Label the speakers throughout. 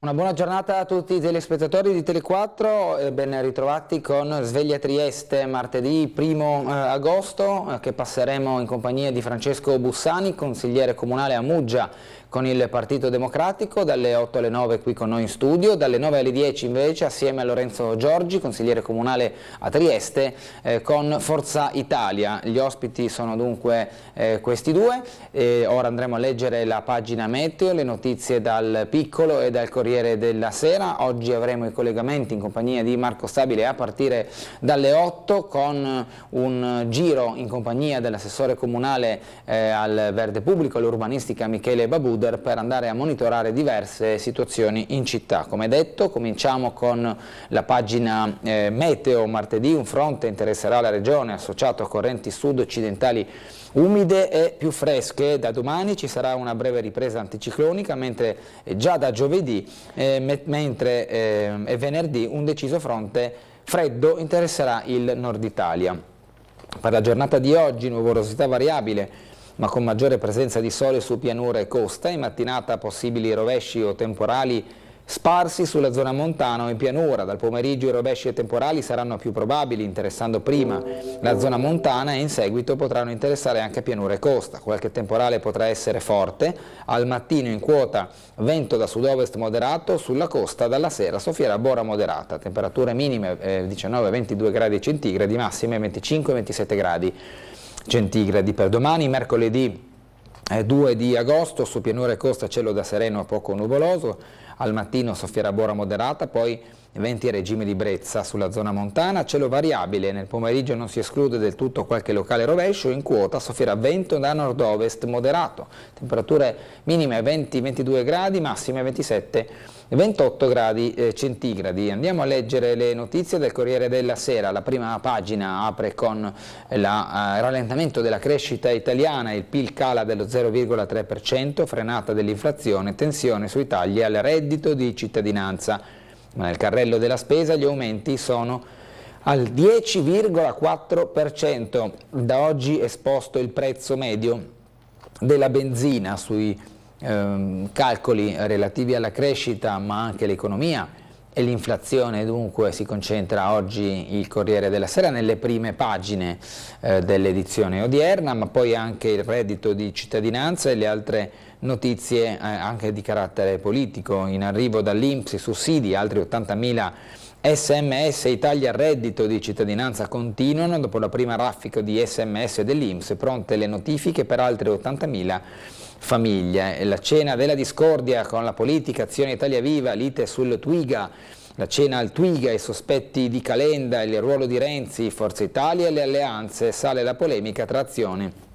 Speaker 1: Una buona giornata a tutti i telespettatori di Tele4 e ben ritrovati con Sveglia Trieste, martedì 1 agosto, che passeremo in compagnia di Francesco Bussani, consigliere comunale a Muggia con il Partito Democratico, dalle 8 alle 9 qui con noi in studio, dalle 9 alle 10 invece assieme a Lorenzo Giorgi, consigliere comunale a Trieste, con Forza Italia. Gli ospiti sono dunque questi due. Ora andremo a leggere la pagina meteo, le notizie dal Piccolo e dal Corriere della Sera. Oggi avremo i collegamenti in compagnia di Marco Stabile a partire dalle 8 con un giro in compagnia dell'assessore comunale al verde pubblico e all'urbanistica Michele Babuder per andare a monitorare diverse situazioni in città. Come detto, cominciamo con la pagina meteo. Martedì un fronte interesserà la regione associato a correnti sud-occidentali umide e più fresche. Da domani ci sarà una breve ripresa anticiclonica, mentre già da giovedì e venerdì un deciso fronte freddo interesserà il nord Italia. Per la giornata di oggi nuvolosità variabile ma con maggiore presenza di sole su pianura e costa. In mattinata possibili rovesci o temporali sparsi sulla zona montana o in pianura. Dal pomeriggio i rovesci e temporali saranno più probabili, interessando prima la zona montana e in seguito potranno interessare anche pianura e costa. Qualche temporale potrà essere forte. Al mattino in quota vento da sud-ovest moderato, sulla costa dalla sera soffierà bora moderata. Temperature minime 19-22 gradi centigradi, massime 25-27 gradi centigradi. Per domani, mercoledì 2 di agosto, su pianura e costa cielo da sereno a poco nuvoloso, al mattino soffierà bora moderata, poi venti a regime di brezza sulla zona montana, cielo variabile, nel pomeriggio non si esclude del tutto qualche locale rovescio, in quota soffierà vento da nord-ovest moderato, temperature minime 20-22 gradi, massime 27-28 gradi centigradi. Andiamo a leggere le notizie del Corriere della Sera. La prima pagina apre con il rallentamento della crescita italiana, il PIL cala dello 0,3%, frenata dell'inflazione, tensione sui tagli al reddito di cittadinanza. Ma nel carrello della spesa gli aumenti sono al 10,4%. Da oggi esposto il prezzo medio della benzina. Sui calcoli relativi alla crescita ma anche l'economia e l'inflazione dunque si concentra oggi il Corriere della Sera nelle prime pagine dell'edizione odierna, ma poi anche il reddito di cittadinanza e le altre notizie anche di carattere politico. In arrivo dall'INPS i sussidi, altri 80.000 SMS, i tagli al reddito di cittadinanza continuano. Dopo la prima raffica di SMS dell'INPS, pronte le notifiche per altre 80.000 famiglie. La cena della discordia con la politica, Azione Italia Viva, lite sul Twiga. La cena al Twiga, i sospetti di Calenda, il ruolo di Renzi, Forza Italia e le alleanze, sale la polemica tra Azione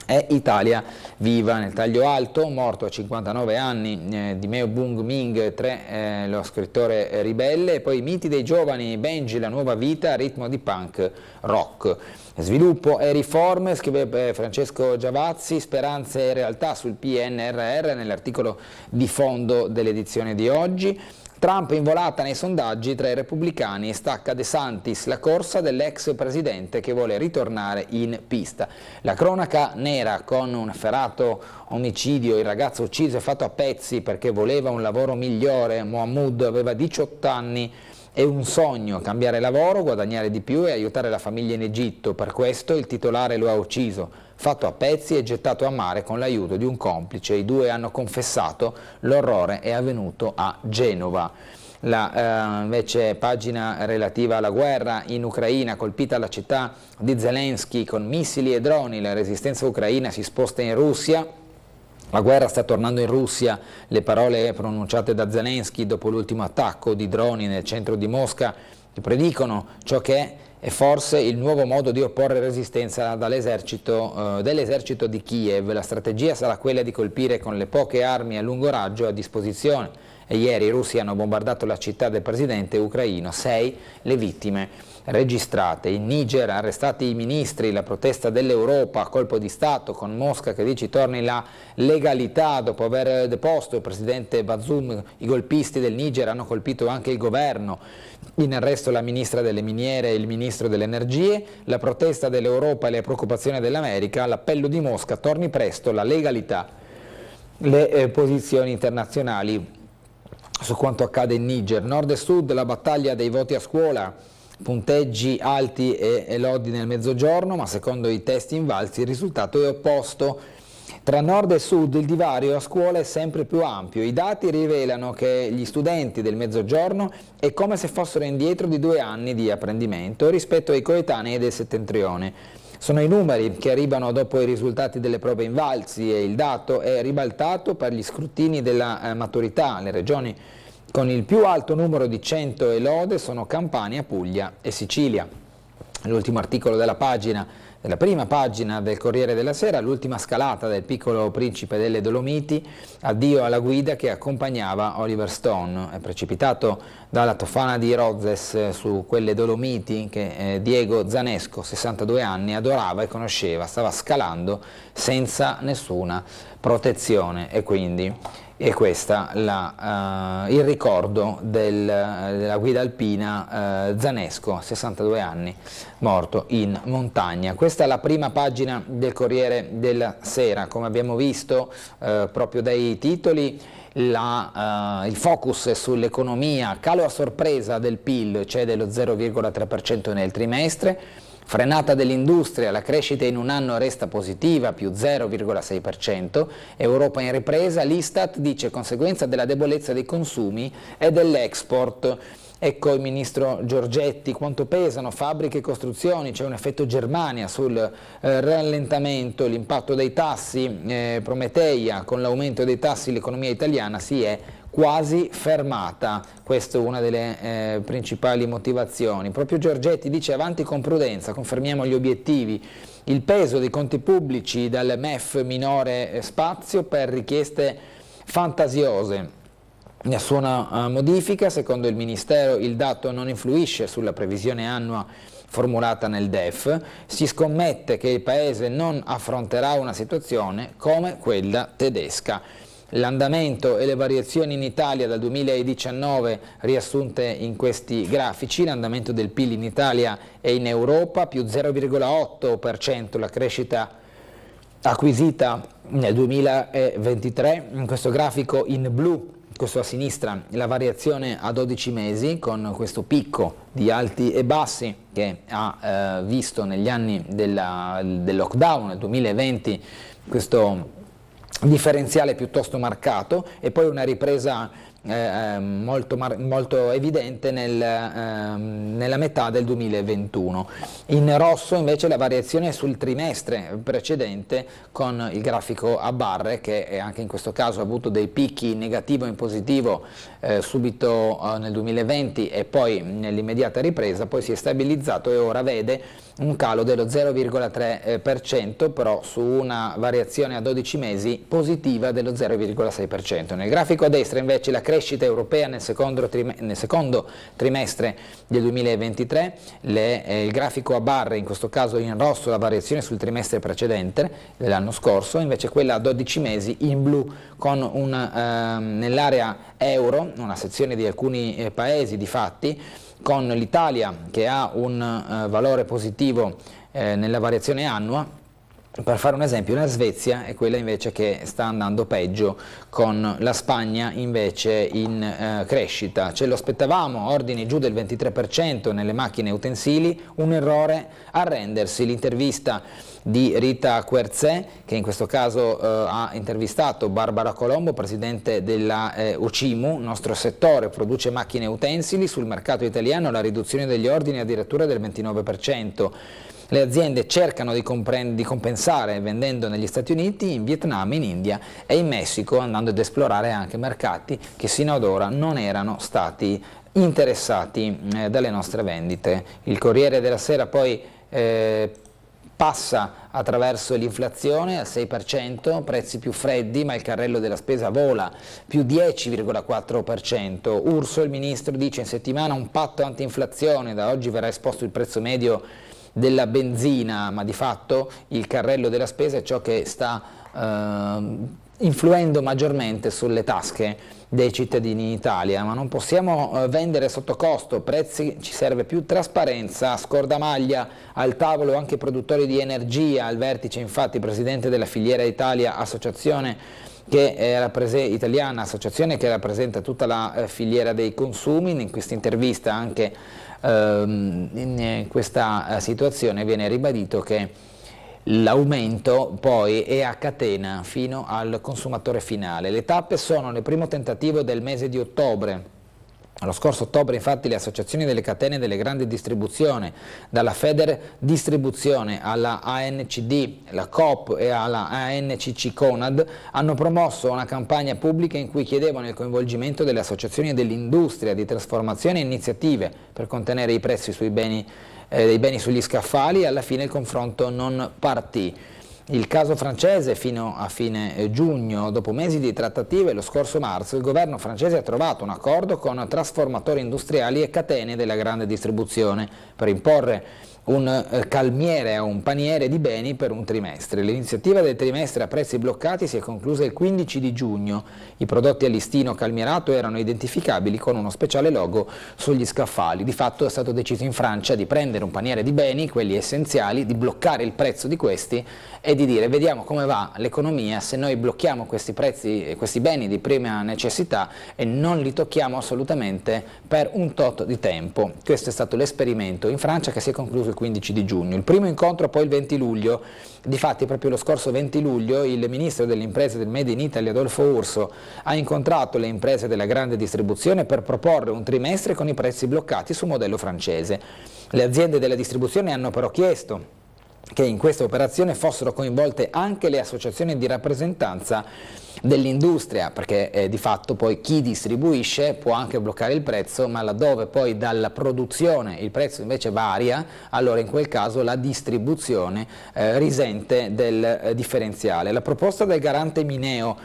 Speaker 1: e Italia Viva. Nel taglio alto, morto a 59 anni di Meo Bung Ming, lo scrittore ribelle, e poi i miti dei giovani, Benji, la nuova vita a ritmo di punk rock. Sviluppo e riforme, scrive Francesco Giavazzi, speranze e realtà sul PNRR nell'articolo di fondo dell'edizione di oggi. Trump in volata nei sondaggi tra i repubblicani e stacca De Santis, la corsa dell'ex presidente che vuole ritornare in pista. La cronaca nera con un efferato omicidio, il ragazzo ucciso e fatto a pezzi perché voleva un lavoro migliore. Mohamud aveva 18 anni e un sogno, cambiare lavoro, guadagnare di più e aiutare la famiglia in Egitto. Per questo il titolare lo ha ucciso, fatto a pezzi e gettato a mare con l'aiuto di un complice. I due hanno confessato, l'orrore è avvenuto a Genova. La invece pagina relativa alla guerra in Ucraina, colpita la città di Zelensky con missili e droni, la resistenza ucraina si sposta in Russia. La guerra sta tornando in Russia, le parole pronunciate da Zelensky dopo l'ultimo attacco di droni nel centro di Mosca predicono ciò che è forse il nuovo modo di opporre resistenza dell'esercito di Kiev. La strategia sarà quella di colpire con le poche armi a lungo raggio a disposizione. E ieri i russi hanno bombardato la città del presidente ucraino, 6 le vittime registrate. In Niger arrestati i ministri, la protesta dell'Europa a colpo di Stato con Mosca che dice torni la legalità dopo aver deposto il presidente Bazoum. I golpisti del Niger hanno colpito anche il governo, in arresto la ministra delle miniere e il ministro delle energie. La protesta dell'Europa e le preoccupazioni dell'America, l'appello di Mosca, torni presto la legalità. Le posizioni internazionali su quanto accade in Niger. Nord e Sud, la battaglia dei voti a scuola, punteggi alti e lodi nel mezzogiorno, ma secondo i test invalsi il risultato è opposto. Tra nord e sud il divario a scuola è sempre più ampio. I dati rivelano che gli studenti del mezzogiorno è come se fossero indietro di 2 anni di apprendimento rispetto ai coetanei del settentrione. Sono i numeri che arrivano dopo i risultati delle prove invalsi e il dato è ribaltato per gli scrutini della maturità. Le regioni con il più alto numero di 100 e lode sono Campania, Puglia e Sicilia. L'ultimo articolo della prima pagina del Corriere della Sera, l'ultima scalata del Piccolo Principe delle Dolomiti, addio alla guida che accompagnava Oliver Stone. È precipitato dalla Tofana di Rozes su quelle Dolomiti che Diego Zanesco, 62 anni, adorava e conosceva, stava scalando senza nessuna protezione e quindi è questo il ricordo della guida alpina Zanesco, 62 anni, morto in montagna. Questa è la prima pagina del Corriere della Sera. Come abbiamo visto proprio dai titoli, il focus è sull'economia, calo a sorpresa del PIL, cioè dello 0,3% nel trimestre, frenata dell'industria, la crescita in un anno resta positiva, più 0,6%, Europa in ripresa, l'Istat dice conseguenza della debolezza dei consumi e dell'export. Ecco il ministro Giorgetti, quanto pesano fabbriche e costruzioni, c'è un effetto Germania sul rallentamento, l'impatto dei tassi, Prometeia, con l'aumento dei tassi l'economia italiana si è quasi fermata, questa è una delle principali motivazioni. Proprio Giorgetti dice avanti con prudenza, confermiamo gli obiettivi, il peso dei conti pubblici dal MEF minore spazio per richieste fantasiose. Nessuna modifica, secondo il Ministero il dato non influisce sulla previsione annua formulata nel DEF, si scommette che il Paese non affronterà una situazione come quella tedesca. L'andamento e le variazioni in Italia dal 2019 riassunte in questi grafici, l'andamento del PIL in Italia e in Europa, più 0,8% la crescita acquisita nel 2023, in questo grafico in blu, questo a sinistra, la variazione a 12 mesi con questo picco di alti e bassi che ha visto negli anni del lockdown, nel 2020, questo differenziale piuttosto marcato e poi una ripresa molto evidente nella metà del 2021. In rosso invece la variazione è sul trimestre precedente con il grafico a barre che anche in questo caso ha avuto dei picchi in negativo e in positivo subito nel 2020 e poi nell'immediata ripresa, poi si è stabilizzato e ora vede un calo dello 0,3% però su una variazione a 12 mesi positiva dello 0,6%. Nel grafico a destra invece la crescita europea nel secondo trimestre del 2023, il grafico a barre, in questo caso in rosso la variazione sul trimestre precedente dell'anno scorso, invece quella a 12 mesi in blu con nell'area euro, una sezione di alcuni paesi di fatti, con l'Italia che ha un valore positivo nella variazione annua. Per fare un esempio, la Svezia è quella invece che sta andando peggio, con la Spagna invece in crescita. Ce lo aspettavamo, ordini giù del 23% nelle macchine e utensili, un errore arrendersi. L'intervista di Rita Querzè, che in questo caso ha intervistato Barbara Colombo, presidente della UCIMU, nostro settore produce macchine e utensili, sul mercato italiano la riduzione degli ordini è addirittura del 29%. Le aziende cercano di compensare vendendo negli Stati Uniti, in Vietnam, in India e in Messico, andando ad esplorare anche mercati che sino ad ora non erano stati interessati dalle nostre vendite. Il Corriere della Sera poi passa attraverso l'inflazione al 6%, prezzi più freddi, ma il carrello della spesa vola, più 10,4%. Urso, il ministro, dice in settimana un patto anti-inflazione, da oggi verrà esposto il prezzo medio della benzina, ma di fatto il carrello della spesa è ciò che sta influendo maggiormente sulle tasche dei cittadini in Italia, ma non possiamo vendere sotto costo, prezzi, ci serve più trasparenza, scordamaglia al tavolo anche produttori di energia, al vertice infatti presidente della Filiera Italia, associazione italiana, associazione che rappresenta tutta la filiera dei consumi. In questa intervista, anche in questa situazione, viene ribadito che l'aumento poi è a catena fino al consumatore finale. Le tappe sono nel primo tentativo del mese di ottobre. Lo scorso ottobre infatti le associazioni delle catene delle grandi distribuzioni, dalla Feder Distribuzione alla ANCD, la Coop e alla ANCC Conad, hanno promosso una campagna pubblica in cui chiedevano il coinvolgimento delle associazioni dell'industria di trasformazione e iniziative per contenere i prezzi dei beni sugli scaffali, e alla fine il confronto non partì. Il caso francese: fino a fine giugno, dopo mesi di trattative, lo scorso marzo il governo francese ha trovato un accordo con trasformatori industriali e catene della grande distribuzione per imporre un calmiere a un paniere di beni per un trimestre. L'iniziativa del trimestre a prezzi bloccati si è conclusa il 15 di giugno. I prodotti a listino calmierato erano identificabili con uno speciale logo sugli scaffali. Di fatto è stato deciso in Francia di prendere un paniere di beni, quelli essenziali, di bloccare il prezzo di questi e di dire: vediamo come va l'economia se noi blocchiamo questi prezzi, questi beni di prima necessità, e non li tocchiamo assolutamente per un tot di tempo. Questo è stato l'esperimento in Francia, che si è concluso il 15 di giugno. Il primo incontro poi il 20 luglio, difatti proprio lo scorso 20 luglio il ministro delle imprese del Made in Italy Adolfo Urso ha incontrato le imprese della grande distribuzione per proporre un trimestre con i prezzi bloccati su modello francese. Le aziende della distribuzione hanno però chiesto che in questa operazione fossero coinvolte anche le associazioni di rappresentanza dell'industria, perché di fatto poi chi distribuisce può anche bloccare il prezzo, ma laddove poi dalla produzione il prezzo invece varia, allora in quel caso la distribuzione risente del differenziale. La proposta del garante Mineo: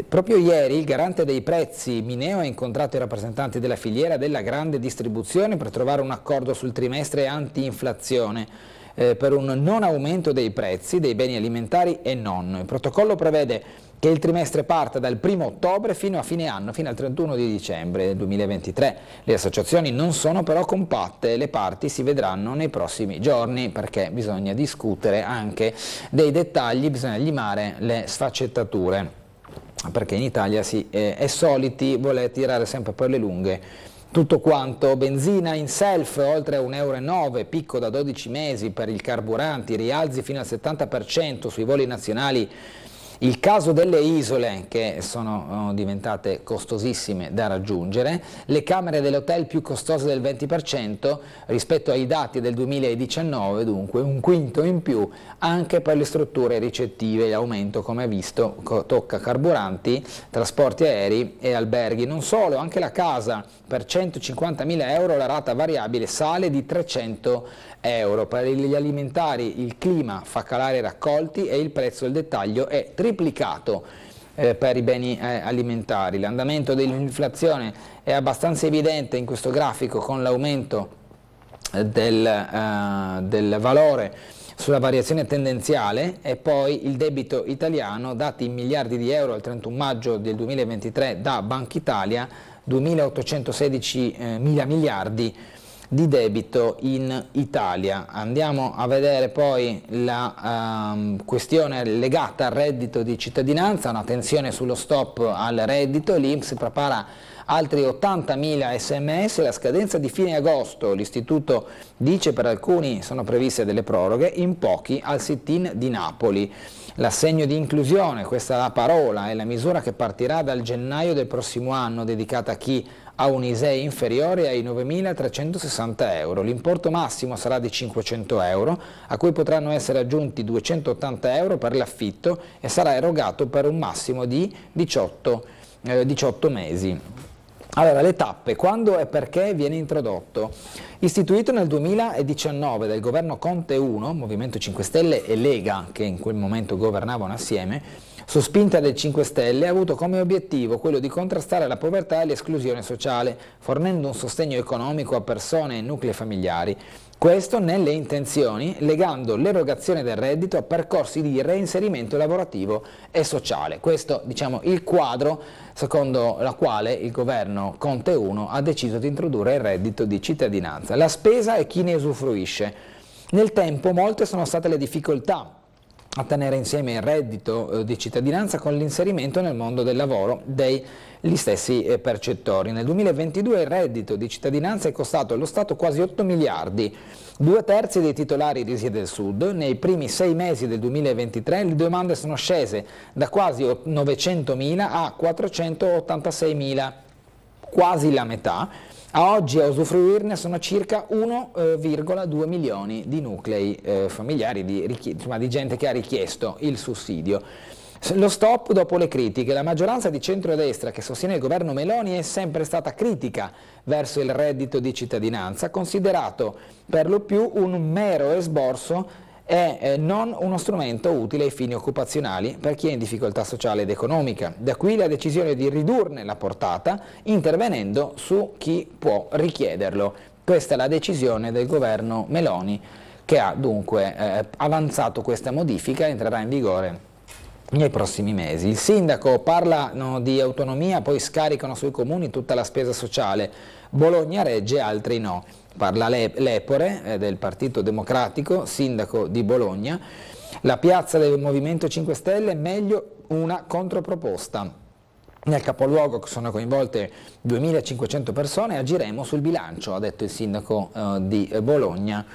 Speaker 1: proprio ieri il garante dei prezzi Mineo ha incontrato i rappresentanti della filiera della grande distribuzione per trovare un accordo sul trimestre anti-inflazione per un non aumento dei prezzi dei beni alimentari e non. Il protocollo prevede che il trimestre parta dal 1° ottobre fino a fine anno, fino al 31 di dicembre 2023. Le associazioni non sono però compatte, le parti si vedranno nei prossimi giorni, perché bisogna discutere anche dei dettagli, bisogna limare le sfaccettature, perché in Italia si è soliti voler tirare sempre per le lunghe tutto quanto. Benzina in self oltre 1,09 euro, picco da 12 mesi per il carburanti, rialzi fino al 70% sui voli nazionali. Il caso delle isole, che sono diventate costosissime da raggiungere, le camere dell'hotel più costose del 20% rispetto ai dati del 2019, dunque un quinto in più anche per le strutture ricettive. L'aumento, come visto, tocca carburanti, trasporti aerei e alberghi. Non solo, anche la casa: per 150.000 euro la rata variabile sale di 300 euro. Per gli alimentari il clima fa calare i raccolti e il prezzo del dettaglio è triplicato per i beni alimentari. L'andamento dell'inflazione è abbastanza evidente in questo grafico, con l'aumento del valore sulla variazione tendenziale, e poi il debito italiano, dati in miliardi di euro al 31 maggio del 2023 da Banca Italia: 2.816 miliardi di debito in Italia. Andiamo a vedere poi la questione legata al reddito di cittadinanza, una tensione sullo stop al reddito. L'INPS prepara altri 80.000 sms, la scadenza di fine agosto. L'istituto dice per alcuni sono previste delle proroghe, in pochi al sit-in di Napoli. L'assegno di inclusione, questa è la parola, è la misura che partirà dal gennaio del prossimo anno, dedicata a chi ha un ISEE inferiore ai 9.360 euro. L'importo massimo sarà di 500 euro, a cui potranno essere aggiunti 280 euro per l'affitto, e sarà erogato per un massimo di 18 mesi. Allora, le tappe: quando e perché viene introdotto? Istituito nel 2019 dal governo Conte 1, Movimento 5 Stelle e Lega, che in quel momento governavano assieme, su spinta del 5 Stelle, ha avuto come obiettivo quello di contrastare la povertà e l'esclusione sociale, fornendo un sostegno economico a persone e nuclei familiari. Questo nelle intenzioni, legando l'erogazione del reddito a percorsi di reinserimento lavorativo e sociale. Questo, diciamo, il quadro secondo la quale il governo Conte 1 ha deciso di introdurre il reddito di cittadinanza. La spesa e chi ne usufruisce. Nel tempo molte sono state le difficoltà a tenere insieme il reddito di cittadinanza con l'inserimento nel mondo del lavoro degli stessi percettori. Nel 2022 il reddito di cittadinanza è costato allo Stato quasi 8 miliardi, 2/3 dei titolari risiede al sud. Nei primi 6 mesi del 2023 le domande sono scese da quasi 900.000 a 486.000, quasi la metà. A oggi a usufruirne sono circa 1,2 milioni di nuclei familiari, di gente che ha richiesto il sussidio. Lo stop dopo le critiche. La maggioranza di centrodestra che sostiene il governo Meloni è sempre stata critica verso il reddito di cittadinanza, considerato per lo più un mero esborso e non uno strumento utile ai fini occupazionali per chi è in difficoltà sociale ed economica. Da qui la decisione di ridurne la portata intervenendo su chi può richiederlo. Questa è la decisione del governo Meloni, che ha dunque avanzato questa modifica e entrerà in vigore nei prossimi mesi. Il sindaco parlano di autonomia, poi scaricano sui comuni tutta la spesa sociale. Bologna regge, altri no. Parla Lepore del Partito Democratico, sindaco di Bologna. La piazza del Movimento 5 Stelle, meglio una controproposta. Nel capoluogo sono coinvolte 2.500 persone, agiremo sul bilancio, ha detto il sindaco di Bologna.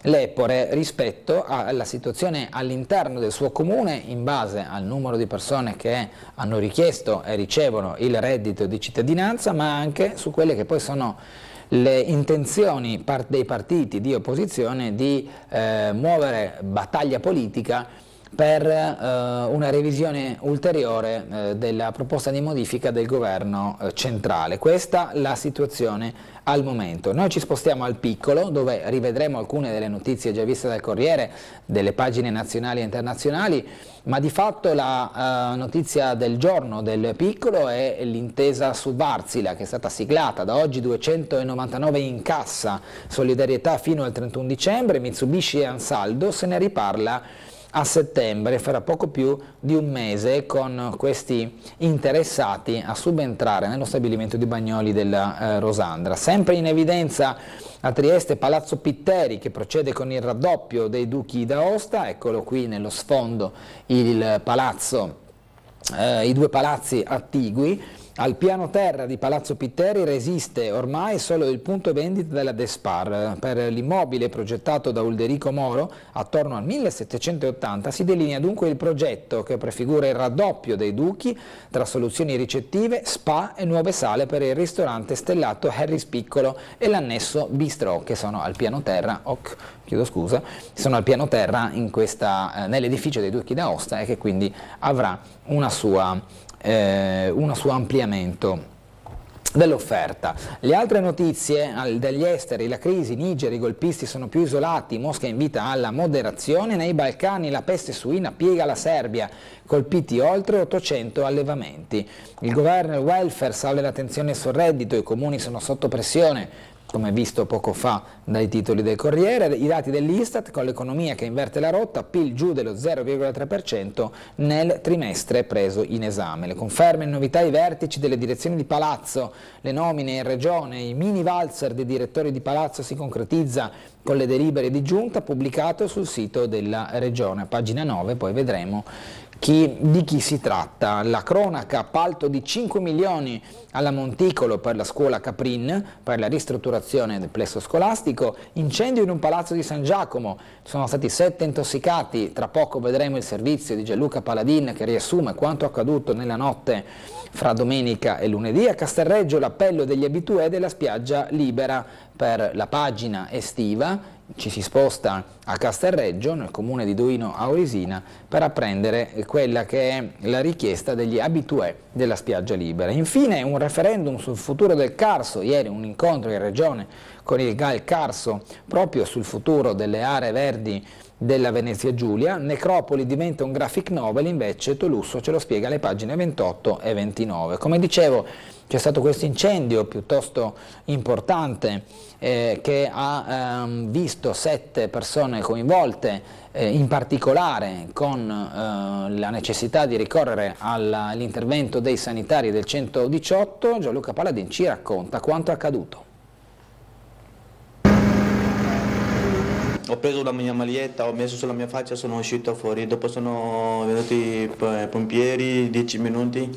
Speaker 1: Lepore rispetto alla situazione all'interno del suo comune in base al numero di persone che hanno richiesto e ricevono il reddito di cittadinanza, ma anche su quelle che poi sono le intenzioni dei partiti di opposizione di muovere battaglia politica per una revisione ulteriore della proposta di modifica del governo centrale. Questa è la situazione al momento. Noi ci spostiamo al piccolo, dove rivedremo alcune delle notizie già viste dal Corriere, delle pagine nazionali e internazionali, ma di fatto la notizia del giorno del piccolo è l'intesa su Wärtsilä, che è stata siglata. Da oggi 299 in cassa, solidarietà fino al 31 dicembre, Mitsubishi e Ansaldo, se ne riparla a settembre, farà poco più di un mese, con questi interessati a subentrare nello stabilimento di Bagnoli della Rosandra. Sempre in evidenza a Trieste Palazzo Pitteri, che procede con il raddoppio dei Duchi d'Aosta. Eccolo qui nello sfondo il palazzo, i due palazzi attigui. Al piano terra di Palazzo Pitteri resiste ormai solo il punto vendita della Despar. Per l'immobile progettato da Ulderico Moro attorno al 1780 si delinea dunque il progetto che prefigura il raddoppio dei Duchi tra soluzioni ricettive, spa e nuove sale per il ristorante stellato Harry's Piccolo e l'annesso Bistrò, che sono al piano terra, sono al piano terra nell'edificio dei Duchi d'Aosta, e che quindi avrà un suo ampliamento dell'offerta. Le altre notizie dagli esteri: la crisi, Niger, i golpisti sono più isolati, Mosca invita alla moderazione, nei Balcani la peste suina piega la Serbia, colpiti oltre 800 allevamenti. Il governo e il welfare, sale la tensione sul reddito, i comuni sono sotto pressione, come visto poco fa dai titoli del Corriere. I dati dell'Istat con l'economia che inverte la rotta, PIL giù dello 0,3% nel trimestre preso in esame. Le conferme e novità ai vertici delle direzioni di Palazzo, le nomine in regione, i mini valzer dei direttori di Palazzo si concretizza con le delibere di giunta pubblicato sul sito della regione. Pagina 9, poi vedremo di chi si tratta. La cronaca: appalto di 5 milioni alla Monticolo per la scuola Caprin per la ristrutturazione del plesso scolastico, incendio in un palazzo di San Giacomo, sono stati 7 intossicati, tra poco vedremo il servizio di Gianluca Paladin che riassume quanto accaduto nella notte fra domenica e lunedì. A Castelreggio l'appello degli abitué della spiaggia libera per la pagina estiva. Ci si sposta a Castelreggio, nel comune di Duino Aurisina, per apprendere quella che è la richiesta degli abitué della spiaggia libera. Infine un referendum sul futuro del Carso, ieri un incontro in regione con il GAL Carso proprio sul futuro delle aree verdi della Venezia Giulia. Necropoli diventa un graphic novel, invece Tolusso ce lo spiega alle pagine 28 e 29. Come dicevo, c'è stato questo incendio piuttosto importante che ha visto 7 persone coinvolte, in particolare con la necessità di ricorrere all'intervento dei sanitari del 118. Gianluca Paladin ci racconta quanto è accaduto.
Speaker 2: ho preso la mia maglietta, ho messo sulla mia faccia, sono uscito fuori. Dopo sono venuti i pompieri, 10 minuti,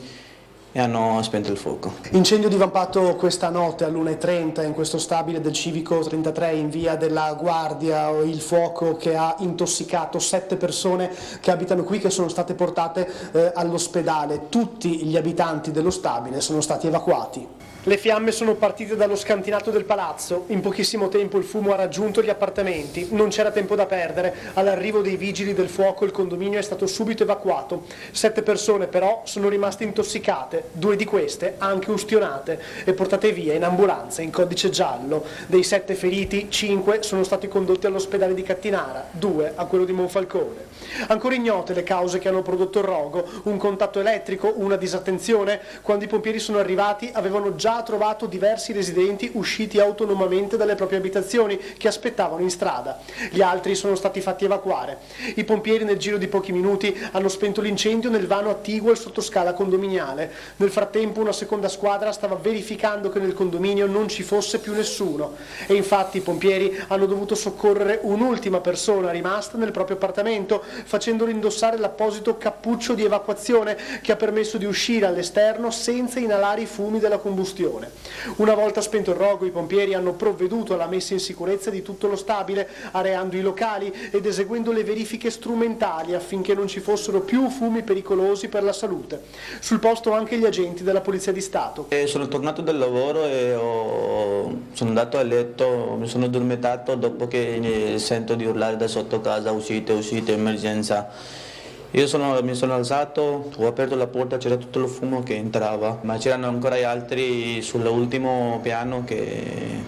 Speaker 2: e hanno spento il fuoco.
Speaker 3: Incendio divampato questa notte all'1:30 in questo stabile del Civico 33 in via della Guardia, il fuoco che ha intossicato 7 persone che abitano qui, che sono state portate all'ospedale. Tutti gli abitanti dello stabile sono stati evacuati. Le fiamme sono partite dallo scantinato del palazzo, in pochissimo tempo il fumo ha raggiunto gli appartamenti, non c'era tempo da perdere, all'arrivo dei vigili del fuoco il condominio è stato subito evacuato. 7 persone però sono rimaste intossicate, 2 di queste anche ustionate e portate via in ambulanza in codice giallo. Dei 7 feriti, 5 sono stati condotti all'ospedale di Cattinara, 2 a quello di Monfalcone. Ancora ignote le cause che hanno prodotto il rogo, un contatto elettrico, una disattenzione. Quando i pompieri sono arrivati avevano già trovato diversi residenti usciti autonomamente dalle proprie abitazioni che aspettavano in strada. Gli altri sono stati fatti evacuare. I pompieri nel giro di pochi minuti hanno spento l'incendio nel vano attiguo al sottoscala condominiale. Nel frattempo una seconda squadra stava verificando che nel condominio non ci fosse più nessuno e infatti i pompieri hanno dovuto soccorrere un'ultima persona rimasta nel proprio appartamento, facendolo indossare l'apposito cappuccio di evacuazione che ha permesso di uscire all'esterno senza inalare i fumi della combustione. Una volta spento il rogo, i pompieri hanno provveduto alla messa in sicurezza di tutto lo stabile, areando i locali ed eseguendo le verifiche strumentali affinché non ci fossero più fumi pericolosi per la salute. Sul posto anche gli agenti della Polizia di Stato.
Speaker 2: Sono tornato dal lavoro e sono andato a letto, mi sono addormentato dopo che sento di urlare da sotto casa, uscite, emergenza. Io mi sono alzato, ho aperto la porta, c'era tutto il fumo che entrava, ma c'erano ancora gli altri sull'ultimo piano che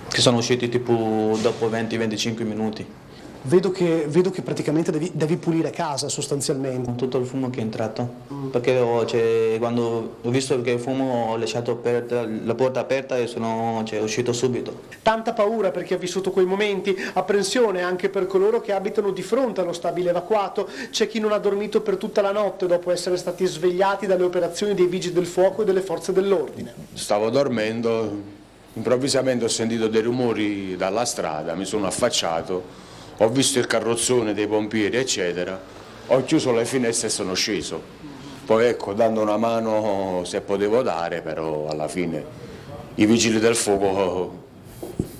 Speaker 2: sono usciti tipo dopo 20-25 minuti.
Speaker 3: Vedo che praticamente devi pulire casa sostanzialmente.
Speaker 2: Tutto il fumo che è entrato, perché quando ho visto che il fumo ho lasciato la porta aperta e sono uscito subito.
Speaker 3: Tanta paura per chi ha vissuto quei momenti, apprensione anche per coloro che abitano di fronte allo stabile evacuato, c'è chi non ha dormito per tutta la notte dopo essere stati svegliati dalle operazioni dei vigili del fuoco e delle forze dell'ordine.
Speaker 4: Stavo dormendo, improvvisamente ho sentito dei rumori dalla strada, mi sono affacciato. Ho visto il carrozzone dei pompieri, eccetera, ho chiuso le finestre e sono sceso. Poi ecco, dando una mano se potevo dare, però alla fine i vigili del fuoco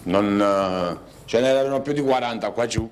Speaker 4: ce n'erano più di 40 qua giù.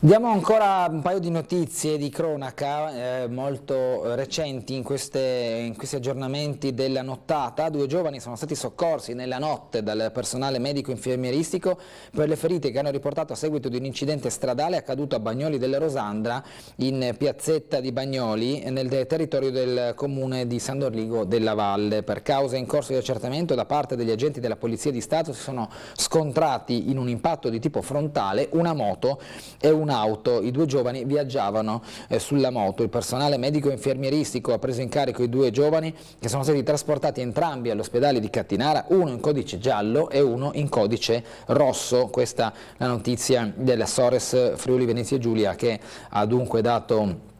Speaker 1: Diamo ancora un paio di notizie di cronaca molto recenti in questi aggiornamenti della nottata. 2 giovani sono stati soccorsi nella notte dal personale medico-infermieristico per le ferite che hanno riportato a seguito di un incidente stradale accaduto a Bagnoli della Rosandra, in piazzetta di Bagnoli, nel territorio del comune di San Dorligo della Valle. Per causa in corso di accertamento da parte degli agenti della Polizia di Stato si sono scontrati in un impatto di tipo frontale una moto e un'auto. I 2 giovani viaggiavano sulla moto. Il personale medico-infermieristico ha preso in carico i 2 giovani che sono stati trasportati entrambi all'ospedale di Cattinara, uno in codice giallo e uno in codice rosso. Questa è la notizia della Sores Friuli Venezia Giulia, che ha dunque dato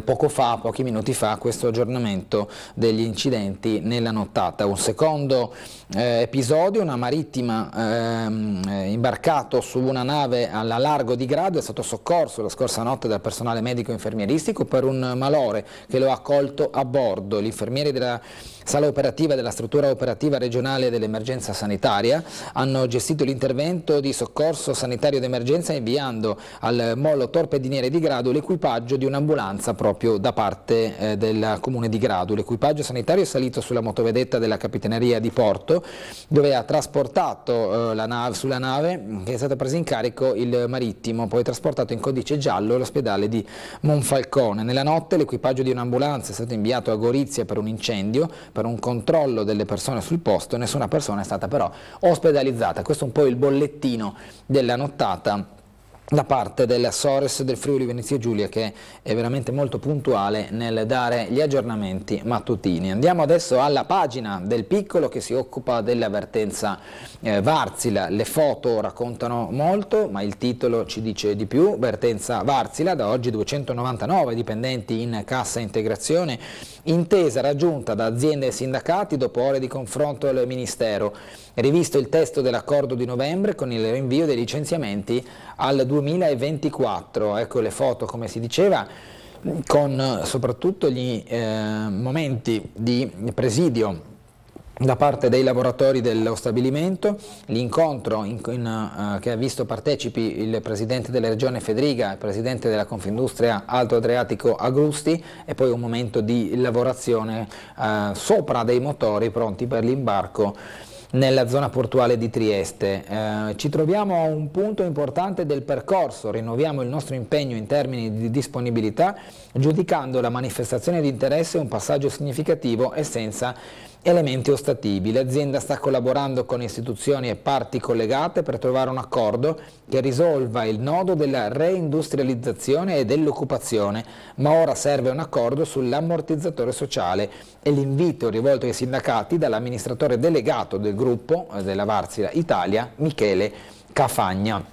Speaker 1: pochi minuti fa, questo aggiornamento degli incidenti nella nottata. Un secondo episodio: una marittima imbarcato su una nave alla largo di Grado è stato soccorso la scorsa notte dal personale medico-infermieristico per un malore che lo ha colto a bordo. Gli infermieri della sala operativa della struttura operativa regionale dell'emergenza sanitaria hanno gestito l'intervento di soccorso sanitario d'emergenza inviando al molo torpediniere di Grado l'equipaggio di un'ambulanza proprio da parte del comune di Grado. L'equipaggio sanitario è salito sulla motovedetta della Capitaneria di Porto, dove ha trasportato sulla nave che è stata presa in carico il marittimo, poi trasportato in codice giallo all'ospedale di Monfalcone. Nella notte l'equipaggio di un'ambulanza è stato inviato a Gorizia per un incendio, per un controllo delle persone sul posto. Nessuna persona è stata però ospedalizzata. Questo è un po' il bollettino della nottata da parte della Sores del Friuli Venezia Giulia, che è veramente molto puntuale nel dare gli aggiornamenti mattutini. Andiamo adesso alla pagina del Piccolo, che si occupa dell'avvertenza Varsila. Le foto raccontano molto, ma il titolo ci dice di più. Avvertenza Varsila: da oggi 299 dipendenti in cassa integrazione, intesa raggiunta da aziende e sindacati dopo ore di confronto al Ministero. rivisto il testo dell'accordo di novembre con il rinvio dei licenziamenti al 2024. Ecco le foto, come si diceva, con soprattutto gli momenti di presidio da parte dei lavoratori dello stabilimento, l'incontro che ha visto partecipi il presidente della regione Fedriga, il presidente della Confindustria Alto Adriatico Agrusti, e poi un momento di lavorazione sopra dei motori pronti per l'imbarco nella zona portuale di Trieste. Ci troviamo a un punto importante del percorso, rinnoviamo il nostro impegno in termini di disponibilità, giudicando la manifestazione di interesse un passaggio significativo e senza elementi ostativi. L'azienda sta collaborando con istituzioni e parti collegate per trovare un accordo che risolva il nodo della reindustrializzazione e dell'occupazione, ma ora serve un accordo sull'ammortizzatore sociale e l'invito rivolto ai sindacati dall'amministratore delegato del gruppo della Wärtsilä Italia, Michele Cafagna.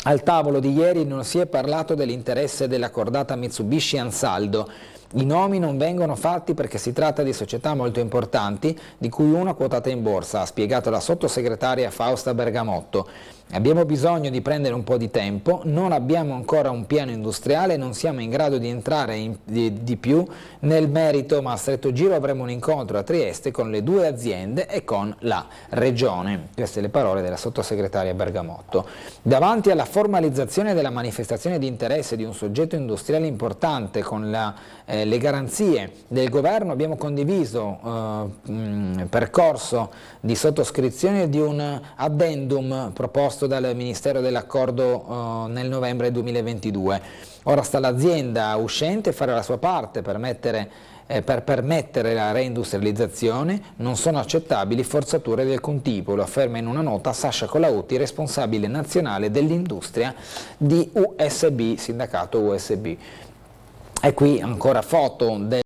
Speaker 1: Al tavolo di ieri non si è parlato dell'interesse della cordata Mitsubishi Ansaldo. I nomi non vengono fatti perché si tratta di società molto importanti, di cui una quotata in borsa, ha spiegato la sottosegretaria Fausta Bergamotto. Abbiamo bisogno di prendere un po' di tempo, non abbiamo ancora un piano industriale, non siamo in grado di entrare di più nel merito, ma a stretto giro avremo un incontro a Trieste con le due aziende e con la regione. Queste le parole della sottosegretaria Bergamotto. Davanti alla formalizzazione della manifestazione di interesse di un soggetto industriale importante con le garanzie del governo, abbiamo condiviso percorso di sottoscrizione di un addendum proposto dal Ministero dell'Accordo nel novembre 2022. Ora sta all'azienda uscente fare la sua parte per permettere la reindustrializzazione. Non sono accettabili forzature di alcun tipo, lo afferma in una nota Sasha Colautti, responsabile nazionale dell'industria di USB, sindacato USB. E qui ancora foto dei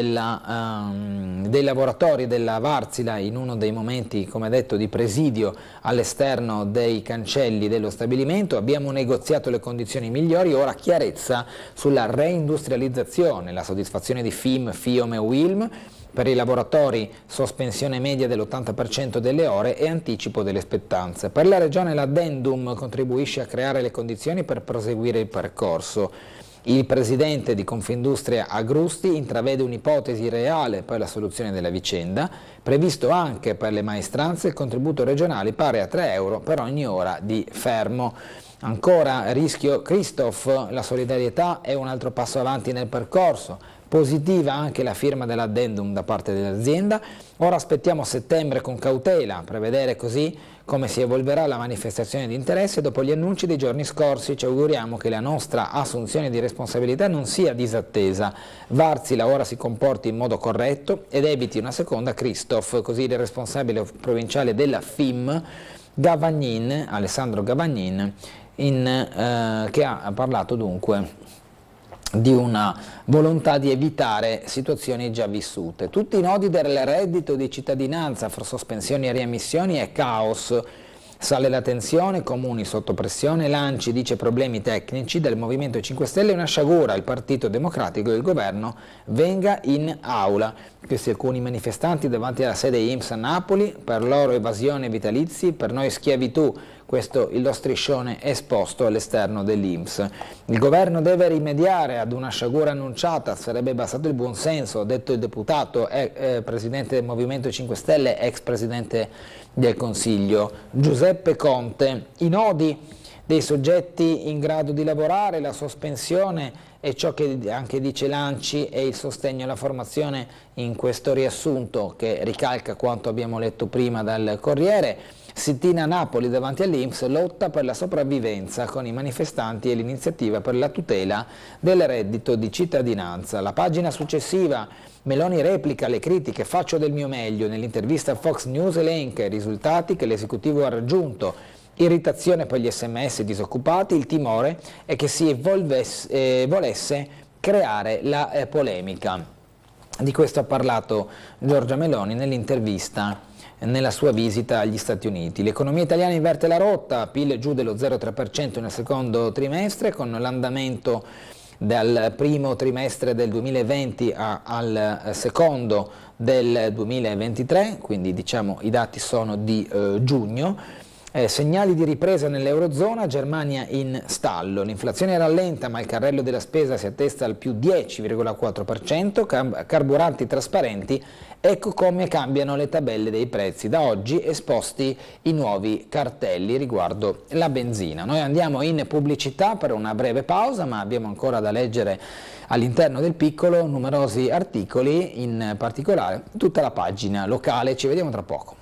Speaker 1: lavoratori della Wärtsilä in uno dei momenti, come detto, di presidio all'esterno dei cancelli dello stabilimento. Abbiamo negoziato le condizioni migliori, ora chiarezza sulla reindustrializzazione, la soddisfazione di FIM, FIOM e UILM. Per i lavoratori sospensione media dell'80% delle ore e anticipo delle spettanze. Per la regione l'addendum contribuisce a creare le condizioni per proseguire il percorso. Il presidente di Confindustria Agrusti intravede un'ipotesi reale per la soluzione della vicenda, previsto anche per le maestranze il contributo regionale pari a 3 euro per ogni ora di fermo. Ancora rischio Christoph, la solidarietà è un altro passo avanti nel percorso. Positiva anche la firma dell'addendum da parte dell'azienda. Ora aspettiamo settembre con cautela, prevedere così come si evolverà la manifestazione di interesse. Dopo gli annunci dei giorni scorsi ci auguriamo che la nostra assunzione di responsabilità non sia disattesa. Wärtsilä ora si comporti in modo corretto ed eviti una seconda Christoph, così il responsabile provinciale della FIM, Gavagnin, Alessandro Gavagnin, che ha parlato dunque di una volontà di evitare situazioni già vissute. Tutti i nodi del reddito di cittadinanza, fra sospensioni e riammissioni, è caos. Sale la tensione, comuni sotto pressione, l'ANCI dice problemi tecnici, del Movimento 5 Stelle una sciagura, il Partito Democratico e il governo venga in aula. Questi alcuni manifestanti davanti alla sede INPS a Napoli, per loro evasione e vitalizi, per noi schiavitù. Questo lo striscione esposto all'esterno dell'INPS. Il governo deve rimediare ad una sciagura annunciata, sarebbe bastato il buonsenso, ha detto il deputato, presidente del Movimento 5 Stelle, ex presidente del Consiglio, Giuseppe Conte. I nodi dei soggetti in grado di lavorare, la sospensione e ciò che anche dice l'ANCI e il sostegno alla formazione in questo riassunto che ricalca quanto abbiamo letto prima dal Corriere. Sit-in a Napoli davanti all'INPS, lotta per la sopravvivenza con i manifestanti e l'iniziativa per la tutela del reddito di cittadinanza. La pagina successiva, Meloni replica le critiche, faccio del mio meglio, nell'intervista a Fox News elenca i risultati che l'esecutivo ha raggiunto. Irritazione per gli SMS disoccupati, il timore è che si volesse creare la polemica. Di questo ha parlato Giorgia Meloni nell'intervista nella sua visita agli Stati Uniti. L'economia italiana inverte la rotta, PIL giù dello 0,3% nel secondo trimestre, con l'andamento dal primo trimestre del 2020 al secondo del 2023, quindi diciamo i dati sono di giugno. Segnali di ripresa nell'Eurozona, Germania in stallo, l'inflazione rallenta ma il carrello della spesa si attesta al più 10,4%, carburanti trasparenti, ecco come cambiano le tabelle dei prezzi, da oggi esposti i nuovi cartelli riguardo la benzina. Noi andiamo in pubblicità per una breve pausa, ma abbiamo ancora da leggere all'interno del Piccolo numerosi articoli, in particolare tutta la pagina locale, ci vediamo tra poco.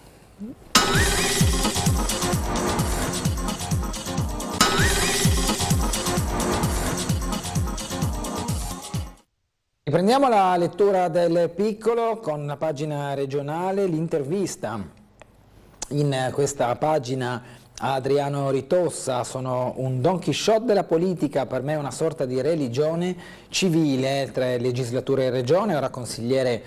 Speaker 1: Riprendiamo la lettura del Piccolo con la pagina regionale, l'intervista. In questa pagina a Adriano Ritossa, sono un Don Chisciotte della politica, per me una sorta di religione civile, 3 legislature in regione, ora consigliere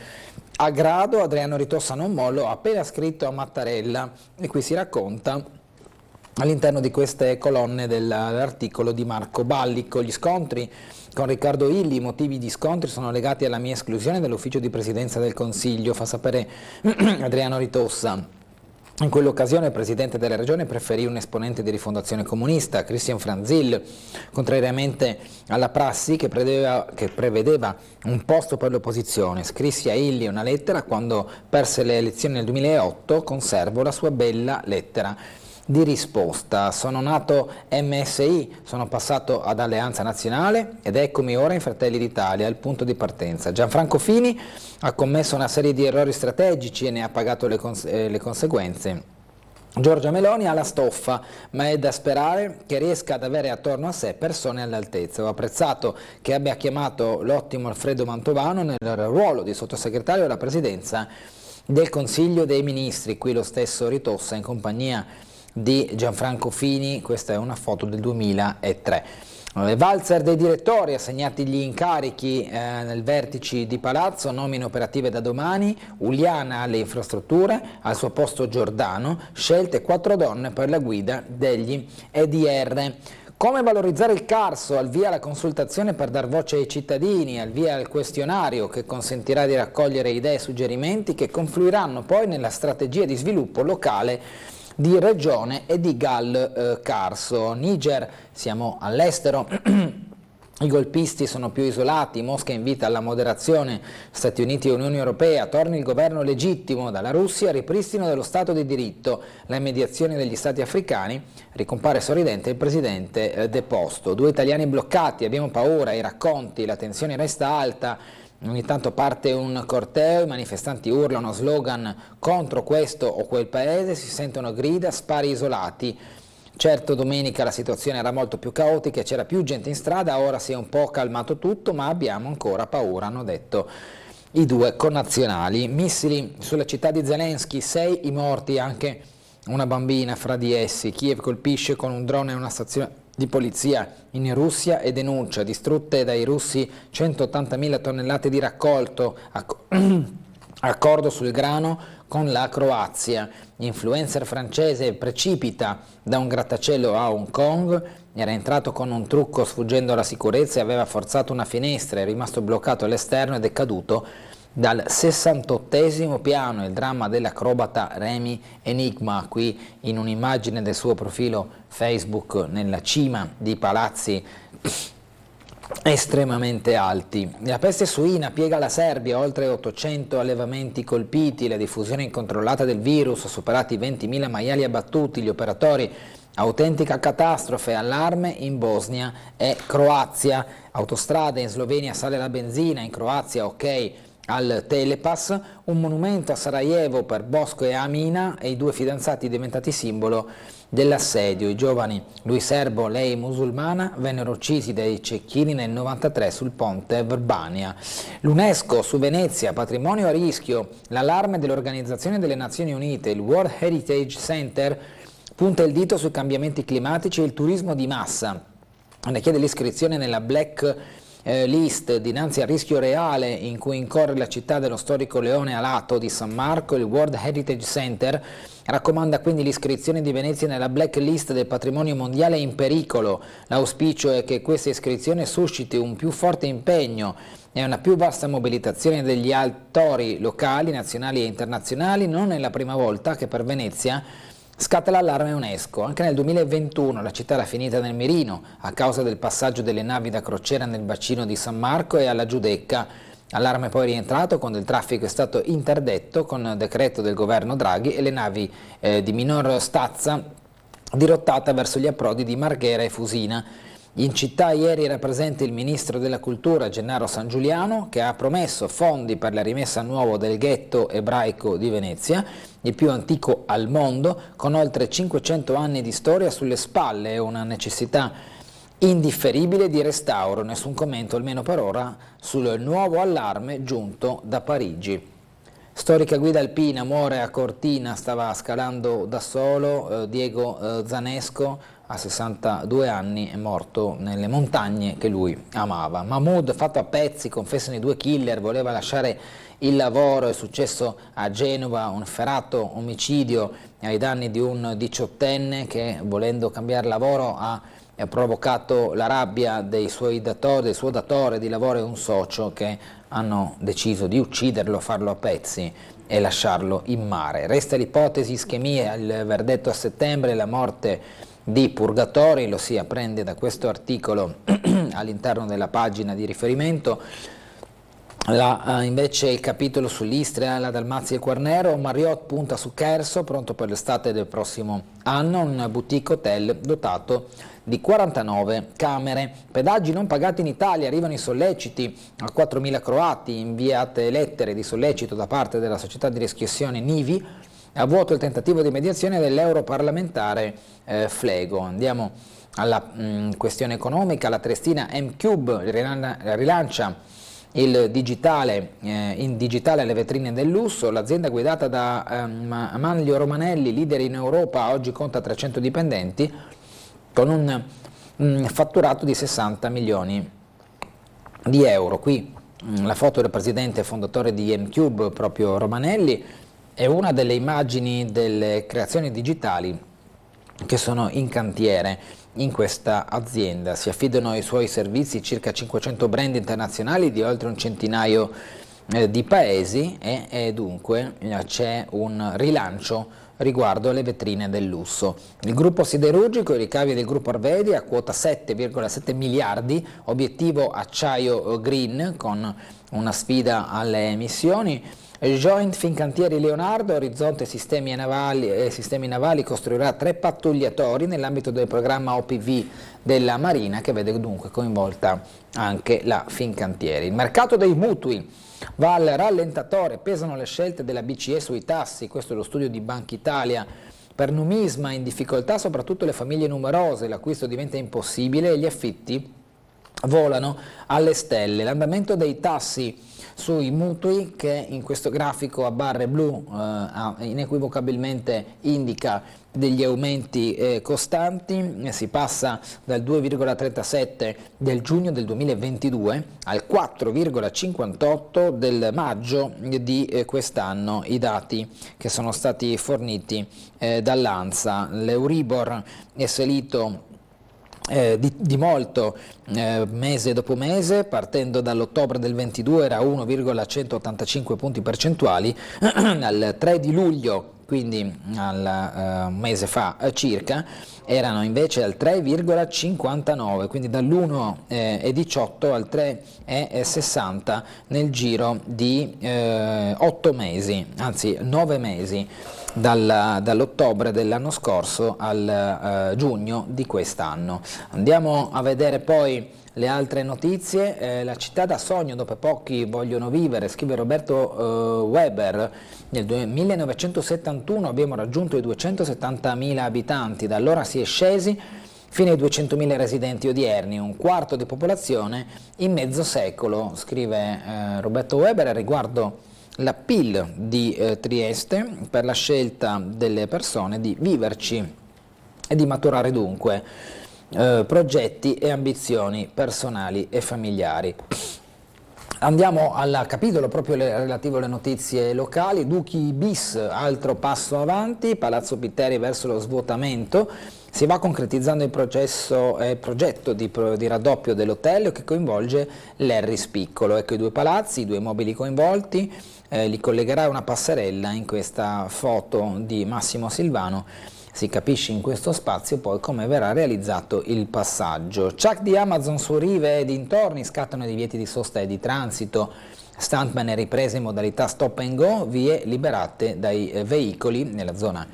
Speaker 1: a grado. Adriano Ritossa non mollo, ha appena scritto a Mattarella e qui si racconta all'interno di queste colonne dell'articolo di Marco Ballico. Gli scontri con Riccardo Illy, i motivi di scontri sono legati alla mia esclusione dall'ufficio di presidenza del Consiglio, fa sapere Adriano Ritossa. In quell'occasione il presidente della regione preferì un esponente di Rifondazione Comunista, Christian Franzil, contrariamente alla prassi che prevedeva un posto per l'opposizione. Scrissi a Illy una lettera quando perse le elezioni nel 2008, conservo la sua bella lettera di risposta. Sono nato MSI, sono passato ad Alleanza Nazionale ed eccomi ora in Fratelli d'Italia, il punto di partenza. Gianfranco Fini ha commesso una serie di errori strategici e ne ha pagato le conseguenze. Giorgia Meloni ha la stoffa, ma è da sperare che riesca ad avere attorno a sé persone all'altezza. Ho apprezzato che abbia chiamato l'ottimo Alfredo Mantovano nel ruolo di sottosegretario alla presidenza del Consiglio dei Ministri, qui lo stesso Ritossa in compagnia di Gianfranco Fini. Questa è una foto del 2003. Valzer dei direttori, assegnati gli incarichi nel vertici di Palazzo, nomine operative da domani, Uliana alle infrastrutture, al suo posto Giordano, scelte 4 donne per la guida degli EDR. Come valorizzare il Carso? Al via la consultazione per dar voce ai cittadini, al via il questionario che consentirà di raccogliere idee e suggerimenti che confluiranno poi nella strategia di sviluppo locale di Regione e di Gal Carso. Niger, siamo all'estero, i golpisti sono più isolati, Mosca invita alla moderazione, Stati Uniti e Unione Europea, torna il governo legittimo dalla Russia, ripristino dello Stato di diritto, la mediazione degli Stati africani, ricompare sorridente il presidente deposto. 2 italiani bloccati, abbiamo paura, i racconti, la tensione resta alta. Ogni tanto parte un corteo, i manifestanti urlano slogan contro questo o quel paese, si sentono grida, spari isolati. Certo, domenica la situazione era molto più caotica, c'era più gente in strada, ora si è un po' calmato tutto, ma abbiamo ancora paura, hanno detto i 2 connazionali. Missili sulla città di Zelensky, 6 i morti, anche una bambina fra di essi. Kiev colpisce con un drone una stazione di polizia in Russia e denuncia distrutte dai russi 180.000 tonnellate di raccolto, accordo sul grano con la Croazia. Influencer francese precipita da un grattacielo a Hong Kong, era entrato con un trucco sfuggendo alla sicurezza e aveva forzato una finestra, è rimasto bloccato all'esterno ed è caduto dal 68° piano. Il dramma dell'acrobata Remy Enigma, qui in un'immagine del suo profilo Facebook nella cima di palazzi estremamente alti. La peste suina piega la Serbia, oltre 800 allevamenti colpiti, la diffusione incontrollata del virus, superati 20.000 maiali abbattuti, gli operatori autentica catastrofe, allarme in Bosnia e Croazia. Autostrade, in Slovenia sale la benzina, in Croazia ok al Telepass, un monumento a Sarajevo per Bosco e Amina e i 2 fidanzati diventati simbolo dell'assedio. I giovani, lui serbo, lei musulmana, vennero uccisi dai cecchini nel 93 sul ponte Verbania. L'UNESCO su Venezia, patrimonio a rischio, l'allarme dell'Organizzazione delle Nazioni Unite, il World Heritage Center punta il dito sui cambiamenti climatici e il turismo di massa. Ne chiede l'iscrizione nella Black List, dinanzi al rischio reale in cui incorre la città dello storico leone alato di San Marco, il World Heritage Center raccomanda quindi l'iscrizione di Venezia nella blacklist del patrimonio mondiale in pericolo. L'auspicio è che questa iscrizione susciti un più forte impegno e una più vasta mobilitazione degli attori locali, nazionali e internazionali. Non è la prima volta che per Venezia scatta l'allarme UNESCO. Anche nel 2021 la città era finita nel mirino a causa del passaggio delle navi da crociera nel bacino di San Marco e alla Giudecca. Allarme poi rientrato quando il traffico è stato interdetto con decreto del governo Draghi e le navi di minor stazza dirottata verso gli approdi di Marghera e Fusina. In città ieri era presente il ministro della cultura Gennaro Sangiuliano, che ha promesso fondi per la rimessa a nuovo del ghetto ebraico di Venezia, il più antico al mondo, con oltre 500 anni di storia sulle spalle e una necessità indifferibile di restauro. Nessun commento, almeno per ora, sul nuovo allarme giunto da Parigi. Storica guida alpina, muore a Cortina, stava scalando da solo. Diego Zanesco, a 62 anni, è morto nelle montagne che lui amava. Mahmoud, fatto a pezzi, confessano i due killer, voleva lasciare il lavoro. È successo a Genova, un efferato omicidio ai danni di un 18enne che, volendo cambiare lavoro, ha provocato la rabbia del suo datore di lavoro e un socio, che hanno deciso di ucciderlo, farlo a pezzi e lasciarlo in mare. Resta l'ipotesi ischemia, il verdetto a settembre, la morte di Purgatori, lo si apprende da questo articolo all'interno della pagina di riferimento. Invece il capitolo sull'Istria, la Dalmazia e il Quarnero. Marriott punta su Cherso, pronto per l'estate del prossimo anno, un boutique hotel dotato di 49 camere. Pedaggi non pagati in Italia, arrivano i solleciti a 4.000 croati, inviate lettere di sollecito da parte della società di riscossione Nivi, a vuoto il tentativo di mediazione dell'europarlamentare Flego. Andiamo alla questione economica. La Triestina M-Cube rilancia il digitale, in digitale alle vetrine del lusso. L'azienda guidata da Manlio Romanelli, leader in Europa, oggi conta 300 dipendenti con un fatturato di 60 milioni di euro. Qui la foto del presidente e fondatore di M-Cube, proprio Romanelli, è una delle immagini delle creazioni digitali che sono in cantiere in questa azienda. Si affidano ai suoi servizi circa 500 brand internazionali di oltre un centinaio di paesi e dunque c'è un rilancio riguardo alle vetrine del lusso. Il gruppo siderurgico, i ricavi del gruppo Arvedi a quota 7,7 miliardi, obiettivo acciaio green con una sfida alle emissioni. Joint Fincantieri Leonardo, Orizzonte Sistemi Navali costruirà 3 pattugliatori nell'ambito del programma OPV della Marina, che vede dunque coinvolta anche la Fincantieri. Il mercato dei mutui va al rallentatore, pesano le scelte della BCE sui tassi, questo è lo studio di Banca Italia. Per numisma in difficoltà soprattutto le famiglie numerose, l'acquisto diventa impossibile e gli affitti volano alle stelle. L'andamento dei tassi sui mutui, che in questo grafico a barre blu inequivocabilmente indica degli aumenti costanti, si passa dal 2,37 del giugno del 2022 al 4,58 del maggio di quest'anno, i dati che sono stati forniti dall'ANSA. L'Euribor è salito di molto mese dopo mese, partendo dall'ottobre del 22 era 1,185 punti percentuali, al 3 di luglio, quindi al mese fa circa, erano invece al 3,59, quindi dall'1,18 al 3,60 nel giro di 8 mesi, anzi 9 mesi, dall'ottobre dell'anno scorso al giugno di quest'anno. Andiamo a vedere poi le altre notizie. La città da sogno dove pochi vogliono vivere, scrive Roberto Weber. Nel 1971 abbiamo raggiunto i 270.000 abitanti, da allora si è scesi fino ai 200.000 residenti odierni, un quarto di popolazione in mezzo secolo, scrive Roberto Weber riguardo l'appeal di Trieste per la scelta delle persone di viverci e di maturare dunque progetti e ambizioni personali e familiari. Andiamo al capitolo proprio relativo alle notizie locali. Duchi bis, altro passo avanti, Palazzo Pitteri verso lo svuotamento. Si va concretizzando il progetto di raddoppio dell'hotel che coinvolge l'Harris Piccolo. Ecco i due palazzi, i due immobili coinvolti, li collegherà una passerella. In questa foto di Massimo Silvano si capisce in questo spazio poi come verrà realizzato il passaggio. Chuck di Amazon su rive e dintorni, scattano i divieti di sosta e di transito, stuntman e riprese in modalità stop and go, vie liberate dai veicoli nella zona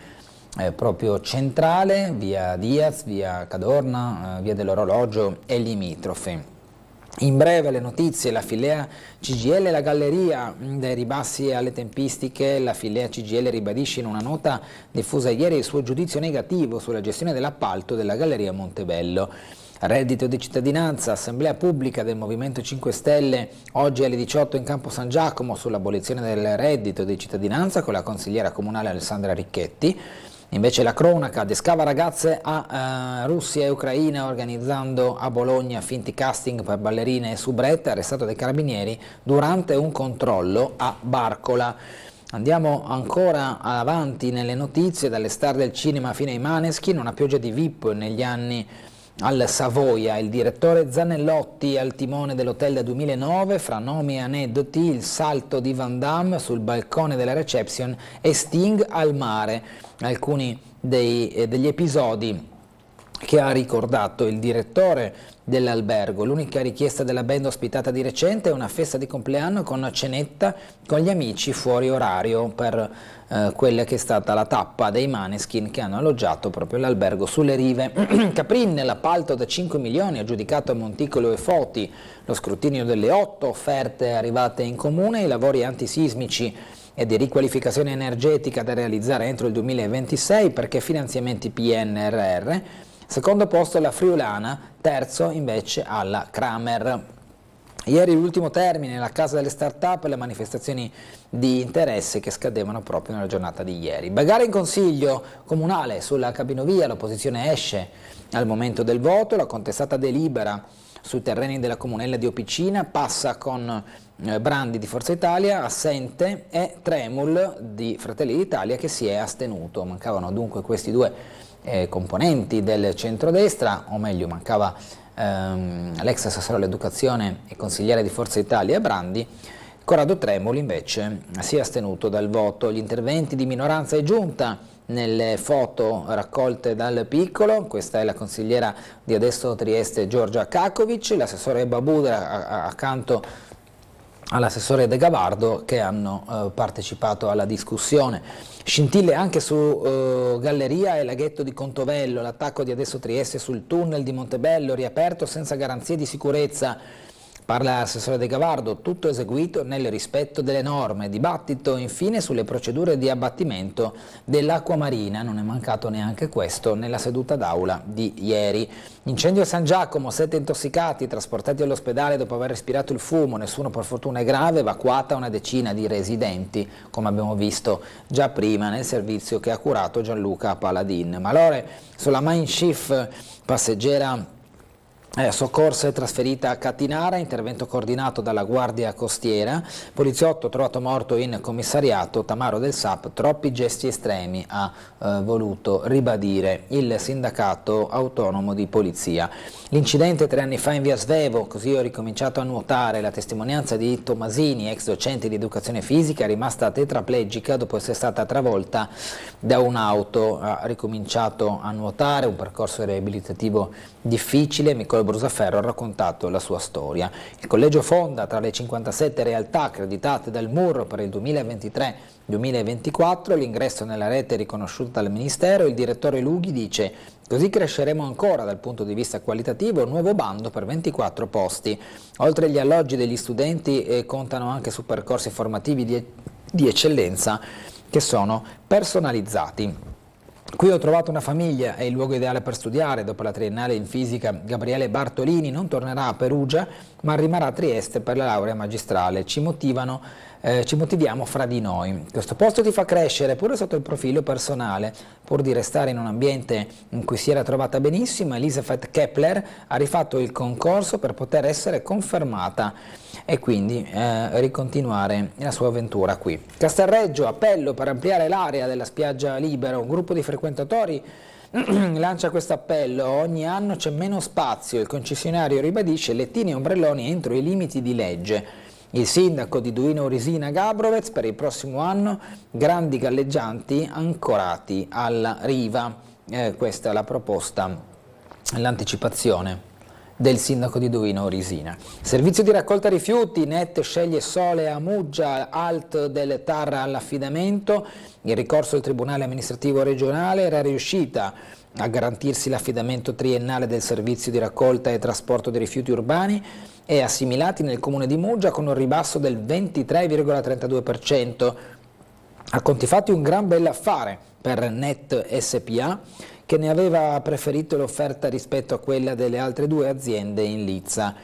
Speaker 1: proprio centrale, via Diaz, via Cadorna, via dell'Orologio e limitrofe. In breve le notizie, la Filea CGIL e la Galleria, dai ribassi alle tempistiche. La Filea CGIL ribadisce in una nota diffusa ieri il suo giudizio negativo sulla gestione dell'appalto della Galleria Montebello. Reddito di cittadinanza, assemblea pubblica del Movimento 5 Stelle oggi alle 18 in Campo San Giacomo sull'abolizione del reddito di cittadinanza con la consigliera comunale Alessandra Ricchetti. Invece la cronaca, descava ragazze a Russia e Ucraina organizzando a Bologna finti casting per ballerine e soubrette, arrestato dai carabinieri durante un controllo a Barcola. Andiamo ancora avanti nelle notizie, dalle star del cinema fino ai Maneskin, una pioggia di VIP negli anni al Savoia, il direttore Zanellotti al timone dell'hotel del 2009, fra nomi e aneddoti il salto di Van Damme sul balcone della reception e Sting al mare, alcuni degli episodi che ha ricordato il direttore dell'albergo. L'unica richiesta della band ospitata di recente è una festa di compleanno con cenetta con gli amici fuori orario per quella che è stata la tappa dei Maneskin che hanno alloggiato proprio l'albergo sulle rive. Caprin, l'appalto da 5 milioni aggiudicato a Monticolo e Foti, lo scrutinio delle 8 offerte arrivate in comune, i lavori antisismici e di riqualificazione energetica da realizzare entro il 2026 perché finanziamenti PNRR. Secondo posto la Friulana, terzo invece alla Kramer. Ieri l'ultimo termine, la Casa delle Start-up e le manifestazioni di interesse che scadevano proprio nella giornata di ieri. Bagarre in consiglio comunale sulla cabinovia, l'opposizione esce al momento del voto, la contestata delibera sui terreni della comunella di Opicina passa con Brandi di Forza Italia, assente, e Tremul di Fratelli d'Italia che si è astenuto. Mancavano dunque questi due componenti del centrodestra, o meglio mancava l'ex assessore all'educazione e consigliere di Forza Italia Brandi. Corrado Tremoli invece si è astenuto dal voto. Gli interventi di minoranza e giunta nelle foto raccolte dal Piccolo, questa è la consigliera di Adesso Trieste Giorgia Kakovic, l'assessore Babudra accanto all'assessore De Gavardo, che hanno partecipato alla discussione. Scintille anche su Galleria e laghetto di Contovello, l'attacco di Adesso Trieste sul tunnel di Montebello riaperto senza garanzie di sicurezza. Parla l'assessore De Gavardo, tutto eseguito nel rispetto delle norme. Dibattito infine sulle procedure di abbattimento dell'acqua marina, non è mancato neanche questo nella seduta d'aula di ieri. Incendio a San Giacomo, 7 intossicati trasportati all'ospedale dopo aver respirato il fumo, nessuno per fortuna è grave, evacuata una decina di residenti, come abbiamo visto già prima nel servizio che ha curato Gianluca Paladin. Malore sulla Mein Schiff, passeggera soccorsa e trasferita a Catinara, intervento coordinato dalla Guardia Costiera, poliziotto trovato morto in commissariato, Tamaro del SAP, troppi gesti estremi ha voluto ribadire il sindacato autonomo di polizia. L'incidente 3 anni fa in via Svevo, così ho ricominciato a nuotare, la testimonianza di Tomasini, ex docente di educazione fisica, rimasta tetraplegica dopo essere stata travolta da un'auto, ha ricominciato a nuotare, un percorso riabilitativo difficile. Nicola Brusaferro ha raccontato la sua storia. Il Collegio Fonda, tra le 57 realtà accreditate dal MUR per il 2023-2024, l'ingresso nella rete riconosciuta dal Ministero, il direttore Lughi dice: così cresceremo ancora dal punto di vista qualitativo, un nuovo bando per 24 posti. Oltre agli alloggi degli studenti contano anche su percorsi formativi di eccellenza che sono personalizzati. Qui ho trovato una famiglia, è il luogo ideale per studiare. Dopo la triennale in fisica, Gabriele Bartolini non tornerà a Perugia, ma rimarrà a Trieste per la laurea magistrale. Ci motiviamo fra di noi. Questo posto ti fa crescere pure sotto il profilo personale. Pur di restare in un ambiente in cui si era trovata benissimo, Elisabeth Kepler ha rifatto il concorso per poter essere confermata e quindi ricontinuare la sua avventura qui. Castelreggio, appello per ampliare l'area della spiaggia libera. Un gruppo di frequentatori lancia questo appello: ogni anno c'è meno spazio, il concessionario ribadisce lettini e ombrelloni entro i limiti di legge. Il sindaco di Duino Risina Gabrovec: per il prossimo anno grandi galleggianti ancorati alla riva. Questa è la proposta, l'anticipazione del sindaco di Duino Risina. Servizio di raccolta rifiuti, NET sceglie Sole a Muggia, ALT del TAR all'affidamento. Il ricorso al Tribunale amministrativo regionale era riuscita a garantirsi l'affidamento triennale del servizio di raccolta e trasporto dei rifiuti urbani e assimilati nel comune di Muggia con un ribasso del 23,32%. A conti fatti un gran bell'affare per NET SPA, che ne aveva preferito l'offerta rispetto a quella delle altre due aziende in lizza,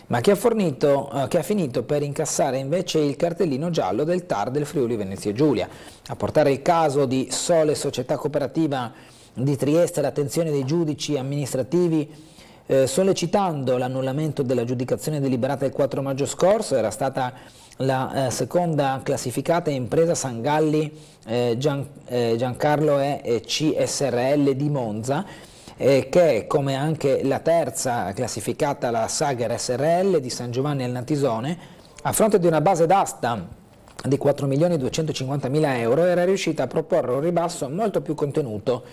Speaker 1: ma che ha finito per incassare invece il cartellino giallo del TAR del Friuli Venezia Giulia. A portare il caso di Sole Società Cooperativa di Trieste all'attenzione dei giudici amministrativi, sollecitando l'annullamento dell'aggiudicazione deliberata il 4 maggio scorso, era stata la seconda classificata impresa Sangalli Giancarlo e CSRL di Monza, che come anche la terza classificata la Sager SRL di San Giovanni al Natisone, a fronte di una base d'asta di 4.250.000 euro era riuscita a proporre un ribasso molto più contenuto.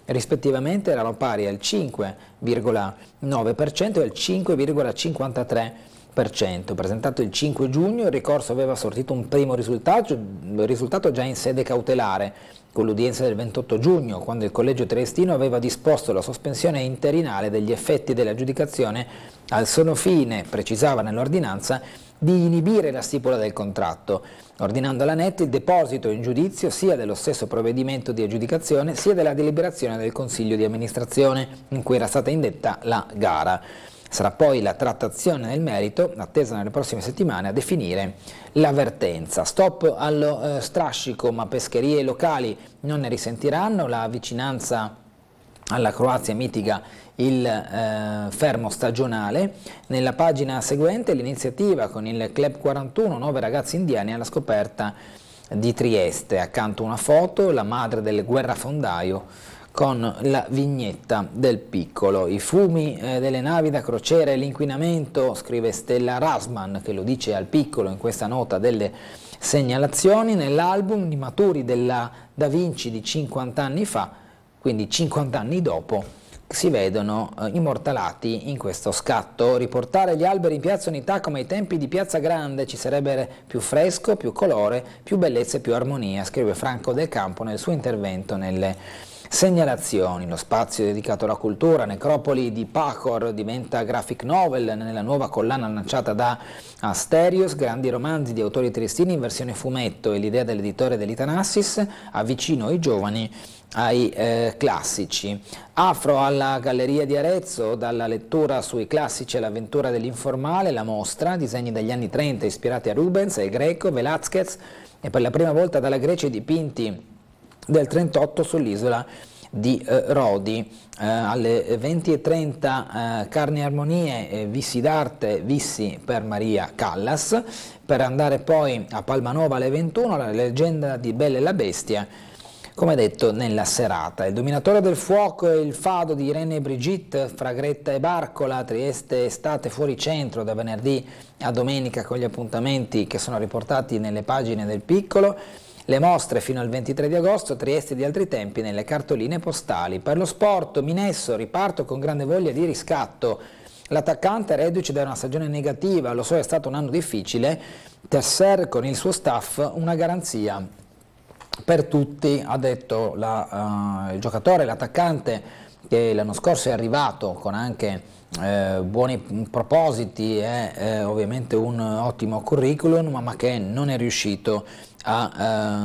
Speaker 1: Rispettivamente erano pari al 5,9% e al 5,53%. Presentato il 5 giugno, il ricorso aveva sortito un primo risultato già in sede cautelare, con l'udienza del 28 giugno, quando il collegio triestino aveva disposto la sospensione interinale degli effetti dell'aggiudicazione al solo fine, precisava nell'ordinanza, di inibire la stipula del contratto, ordinando alla NET il deposito in giudizio sia dello stesso provvedimento di aggiudicazione sia della deliberazione del Consiglio di amministrazione in cui era stata indetta la gara. Sarà poi la trattazione nel merito, attesa nelle prossime settimane, a definire l'avvertenza. Stop allo strascico, ma pescherie locali non ne risentiranno. La vicinanza alla Croazia mitiga il fermo stagionale. Nella pagina seguente l'iniziativa con il Club 41, 9 ragazzi indiani alla scoperta di Trieste. Accanto una foto, la madre del guerrafondaio con la vignetta del piccolo. I fumi delle navi da crociera e l'inquinamento, scrive Stella Rasman, che lo dice al piccolo in questa nota delle segnalazioni. Nell'album i maturi della Da Vinci di 50 anni fa, quindi 50 anni dopo, si vedono immortalati in questo scatto. Riportare gli alberi in Piazza Unità come ai tempi di Piazza Grande, ci sarebbe più fresco, più colore, più bellezza e più armonia, scrive Franco Del Campo nel suo intervento nelle segnalazioni. Lo spazio dedicato alla cultura, Necropoli di Pacor, diventa graphic novel nella nuova collana lanciata da Asterios, grandi romanzi di autori triestini in versione fumetto, e l'idea dell'editore dell'Itanassis avvicino i giovani ai classici. Afro alla Galleria di Arezzo, dalla lettura sui classici all'avventura dell'informale, la mostra, disegni degli anni 30 ispirati a Rubens, El Greco, Velázquez e per la prima volta dalla Grecia i dipinti del 38 sull'isola di Rodi. Alle 20:30 Carni e Armonie, Vissi d'arte, Vissi per Maria Callas, per andare poi a Palmanova alle 21, la leggenda di Bella e la Bestia, come detto nella serata. Il Dominatore del Fuoco e il Fado di Irene e Brigitte, fra Gretta e Barcola, Trieste estate fuori centro da venerdì a domenica, con gli appuntamenti che sono riportati nelle pagine del piccolo. Le mostre fino al 23 di agosto, Trieste di altri tempi nelle cartoline postali. Per lo sport, Minesso, riparto con grande voglia di riscatto. L'attaccante reduce da una stagione negativa, lo so è stato un anno difficile, Tesser con il suo staff una garanzia per tutti, ha detto il giocatore, l'attaccante che l'anno scorso è arrivato con anche buoni propositi e ovviamente un ottimo curriculum, ma che non è riuscito a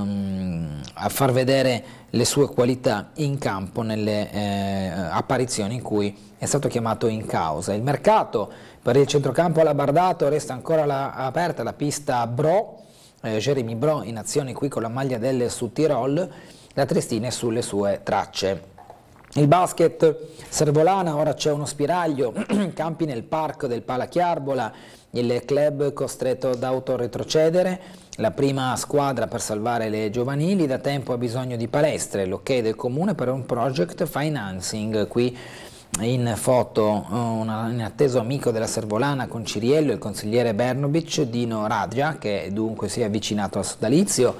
Speaker 1: far vedere le sue qualità in campo nelle apparizioni in cui è stato chiamato in causa. Il mercato per il centrocampo alabardato resta ancora aperta la pista Bro, Jeremy Bro in azione qui con la maglia del Südtirol, la Triestina è sulle sue tracce. Il basket Servolana, ora c'è uno spiraglio, campi nel parco del Palachiarbola, il club costretto ad autoretrocedere, la prima squadra per salvare le giovanili da tempo ha bisogno di palestre, l'ok del comune per un project financing, qui in foto un inatteso amico della Servolana con Ciriello, il consigliere Bernobic, Dino Radja, che dunque si è avvicinato al sodalizio.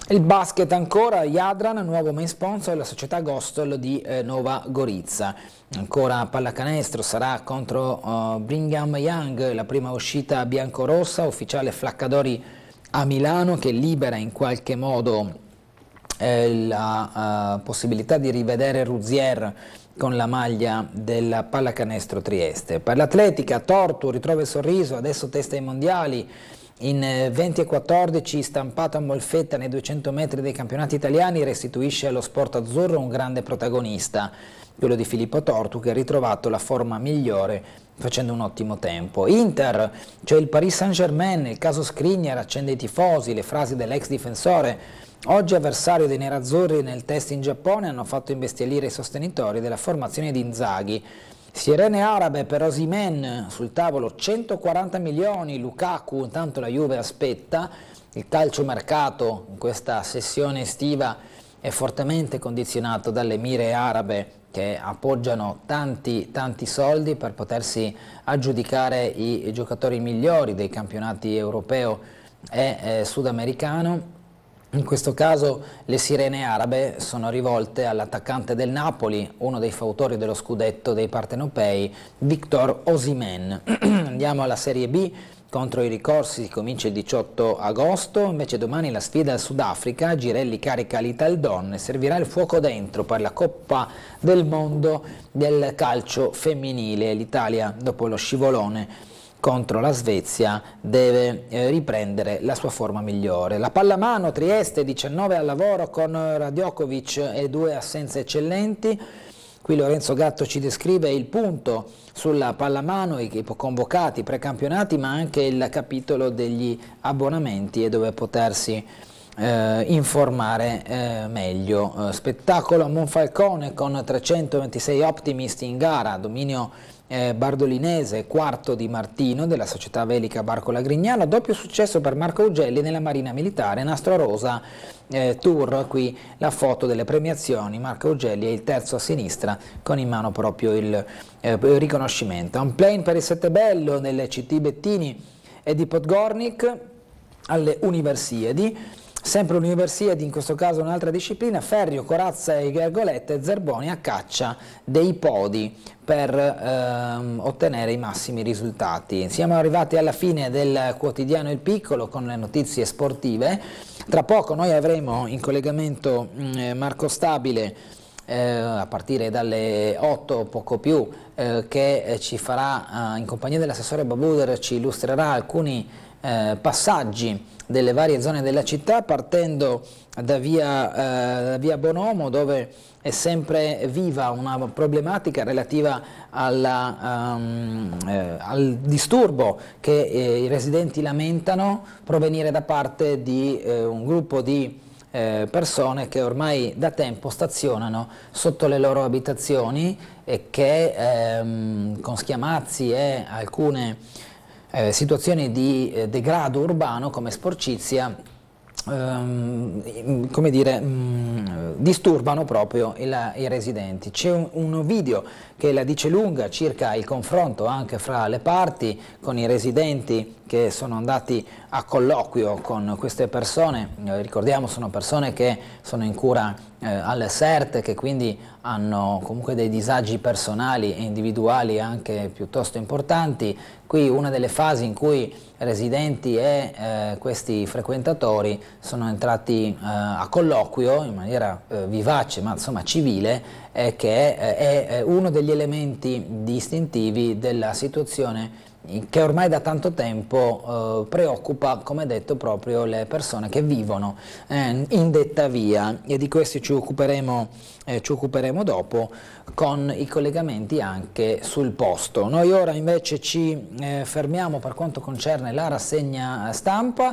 Speaker 1: Il basket ancora, Jadran, nuovo main sponsor della società Gostol di Nova Gorizia. Ancora pallacanestro, sarà contro Brigham Young, la prima uscita biancorossa, ufficiale Flaccadori a Milano, che libera in qualche modo la possibilità di rivedere Rouzier con la maglia del pallacanestro Trieste. Per l'atletica, Tortu ritrova il sorriso, adesso testa ai mondiali. In 20 e 14 stampato a Molfetta nei 200 metri dei campionati italiani, restituisce allo sport azzurro un grande protagonista, quello di Filippo Tortu, che ha ritrovato la forma migliore facendo un ottimo tempo. Inter, cioè il Paris Saint-Germain, il caso Skriniar accende i tifosi, le frasi dell'ex difensore, oggi avversario dei nerazzurri nel test in Giappone, hanno fatto imbestialire i sostenitori della formazione di Inzaghi. Sirene arabe per Osimhen, sul tavolo 140 milioni, Lukaku, intanto la Juve aspetta. Il calciomercato in questa sessione estiva è fortemente condizionato dalle mire arabe che appoggiano tanti soldi per potersi aggiudicare i giocatori migliori dei campionati europeo e sudamericano. In questo caso le sirene arabe sono rivolte all'attaccante del Napoli, uno dei fautori dello scudetto dei partenopei, Victor Osimhen. Andiamo alla Serie B, contro i ricorsi si comincia il 18 agosto, invece domani la sfida al Sudafrica, Girelli carica l'Italdon e servirà il fuoco dentro per la Coppa del Mondo del calcio femminile. L'Italia, dopo lo scivolone contro la Svezia, deve riprendere la sua forma migliore. La pallamano, Trieste, 19 al lavoro con Radjokovic e 2 assenze eccellenti. Qui Lorenzo Gatto ci descrive il punto sulla pallamano, i convocati precampionati, ma anche il capitolo degli abbonamenti e dove potersi informare meglio. Spettacolo a Monfalcone con 326 optimisti in gara, dominio bardolinese, quarto di Martino della società velica Barco Lagrignano, doppio successo per Marco Augelli nella Marina Militare, Nastro Rosa Tour, qui la foto delle premiazioni, Marco Augelli è il terzo a sinistra con in mano proprio il riconoscimento. Un plane per il Settebello nelle CT Bettini e di Podgornik alle Universiadi. Sempre Universiadi, in questo caso un'altra disciplina, Ferrio, Corazza e Gergolette, Zerboni a caccia dei podi per ottenere i massimi risultati. Siamo arrivati alla fine del quotidiano Il Piccolo con le notizie sportive. Tra poco noi avremo in collegamento Marco Stabile a partire dalle 8 poco più, che ci farà in compagnia dell'assessore Babuder, ci illustrerà alcuni passaggi delle varie zone della città, partendo da via Bonomo, dove è sempre viva una problematica relativa al disturbo che i residenti lamentano provenire da parte di un gruppo di persone che ormai da tempo stazionano sotto le loro abitazioni e che con schiamazzi e alcune situazioni di degrado urbano come sporcizia come dire, disturbano proprio i residenti. C'è un video che la dice lunga circa il confronto anche fra le parti, con i residenti che sono andati a colloquio con queste persone. Ricordiamo, sono persone che sono in cura alle Serte, che quindi hanno comunque dei disagi personali e individuali anche piuttosto importanti. Qui una delle fasi in cui residenti e questi frequentatori sono entrati a colloquio in maniera vivace ma insomma civile, che è uno degli elementi distintivi della situazione che ormai da tanto tempo preoccupa, come detto, proprio le persone che vivono in detta via, e di questi ci occuperemo dopo con i collegamenti anche sul posto. Noi ora invece ci fermiamo per quanto concerne la rassegna stampa.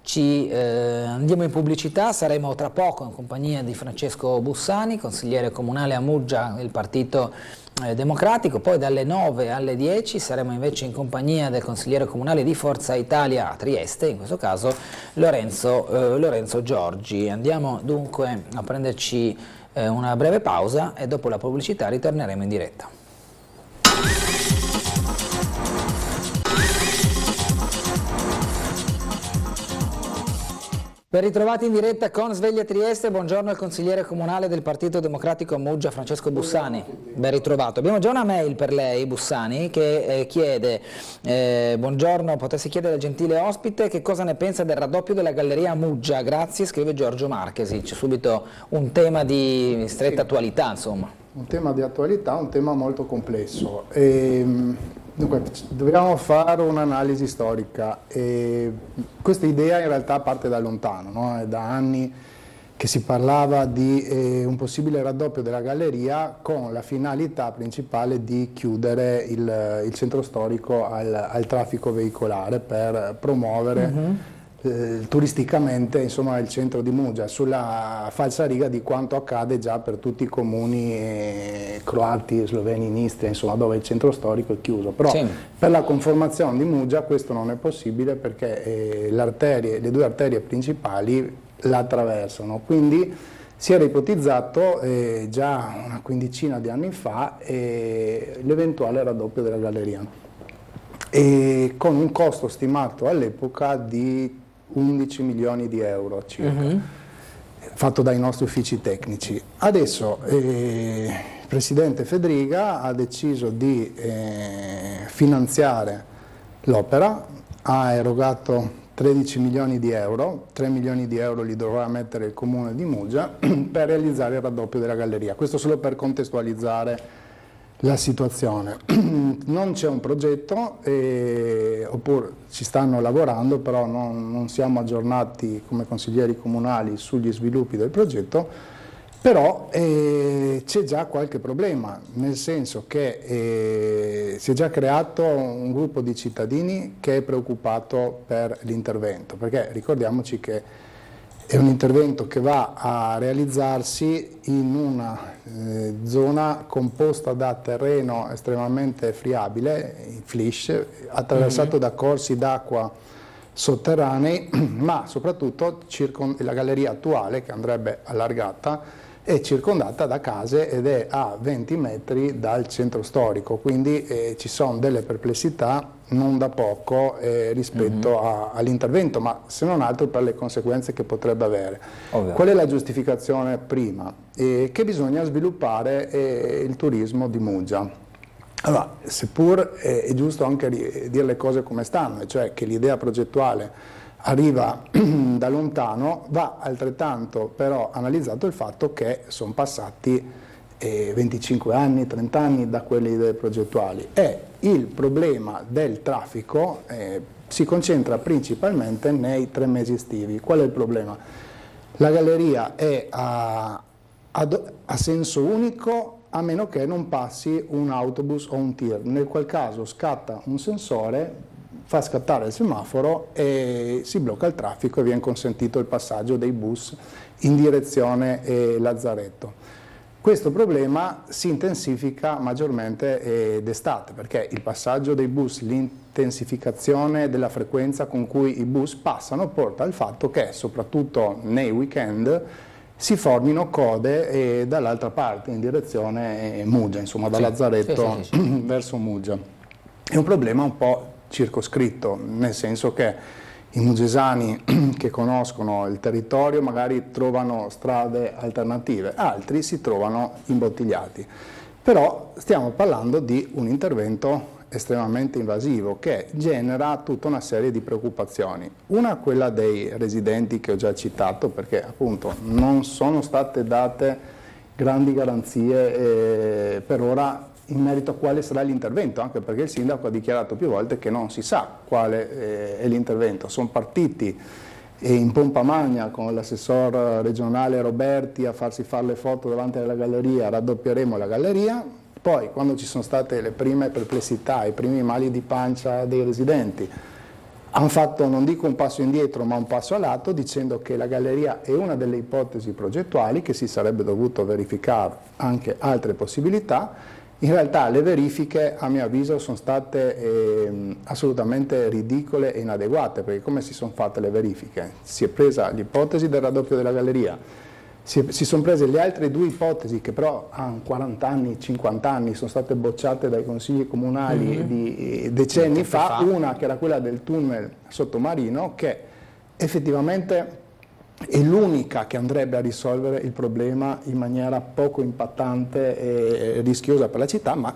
Speaker 1: Andiamo in pubblicità, saremo tra poco in compagnia di Francesco Bussani, consigliere comunale a Muggia del Partito Democratico. Poi dalle 9 alle 10 saremo invece in compagnia del consigliere comunale di Forza Italia a Trieste, in questo caso Lorenzo Giorgi. Andiamo dunque a prenderci una breve pausa e dopo la pubblicità ritorneremo in diretta. Ben ritrovati in diretta con Sveglia Trieste, buongiorno al consigliere comunale del Partito Democratico a Muggia, Francesco Bussani. Ben ritrovato. Abbiamo già una mail per lei, Bussani, che chiede, buongiorno, potessi chiedere al gentile ospite che cosa ne pensa del raddoppio della galleria a Muggia, grazie, scrive Giorgio Marchesi. C'è subito un tema di stretta attualità, insomma.
Speaker 5: Un tema di attualità, un tema molto complesso. Dunque, dobbiamo fare un'analisi storica. Questa idea in realtà parte da lontano, no? È da anni che si parlava di un possibile raddoppio della galleria con la finalità principale di chiudere il centro storico al traffico veicolare per promuovere turisticamente, insomma, il centro di Muggia, sulla falsariga di quanto accade già per tutti i comuni croati, sloveni in Istria, insomma, dove il centro storico è chiuso. Però sì, per la conformazione di Muggia questo non è possibile perché le due arterie principali la attraversano, quindi si era ipotizzato già una quindicina di anni fa l'eventuale raddoppio della galleria, e con un costo stimato all'epoca di 11 milioni di euro circa, fatto dai nostri uffici tecnici. Adesso il Presidente Fedriga ha deciso di finanziare l'opera, ha erogato 13 milioni di euro, 3 milioni di euro li dovrà mettere il Comune di Muggia per realizzare il raddoppio della galleria. Questo solo per contestualizzare la situazione. Non c'è un progetto, oppure ci stanno lavorando, però non siamo aggiornati come consiglieri comunali sugli sviluppi del progetto, però c'è già qualche problema, nel senso che si è già creato un gruppo di cittadini che è preoccupato per l'intervento, perché ricordiamoci che è un intervento che va a realizzarsi in una zona composta da terreno estremamente friabile, il flish, attraversato da corsi d'acqua sotterranei, ma soprattutto la galleria attuale, che andrebbe allargata, è circondata da case ed è a 20 metri dal centro storico, quindi ci sono delle perplessità non da poco rispetto all'intervento, ma se non altro per le conseguenze che potrebbe avere. Ovvio. Qual è la giustificazione prima? Che bisogna sviluppare il turismo di Muggia. Allora, seppur è giusto anche dire le cose come stanno, cioè che l'idea progettuale arriva da lontano, va altrettanto però analizzato il fatto che sono passati 25 anni, 30 anni da quelle idee progettuali, e il problema del traffico si concentra principalmente nei 3 mesi estivi. Qual è il problema? La galleria è a senso unico a meno che non passi un autobus o un tir, nel qual caso scatta un sensore, fa scattare il semaforo e si blocca il traffico e viene consentito il passaggio dei bus in direzione Lazzaretto. Questo problema si intensifica maggiormente d'estate, perché il passaggio dei bus, l'intensificazione della frequenza con cui i bus passano porta al fatto che, soprattutto nei weekend, si formino code dall'altra parte, in direzione Muggia, insomma da Lazzaretto verso Muggia. È un problema un po' circoscritto, nel senso che i mugesani che conoscono il territorio magari trovano strade alternative, altri si trovano imbottigliati. Però stiamo parlando di un intervento estremamente invasivo che genera tutta una serie di preoccupazioni. Una, quella dei residenti che ho già citato, perché appunto non sono state date grandi garanzie per ora in merito a quale sarà l'intervento, anche perché il sindaco ha dichiarato più volte che non si sa quale è l'intervento. Sono partiti in pompa magna con l'assessor regionale Roberti a farsi fare le foto davanti alla galleria, raddoppieremo la galleria, poi quando ci sono state le prime perplessità, i primi mali di pancia dei residenti, hanno fatto, non dico un passo indietro, ma un passo a lato, dicendo che la galleria è una delle ipotesi progettuali, che si sarebbe dovuto verificare anche altre possibilità. In realtà le verifiche, a mio avviso, sono state assolutamente ridicole e inadeguate, perché come si sono fatte le verifiche? Si è presa l'ipotesi del raddoppio della galleria, si sono prese le altre due ipotesi che però hanno 40 anni, 50 anni, sono state bocciate dai consigli comunali di decenni fa, una che era quella del tunnel sottomarino, che effettivamente è l'unica che andrebbe a risolvere il problema in maniera poco impattante e rischiosa per la città, ma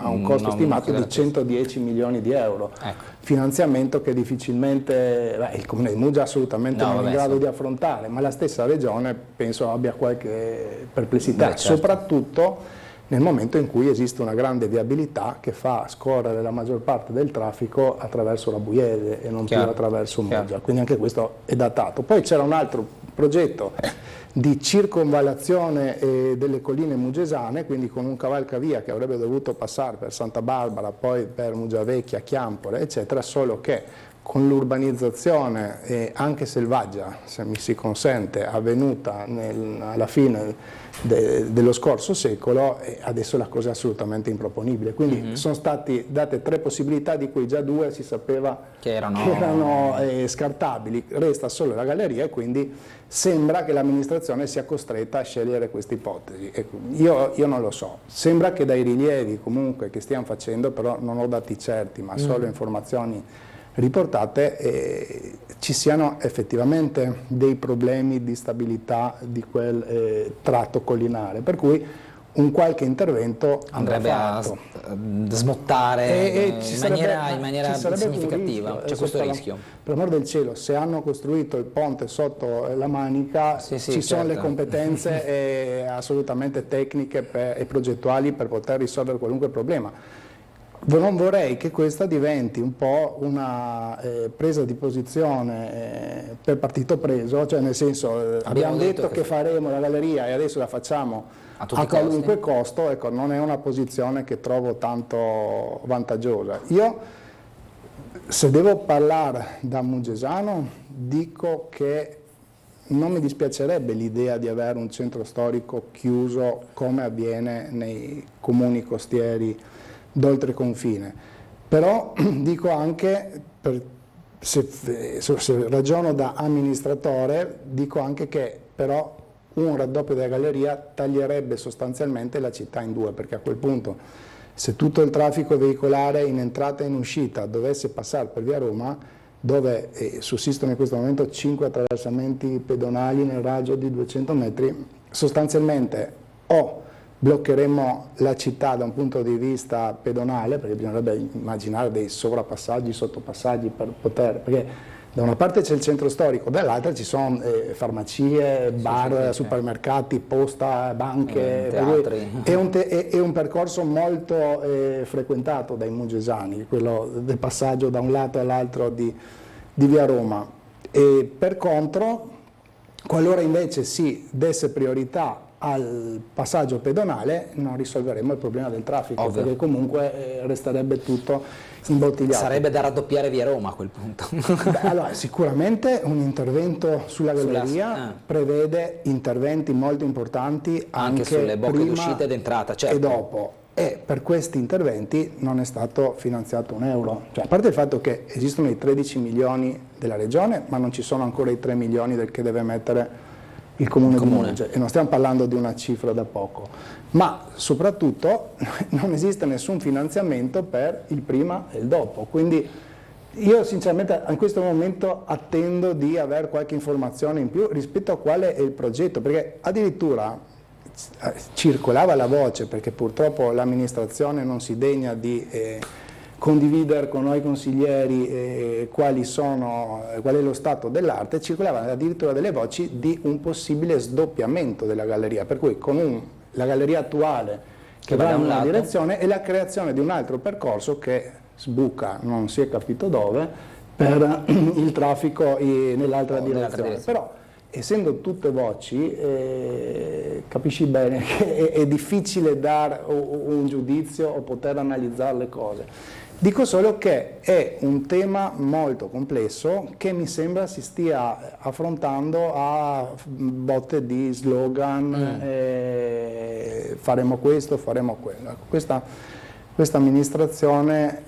Speaker 5: ha un costo stimato di 110 milioni di euro. Ecco. Finanziamento che difficilmente il Comune di Muggia assolutamente non è in grado di affrontare, ma la stessa Regione penso abbia qualche perplessità, certo. Soprattutto nel momento in cui esiste una grande viabilità che fa scorrere la maggior parte del traffico attraverso la Buiese e non più attraverso Muggia, quindi anche questo è datato. Poi c'era un altro progetto di circonvallazione delle colline muggesane, quindi con un cavalcavia che avrebbe dovuto passare per Santa Barbara, poi per Muggiavecchia, Chiampole, eccetera, solo che con l'urbanizzazione anche selvaggia, se mi si consente, avvenuta alla fine dello scorso secolo, adesso la cosa è assolutamente improponibile. Quindi sono state date 3 possibilità, di cui già 2 si sapeva che erano scartabili, resta solo la galleria e quindi sembra che l'amministrazione sia costretta a scegliere questa ipotesi. Io non lo so, sembra che dai rilievi comunque che stiamo facendo, però non ho dati certi ma solo informazioni riportate, ci siano effettivamente dei problemi di stabilità di quel tratto collinare, per cui un qualche intervento
Speaker 1: andrebbe a smottare in maniera significativa. C'è questo rischio.
Speaker 5: Per amor del cielo, se hanno costruito il ponte sotto la Manica, ci sono le competenze assolutamente tecniche e progettuali per poter risolvere qualunque problema. Non vorrei che questa diventi un po' una presa di posizione per partito preso, cioè nel senso abbiamo detto che faremo la galleria e adesso la facciamo a qualunque costo, ecco, non è una posizione che trovo tanto vantaggiosa. Io, se devo parlare da muggesano, dico che non mi dispiacerebbe l'idea di avere un centro storico chiuso come avviene nei comuni costieri d'oltre confine, però dico anche, se ragiono da amministratore, dico anche che però un raddoppio della galleria taglierebbe sostanzialmente la città in 2, perché a quel punto se tutto il traffico veicolare in entrata e in uscita dovesse passare per via Roma, dove sussistono in questo momento 5 attraversamenti pedonali nel raggio di 200 metri, sostanzialmente o bloccheremo la città da un punto di vista pedonale, perché bisognerebbe immaginare dei sovrapassaggi, sottopassaggi per poter, perché da una parte c'è il centro storico, dall'altra ci sono farmacie, bar, supermercati, posta, banche, teatri. È un percorso molto frequentato dai muggesani, quello del passaggio da un lato all'altro di via Roma. E per contro, qualora invece si desse priorità al passaggio pedonale, non risolveremo il problema del traffico, perché comunque resterebbe tutto imbottigliato.
Speaker 1: Sarebbe da raddoppiare via Roma a quel punto.
Speaker 5: Allora, sicuramente un intervento sulla galleria prevede interventi molto importanti anche
Speaker 1: sulle bocche
Speaker 5: d'uscita
Speaker 1: ed entrata, certo.
Speaker 5: E dopo. E per questi interventi non è stato finanziato un euro. Cioè, a parte il fatto che esistono i 13 milioni della Regione, ma non ci sono ancora i 3 milioni che deve mettere il Comune di Muggia, e non stiamo parlando di una cifra da poco, ma soprattutto non esiste nessun finanziamento per il prima e il dopo, quindi Io sinceramente in questo momento attendo di avere qualche informazione in più rispetto a quale è il progetto, perché addirittura circolava la voce, perché purtroppo l'amministrazione non si degna di condividere con noi consiglieri qual è lo stato dell'arte, circolavano addirittura delle voci di un possibile sdoppiamento della galleria, per cui con la galleria attuale che va in una direzione e la creazione di un altro percorso che sbuca, non si è capito dove, per il traffico nell'altra direzione. Però, essendo tutte voci, capisci bene che è difficile dare un giudizio o poter analizzare le cose. Dico solo che è un tema molto complesso che mi sembra si stia affrontando a botte di slogan, faremo questo, faremo quello. Questa amministrazione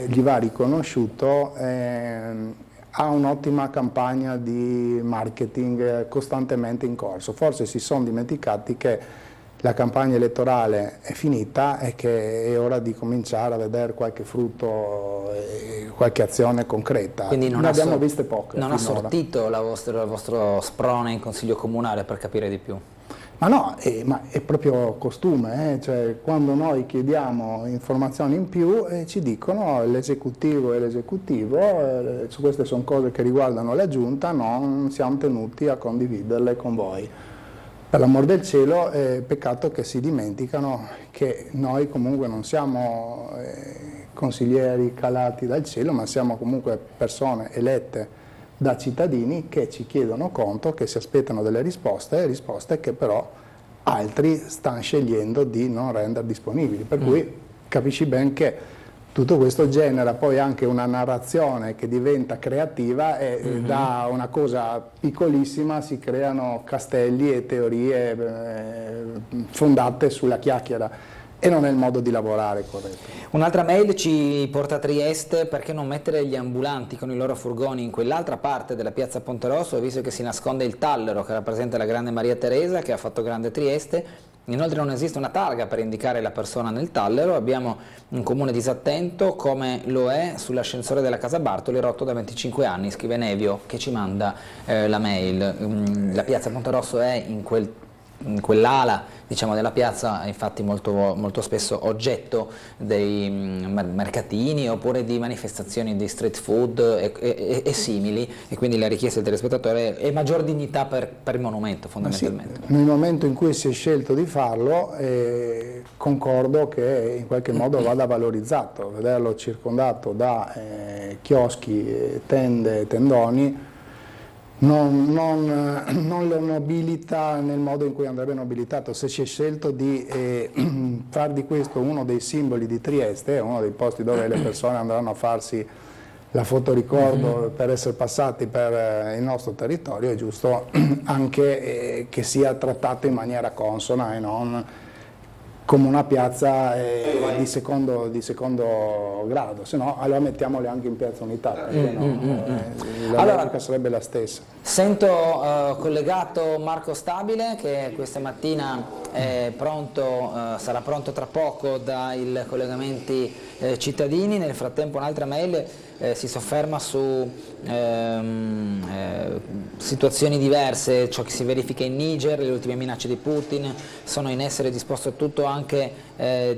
Speaker 5: gli va riconosciuto, ha un'ottima campagna di marketing costantemente in corso. Forse si sono dimenticati che la campagna elettorale è finita e che è ora di cominciare a vedere qualche frutto e qualche azione concreta.
Speaker 1: Quindi
Speaker 5: ne abbiamo viste poche.
Speaker 1: Non ha sortito il vostro sprone in consiglio comunale per capire di più?
Speaker 5: Ma no, ma è proprio costume, cioè, quando noi chiediamo informazioni in più ci dicono l'esecutivo e l'esecutivo, queste sono cose che riguardano la giunta, non siamo tenuti a condividerle con voi. Per l'amor del cielo, peccato che si dimenticano che noi comunque non siamo consiglieri calati dal cielo, ma siamo comunque persone elette da cittadini che ci chiedono conto, che si aspettano delle risposte che però altri stanno scegliendo di non rendere disponibili. Per cui capisci ben che tutto questo genera poi anche una narrazione che diventa creativa e da una cosa piccolissima si creano castelli e teorie fondate sulla chiacchiera. E non è il modo di lavorare corretto.
Speaker 1: Un'altra mail ci porta a Trieste: perché non mettere gli ambulanti con i loro furgoni in quell'altra parte della piazza Ponte Rosso, visto che si nasconde il tallero che rappresenta la grande Maria Teresa che ha fatto grande Trieste. Inoltre non esiste una targa per indicare la persona nel tallero, abbiamo un comune disattento come lo è sull'ascensore della Casa Bartoli, rotto da 25 anni, scrive Nevio che ci manda la mail. La piazza Ponte Rosso è in quell'ala, diciamo, della piazza, infatti molto spesso oggetto dei mercatini oppure di manifestazioni di street food e simili, e quindi la richiesta del telespettatore è maggior dignità per il monumento, fondamentalmente.
Speaker 5: Sì, nel momento in cui si è scelto di farlo, concordo che in qualche modo vada valorizzato, vederlo circondato da chioschi, tende, tendoni non lo nobilita nel modo in cui andrebbe nobilitato. Se si è scelto di far di questo uno dei simboli di Trieste, uno dei posti dove le persone andranno a farsi la fotoricordo per essere passati per il nostro territorio, è giusto anche che sia trattato in maniera consona e non come una piazza di secondo grado, se no allora mettiamole anche in piazza Unità, perché la logica sarebbe la stessa.
Speaker 1: Sento collegato Marco Stabile che questa mattina è pronto, sarà pronto tra poco dai collegamenti cittadini. Nel frattempo un'altra mail si sofferma su situazioni diverse, ciò che si verifica in Niger, le ultime minacce di Putin, sono in essere disposto a tutto anche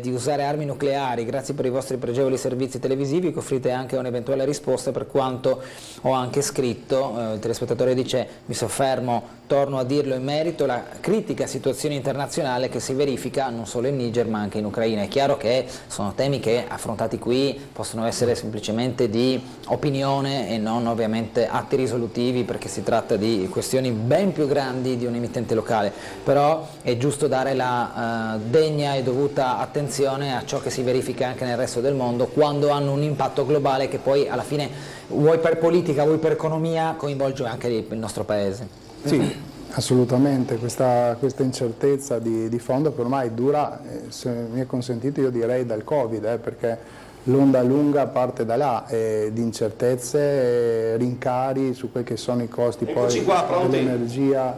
Speaker 1: di usare armi nucleari. Grazie per i vostri pregevoli servizi televisivi che offrite anche un'eventuale risposta per quanto ho anche scritto. Il telespettatore dice: mi soffermo, torno a dirlo in merito, la critica situazione internazionale che si verifica non solo in Niger ma anche in Ucraina. È chiaro che sono temi che affrontati qui possono essere semplicemente di opinione e non ovviamente atti risolutivi, perché si tratta di questioni ben più grandi di un emittente locale, però è giusto dare la degna e dovuta attenzione a ciò che si verifica anche nel resto del mondo quando hanno un impatto globale che poi alla fine, vuoi per politica vuoi per economia, coinvolge anche il nostro paese.
Speaker 5: Sì, assolutamente, questa incertezza di fondo che ormai dura, se mi è consentito io direi dal Covid, perché l'onda lunga parte da là, di incertezze, rincari su quelli che sono i costi.
Speaker 6: Eccoci
Speaker 5: poi
Speaker 6: qua,
Speaker 5: dell'energia.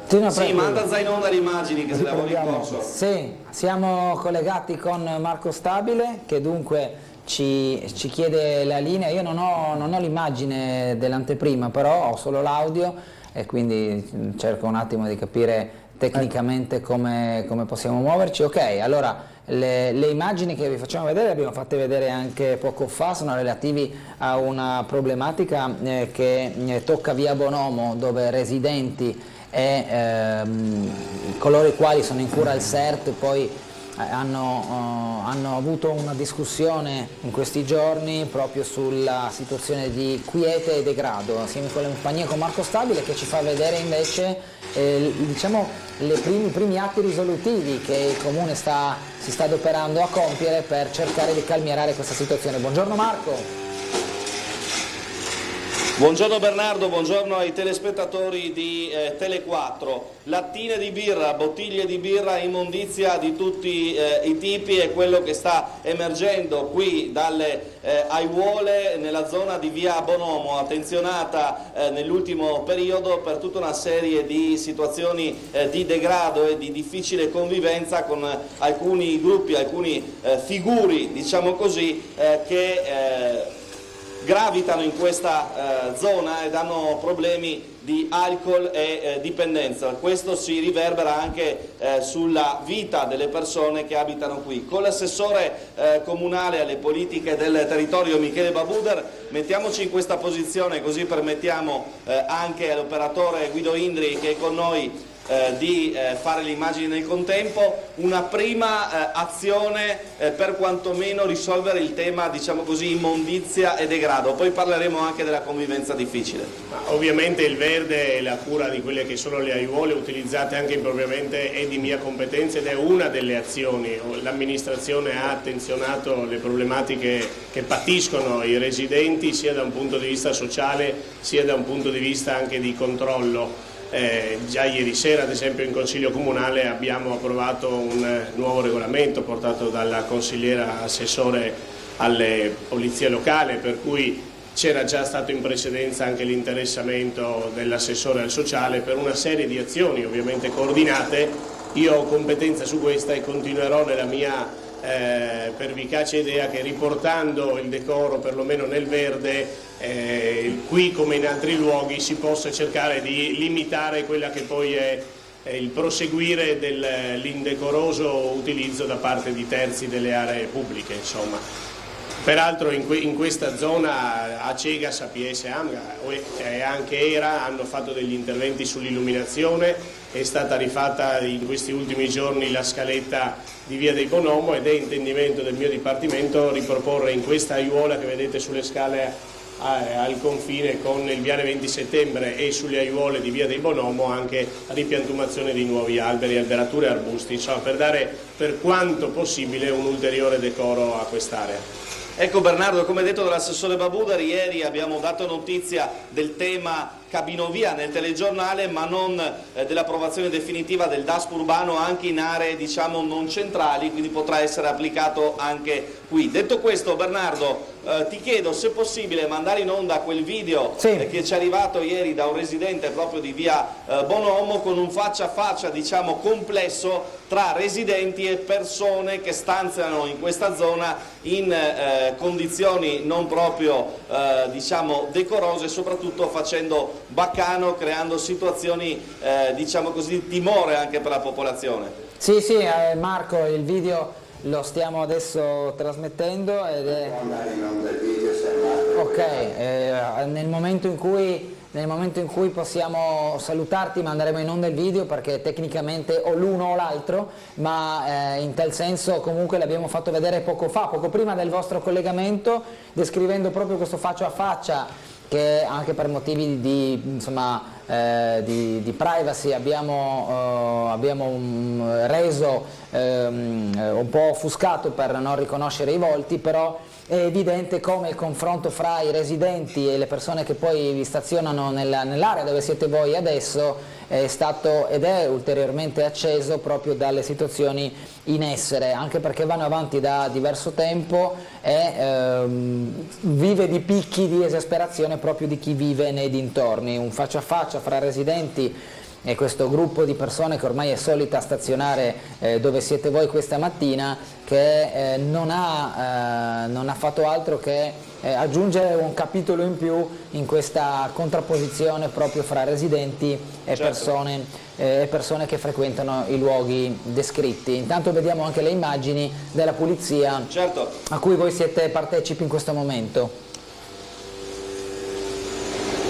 Speaker 6: Sì, manda Zainonda le immagini che se le avevo in corso.
Speaker 1: Sì, siamo collegati con Marco Stabile che dunque ci chiede la linea. Io non ho l'immagine dell'anteprima, però ho solo l'audio e quindi cerco un attimo di capire tecnicamente come possiamo muoverci. Ok, allora le immagini che vi facciamo vedere le abbiamo fatte vedere anche poco fa, sono relativi a una problematica che tocca via Bonomo, dove residenti e coloro i quali sono in cura al CERT poi hanno avuto una discussione in questi giorni proprio sulla situazione di quiete e degrado, assieme con la compagnia, con Marco Stabile, che ci fa vedere invece diciamo i primi atti risolutivi che il Comune si sta adoperando a compiere per cercare di calmierare questa situazione. Buongiorno Marco.
Speaker 6: Buongiorno Bernardo, buongiorno ai telespettatori di Tele4. Lattine di birra, bottiglie di birra, immondizia di tutti i tipi è quello che sta emergendo qui dalle aiuole nella zona di via Bonomo, attenzionata nell'ultimo periodo per tutta una serie di situazioni di degrado e di difficile convivenza con alcuni gruppi, alcuni figuri, diciamo così, che gravitano in questa zona e danno problemi di alcol e dipendenza. Questo si riverbera anche sulla vita delle persone che abitano qui. Con l'assessore comunale alle politiche del territorio Michele Babuder mettiamoci in questa posizione, così permettiamo anche all'operatore Guido Indri, che è con noi, di fare le immagini nel contempo, una prima azione per quantomeno risolvere il tema, diciamo così, immondizia e degrado. Poi parleremo anche della convivenza difficile.
Speaker 7: Ma ovviamente il verde e la cura di quelle che sono le aiuole utilizzate anche impropriamente è di mia competenza ed è una delle azioni. L'amministrazione ha attenzionato le problematiche che patiscono i residenti sia da un punto di vista sociale sia da un punto di vista anche di controllo. Già ieri sera, ad esempio, in Consiglio Comunale abbiamo approvato un nuovo regolamento portato dalla consigliera assessore alle polizie locali, per cui c'era già stato in precedenza anche l'interessamento dell'assessore al sociale per una serie di azioni ovviamente coordinate. Io ho competenza su questa e continuerò nella mia pervicace idea che, riportando il decoro perlomeno nel verde, qui come in altri luoghi si possa cercare di limitare quella che poi è il proseguire dell'indecoroso utilizzo da parte di terzi delle aree pubbliche, insomma. Peraltro in questa zona Acega, Sapies e anche ERA hanno fatto degli interventi sull'illuminazione, è stata rifatta in questi ultimi giorni la scaletta di via dei Bonomo ed è intendimento del mio dipartimento riproporre in questa aiuola che vedete sulle scale al confine con il viale 20 settembre e sulle aiuole di via dei Bonomo anche ripiantumazione di nuovi alberi, alberature e arbusti, insomma, per dare per quanto possibile un ulteriore decoro a quest'area.
Speaker 6: Ecco Bernardo, come detto dall'assessore Babuder, ieri abbiamo dato notizia del tema cabinovia nel telegiornale, ma non dell'approvazione definitiva del DASP urbano anche in aree, diciamo, non centrali, quindi potrà essere applicato anche qui. Detto questo Bernardo, ti chiedo se è possibile mandare in onda quel video che ci è arrivato ieri da un residente proprio di via Bonomo, con un faccia a faccia, diciamo, complesso tra residenti e persone che stanziano in questa zona in condizioni non proprio diciamo decorose, soprattutto facendo baccano, creando situazioni diciamo così di timore anche per la popolazione.
Speaker 1: Sì, Marco, il video lo stiamo adesso trasmettendo ed è... Ok, nel momento in cui possiamo salutarti manderemo in onda il video, perché tecnicamente o l'uno o l'altro, ma in tal senso comunque l'abbiamo fatto vedere poco prima del vostro collegamento, descrivendo proprio questo faccia a faccia che anche per motivi di, insomma, di privacy abbiamo reso un po' offuscato per non riconoscere i volti, però è evidente come il confronto fra i residenti e le persone che poi vi stazionano nell'area dove siete voi adesso è stato ed è ulteriormente acceso proprio dalle situazioni in essere, anche perché vanno avanti da diverso tempo e vive di picchi di esasperazione proprio di chi vive nei dintorni, un faccia a faccia fra residenti e questo gruppo di persone che ormai è solita stazionare dove siete voi questa mattina, che non ha fatto altro che aggiungere un capitolo in più in questa contrapposizione proprio fra residenti e persone che frequentano i luoghi descritti. Intanto vediamo anche le immagini della pulizia a cui voi siete partecipi in questo momento.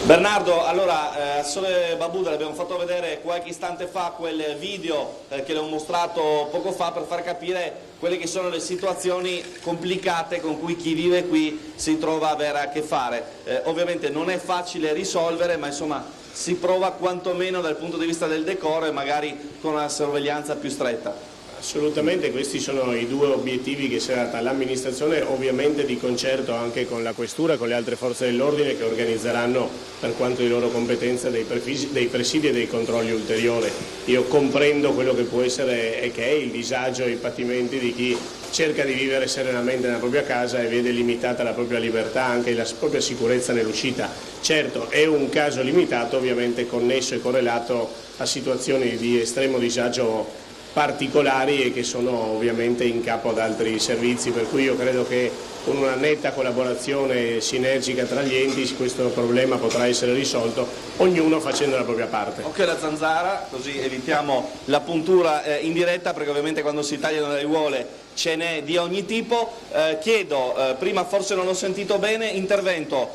Speaker 6: Bernardo, allora, Sole Babuda, abbiamo fatto vedere qualche istante fa quel video che le ho mostrato poco fa per far capire quelle che sono le situazioni complicate con cui chi vive qui si trova a avere a che fare. Ovviamente non è facile risolvere, ma insomma si prova quantomeno dal punto di vista del decoro e magari con una sorveglianza più stretta.
Speaker 7: Assolutamente, questi sono i due obiettivi che si è data l'amministrazione, ovviamente di concerto anche con la questura e con le altre forze dell'ordine che organizzeranno per quanto di loro competenza dei presidi e dei controlli ulteriori. Io comprendo quello che può essere e che è il disagio e i patimenti di chi cerca di vivere serenamente nella propria casa e vede limitata la propria libertà, anche la propria sicurezza nell'uscita. Certo, è un caso limitato, ovviamente connesso e correlato a situazioni di estremo disagio particolari e che sono ovviamente in capo ad altri servizi, per cui io credo che con una netta collaborazione sinergica tra gli enti questo problema potrà essere risolto, ognuno facendo la propria parte.
Speaker 6: Ok, la zanzara, così evitiamo la puntura in diretta, perché ovviamente quando si tagliano le aiuole ce n'è di ogni tipo. Chiedo, prima forse non ho sentito bene, intervento,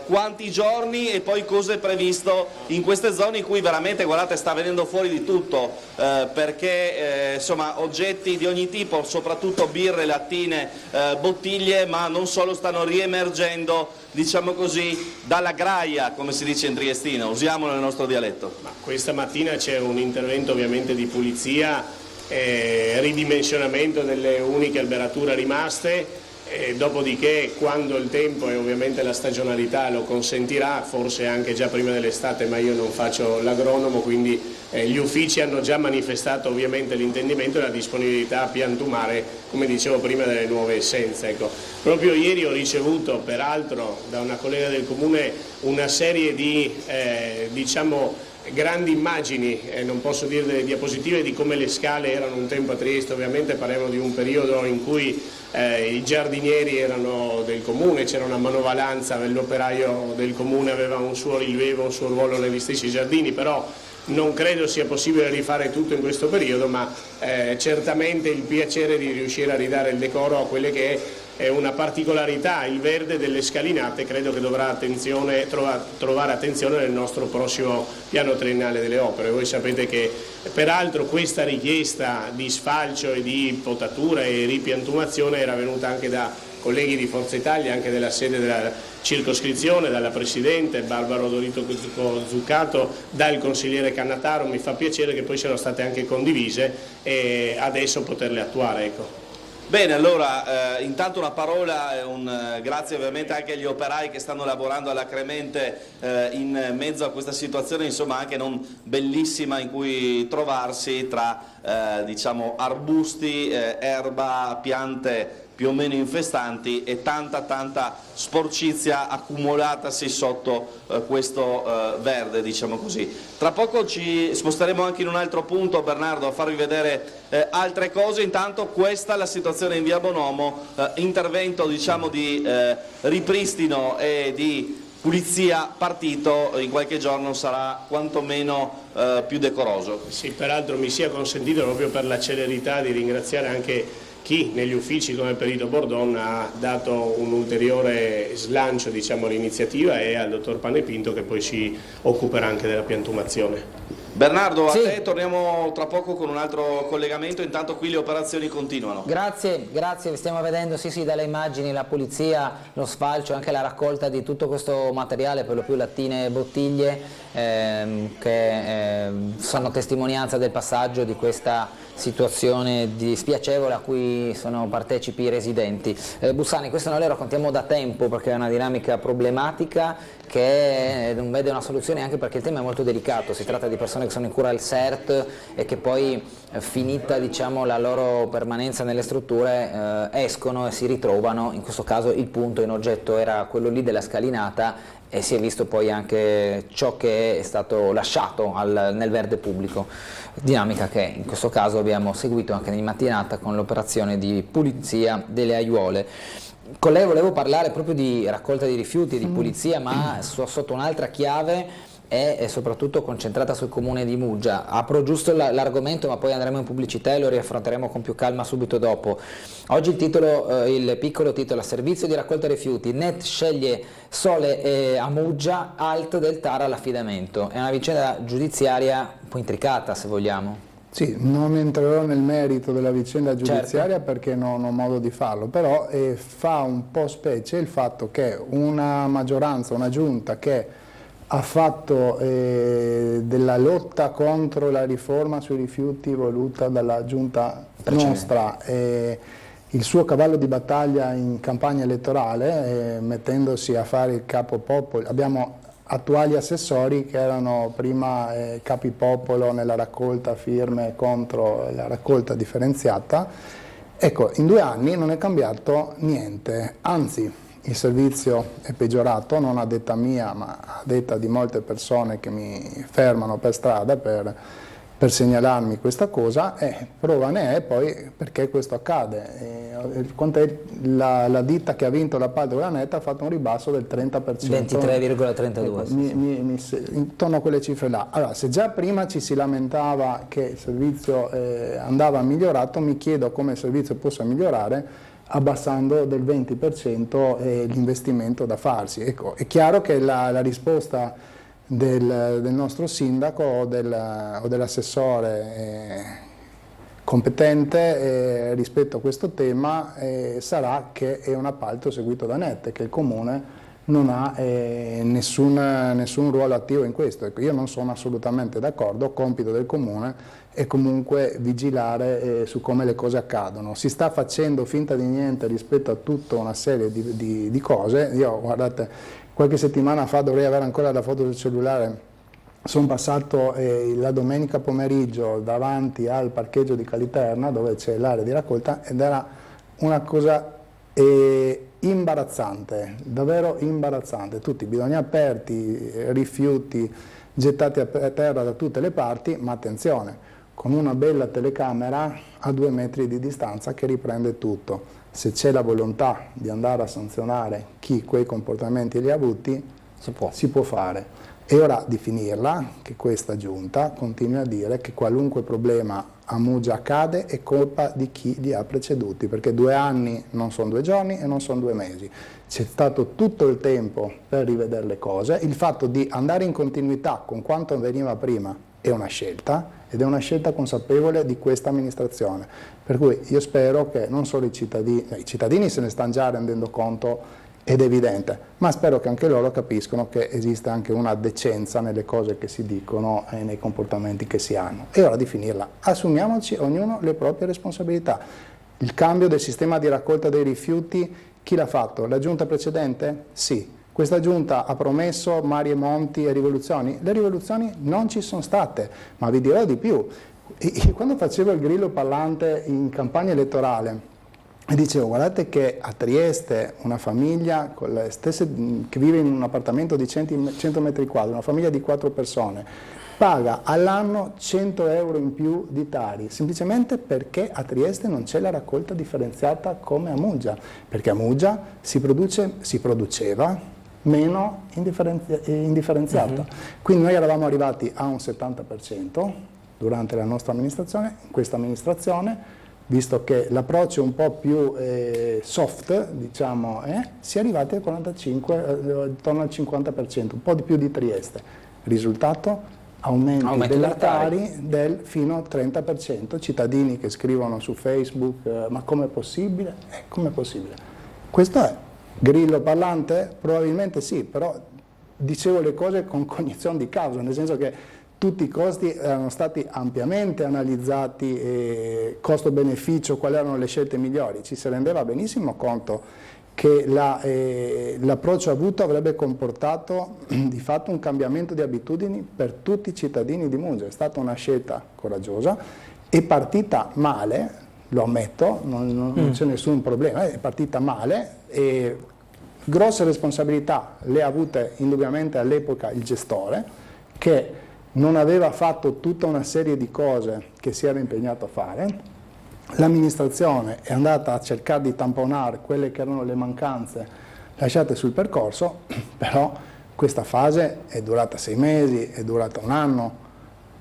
Speaker 6: quanti giorni e poi cosa è previsto in queste zone in cui veramente, guardate, sta venendo fuori di tutto, perché insomma oggetti di ogni tipo, soprattutto birre, lattine, bottiglie, ma non solo, stanno riemergendo, diciamo così, dalla graia, come si dice in triestino, usiamolo nel nostro dialetto.
Speaker 7: Ma questa mattina c'è un intervento ovviamente di pulizia, ridimensionamento delle uniche alberature rimaste, dopodiché quando il tempo e ovviamente la stagionalità lo consentirà, forse anche già prima dell'estate, ma io non faccio l'agronomo, quindi gli uffici hanno già manifestato ovviamente l'intendimento e la disponibilità a piantumare, come dicevo prima, delle nuove essenze. Ecco. Proprio ieri ho ricevuto peraltro da una collega del comune una serie di diciamo grandi immagini, non posso dire delle diapositive, di come le scale erano un tempo a Trieste. Ovviamente parliamo di un periodo in cui i giardinieri erano del comune, c'era una manovalanza, l'operaio del comune aveva un suo rilievo, un suo ruolo negli stessi giardini, però non credo sia possibile rifare tutto in questo periodo, ma certamente il piacere di riuscire a ridare il decoro a quelle che è una particolarità, il verde delle scalinate, credo che dovrà trovare attenzione nel nostro prossimo piano triennale delle opere. Voi sapete che peraltro questa richiesta di sfalcio e di potatura e ripiantumazione era venuta anche da colleghi di Forza Italia, anche della sede della circoscrizione, dalla Presidente Barbara Odorito Zuccato, dal consigliere Cannataro. Mi fa piacere che poi siano state anche condivise e adesso poterle attuare. Ecco.
Speaker 6: Bene, allora intanto una parola e un grazie ovviamente anche agli operai che stanno lavorando alacremente in mezzo a questa situazione, insomma anche non bellissima, in cui trovarsi tra diciamo arbusti, erba, piante più o meno infestanti e tanta sporcizia accumulatasi sotto questo verde, diciamo così. Tra poco ci sposteremo anche in un altro punto, Bernardo, a farvi vedere altre cose. Intanto questa è la situazione in via Bonomo, intervento diciamo di ripristino e di pulizia partito, in qualche giorno sarà quantomeno più decoroso.
Speaker 7: Sì, peraltro mi sia consentito, proprio per la celerità, di ringraziare anche chi negli uffici come Perito Bordon ha dato un ulteriore slancio, diciamo, all'iniziativa, e al dottor Panepinto, che poi si occuperà anche della piantumazione.
Speaker 6: Bernardo, a te torniamo tra poco con un altro collegamento, intanto qui le operazioni continuano.
Speaker 1: Grazie, stiamo vedendo sì dalle immagini la pulizia, lo sfalcio, anche la raccolta di tutto questo materiale, per lo più lattine e bottiglie, che sono testimonianza del passaggio di questa situazione spiacevole a cui sono partecipi i residenti. Bussani, questo noi le raccontiamo da tempo perché è una dinamica problematica che non vede una soluzione, anche perché il tema è molto delicato. Si tratta di persone che sono in cura al CERT e che poi, finita diciamo la loro permanenza nelle strutture, escono e si ritrovano. In questo caso il punto in oggetto era quello lì della scalinata e si è visto poi anche ciò che è stato lasciato nel verde pubblico, dinamica che in questo caso abbiamo seguito anche in mattinata con l'operazione di pulizia delle aiuole. Con lei volevo parlare proprio di raccolta di rifiuti e di pulizia, ma sotto un'altra chiave e soprattutto concentrata sul comune di Muggia. Apro giusto l'argomento, ma poi andremo in pubblicità e lo riaffronteremo con più calma subito dopo. Oggi il piccolo titolo: a servizio di raccolta rifiuti, NET sceglie Sole a Muggia, alt del TAR all'affidamento. È una vicenda giudiziaria un po' intricata, se vogliamo.
Speaker 5: Sì, non entrerò nel merito della vicenda giudiziaria,
Speaker 1: certo,
Speaker 5: perché non ho modo di farlo, però fa un po' specie il fatto che una maggioranza, una giunta che ha fatto della lotta contro la riforma sui rifiuti voluta dalla giunta nostra il suo cavallo di battaglia in campagna elettorale, mettendosi a fare il capopopolo. Abbiamo attuali assessori che erano prima capipopolo nella raccolta firme contro la raccolta differenziata. Ecco, in 2 anni non è cambiato niente, anzi il servizio è peggiorato, non a detta mia, ma a detta di molte persone che mi fermano per strada per segnalarmi questa cosa, e prova ne è poi perché questo accade. La ditta che ha vinto l'appalto con la NET ha fatto un ribasso del 30%.
Speaker 1: 23,32.
Speaker 5: Intorno a quelle cifre là. Allora, se già prima ci si lamentava che il servizio andava migliorato, mi chiedo come il servizio possa migliorare abbassando del 20% l'investimento da farsi. Ecco, è chiaro che la risposta del nostro sindaco o dell'assessore competente rispetto a questo tema sarà che è un appalto seguito da NET, che il Comune non ha nessun ruolo attivo in questo. Ecco, io non sono assolutamente d'accordo, compito del Comune è comunque vigilare su come le cose accadono. Si sta facendo finta di niente rispetto a tutta una serie di cose. Io, guardate, qualche settimana fa, dovrei avere ancora la foto del cellulare, sono passato la domenica pomeriggio davanti al parcheggio di Caliterna, dove c'è l'area di raccolta, ed era una cosa imbarazzante, davvero imbarazzante. Tutti i bidoni aperti, rifiuti gettati a terra da tutte le parti, ma attenzione, con una bella telecamera a 2 metri di distanza che riprende tutto. Se c'è la volontà di andare a sanzionare chi quei comportamenti li ha avuti, si può fare. È ora di finirla, che questa giunta continui a dire che qualunque problema a Muggia accade è colpa di chi li ha preceduti, perché 2 anni non sono 2 giorni e non sono 2 mesi. C'è stato tutto il tempo per rivedere le cose. Il fatto di andare in continuità con quanto veniva prima è una scelta, ed è una scelta consapevole di questa amministrazione. Per cui io spero che non solo i cittadini se ne stanno già rendendo conto, ed è evidente, ma spero che anche loro capiscono che esiste anche una decenza nelle cose che si dicono e nei comportamenti che si hanno. È ora di finirla. Assumiamoci ognuno le proprie responsabilità. Il cambio del sistema di raccolta dei rifiuti, chi l'ha fatto? La giunta precedente? Sì. Questa giunta ha promesso mari e monti e rivoluzioni? Le rivoluzioni non ci sono state, ma vi dirò di più. Quando facevo il grillo parlante in campagna elettorale, dicevo, guardate che a Trieste una famiglia con le stesse, che vive in un appartamento di 100 metri quadri, una famiglia di 4 persone, paga all'anno 100 euro in più di Tari, semplicemente perché a Trieste non c'è la raccolta differenziata come a Muggia, perché a Muggia si produceva meno indifferenziato. Quindi noi eravamo arrivati a un 70% durante la nostra amministrazione. In questa amministrazione, visto che l'approccio è un po' più soft, diciamo, si è arrivati al 45, attorno al 50%, un po' di più di Trieste. Risultato? Aumenti della Tari fino al 30%, cittadini che scrivono su Facebook ma com'è possibile? Com'è possibile? Questo è. Grillo parlante? Probabilmente sì, però dicevo le cose con cognizione di causa, nel senso che tutti i costi erano stati ampiamente analizzati, costo-beneficio, quali erano le scelte migliori. Ci si rendeva benissimo conto che l'approccio avuto avrebbe comportato di fatto un cambiamento di abitudini per tutti i cittadini di Muggia. È stata una scelta coraggiosa, è partita male, lo ammetto, non c'è nessun problema, è partita male e Grosse responsabilità le ha avute indubbiamente all'epoca il gestore, che non aveva fatto tutta una serie di cose che si era impegnato a fare. L'amministrazione è andata a cercare di tamponare quelle che erano le mancanze lasciate sul percorso, però questa fase è durata 6 mesi, è durata 1 anno,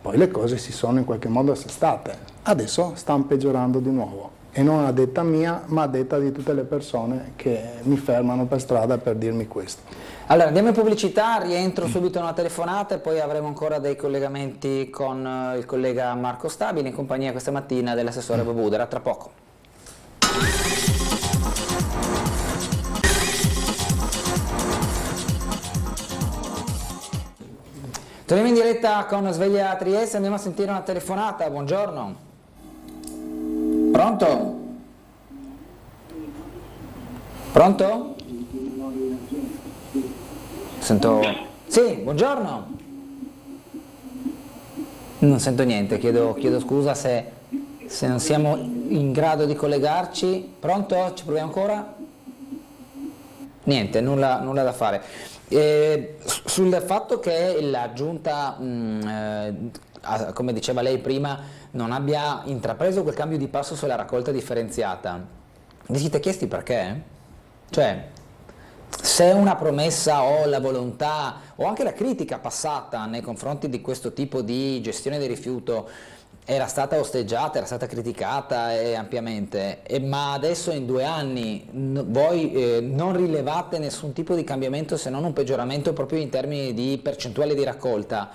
Speaker 5: poi le cose si sono in qualche modo assestate. Adesso stanno peggiorando di nuovo, e non a detta mia, ma a detta di tutte le persone che mi fermano per strada per dirmi questo.
Speaker 1: Allora, andiamo in pubblicità, rientro subito una telefonata e poi avremo ancora dei collegamenti con il collega Marco Stabile in compagnia questa mattina dell'assessore Bobudera. Tra poco. Torniamo in diretta con Sveglia Trieste, andiamo a sentire una telefonata. Buongiorno. Pronto? Pronto? Sento... Sì, buongiorno. Non sento niente, chiedo scusa se non siamo in grado di collegarci. Pronto? Ci proviamo ancora? Niente, nulla da fare. Sul fatto che la Giunta, come diceva lei prima, non abbia intrapreso quel cambio di passo sulla raccolta differenziata, vi siete chiesti perché? Cioè, se una promessa o la volontà o anche la critica passata nei confronti di questo tipo di gestione del rifiuto era stata osteggiata, era stata criticata ampiamente, ma adesso in 2 anni voi non rilevate nessun tipo di cambiamento se non un peggioramento proprio in termini di percentuale di raccolta,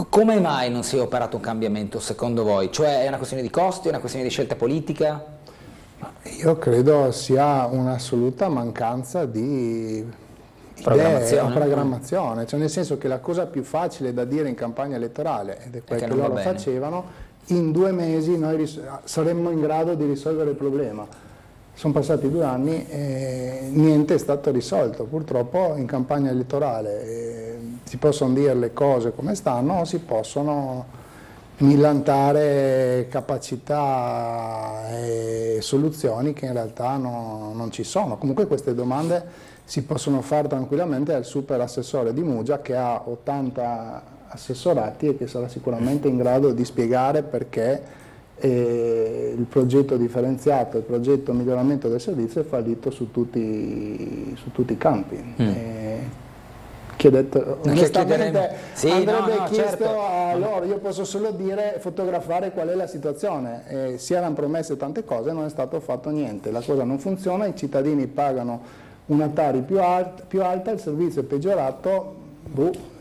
Speaker 1: come mai non si è operato un cambiamento secondo voi? Cioè è una questione di costi, è una questione di scelta politica?
Speaker 5: Io credo sia un'assoluta mancanza di programmazione, cioè nel senso che la cosa più facile da dire in campagna elettorale, ed è quel che loro facevano, in 2 mesi noi saremmo in grado di risolvere il problema. Sono passati 2 anni e niente è stato risolto. Purtroppo in campagna elettorale si possono dire le cose come stanno o si possono millantare capacità e soluzioni che in realtà non ci sono. Comunque queste domande si possono fare tranquillamente al super assessore di Muggia, che ha 80 assessorati e che sarà sicuramente in grado di spiegare perché il progetto differenziato, il progetto miglioramento del servizio è fallito su tutti i campi. Chiedete, onestamente andrebbe chiesto certo. A loro, io posso solo dire, fotografare qual è la situazione. Si erano promesse tante cose, non è stato fatto niente, la cosa non funziona, i cittadini pagano una Tari più alta, il servizio è peggiorato,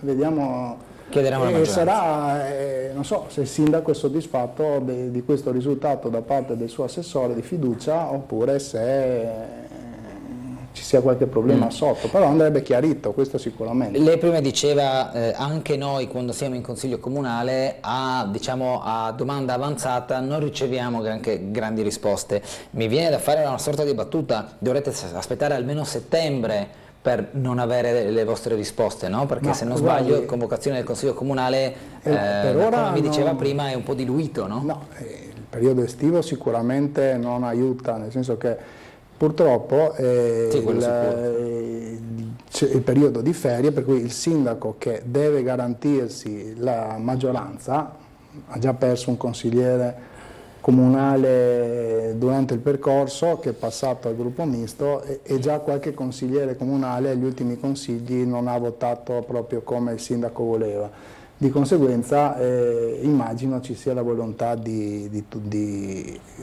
Speaker 5: vediamo.
Speaker 1: Chiederemo la maggioranza.
Speaker 5: Sarà, non so, se il sindaco è soddisfatto di questo risultato da parte del suo assessore di fiducia oppure se ci sia qualche problema sotto, però andrebbe chiarito, questo sicuramente.
Speaker 1: Lei prima diceva anche noi quando siamo in consiglio comunale a domanda avanzata non riceviamo grandi risposte. Mi viene da fare una sorta di battuta, dovrete aspettare almeno settembre per non avere le vostre risposte, no? Perché se non sbaglio convocazione del consiglio comunale, come mi diceva prima, è un po' diluito, no?
Speaker 5: No, il periodo estivo sicuramente non aiuta, nel senso che purtroppo il periodo di ferie, per cui il sindaco che deve garantirsi la maggioranza ha già perso un consigliere comunale durante il percorso che è passato al gruppo misto e già qualche consigliere comunale agli ultimi consigli non ha votato proprio come il sindaco voleva. Di conseguenza immagino ci sia la volontà di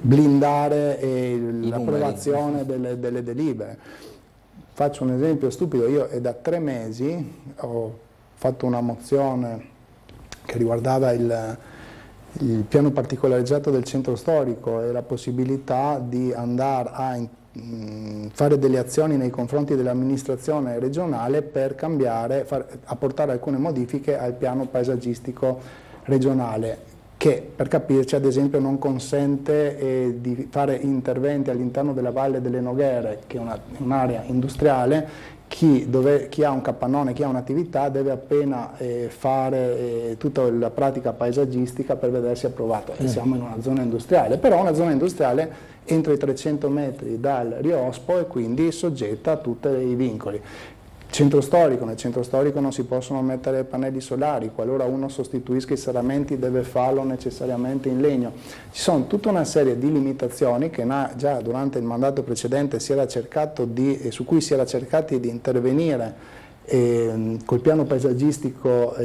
Speaker 5: blindare l'approvazione delle delibere. Faccio un esempio stupido, io è da 3 mesi ho fatto una mozione che riguardava il piano particolareggiato del centro storico e la possibilità di andare a fare delle azioni nei confronti dell'amministrazione regionale per cambiare, apportare alcune modifiche al piano paesaggistico regionale, che per capirci ad esempio non consente di fare interventi all'interno della Valle delle Noghere, che è un'area industriale chi ha un capannone, chi ha un'attività deve appena fare tutta la pratica paesaggistica per vedersi approvato. E siamo in una zona industriale, però una zona industriale entro i 300 metri dal Riospo e quindi soggetta a tutti i vincoli. Centro storico, nel centro storico non si possono mettere pannelli solari, qualora uno sostituisca i serramenti deve farlo necessariamente in legno. Ci sono tutta una serie di limitazioni che già durante il mandato precedente su cui si era cercati di intervenire col piano paesaggistico,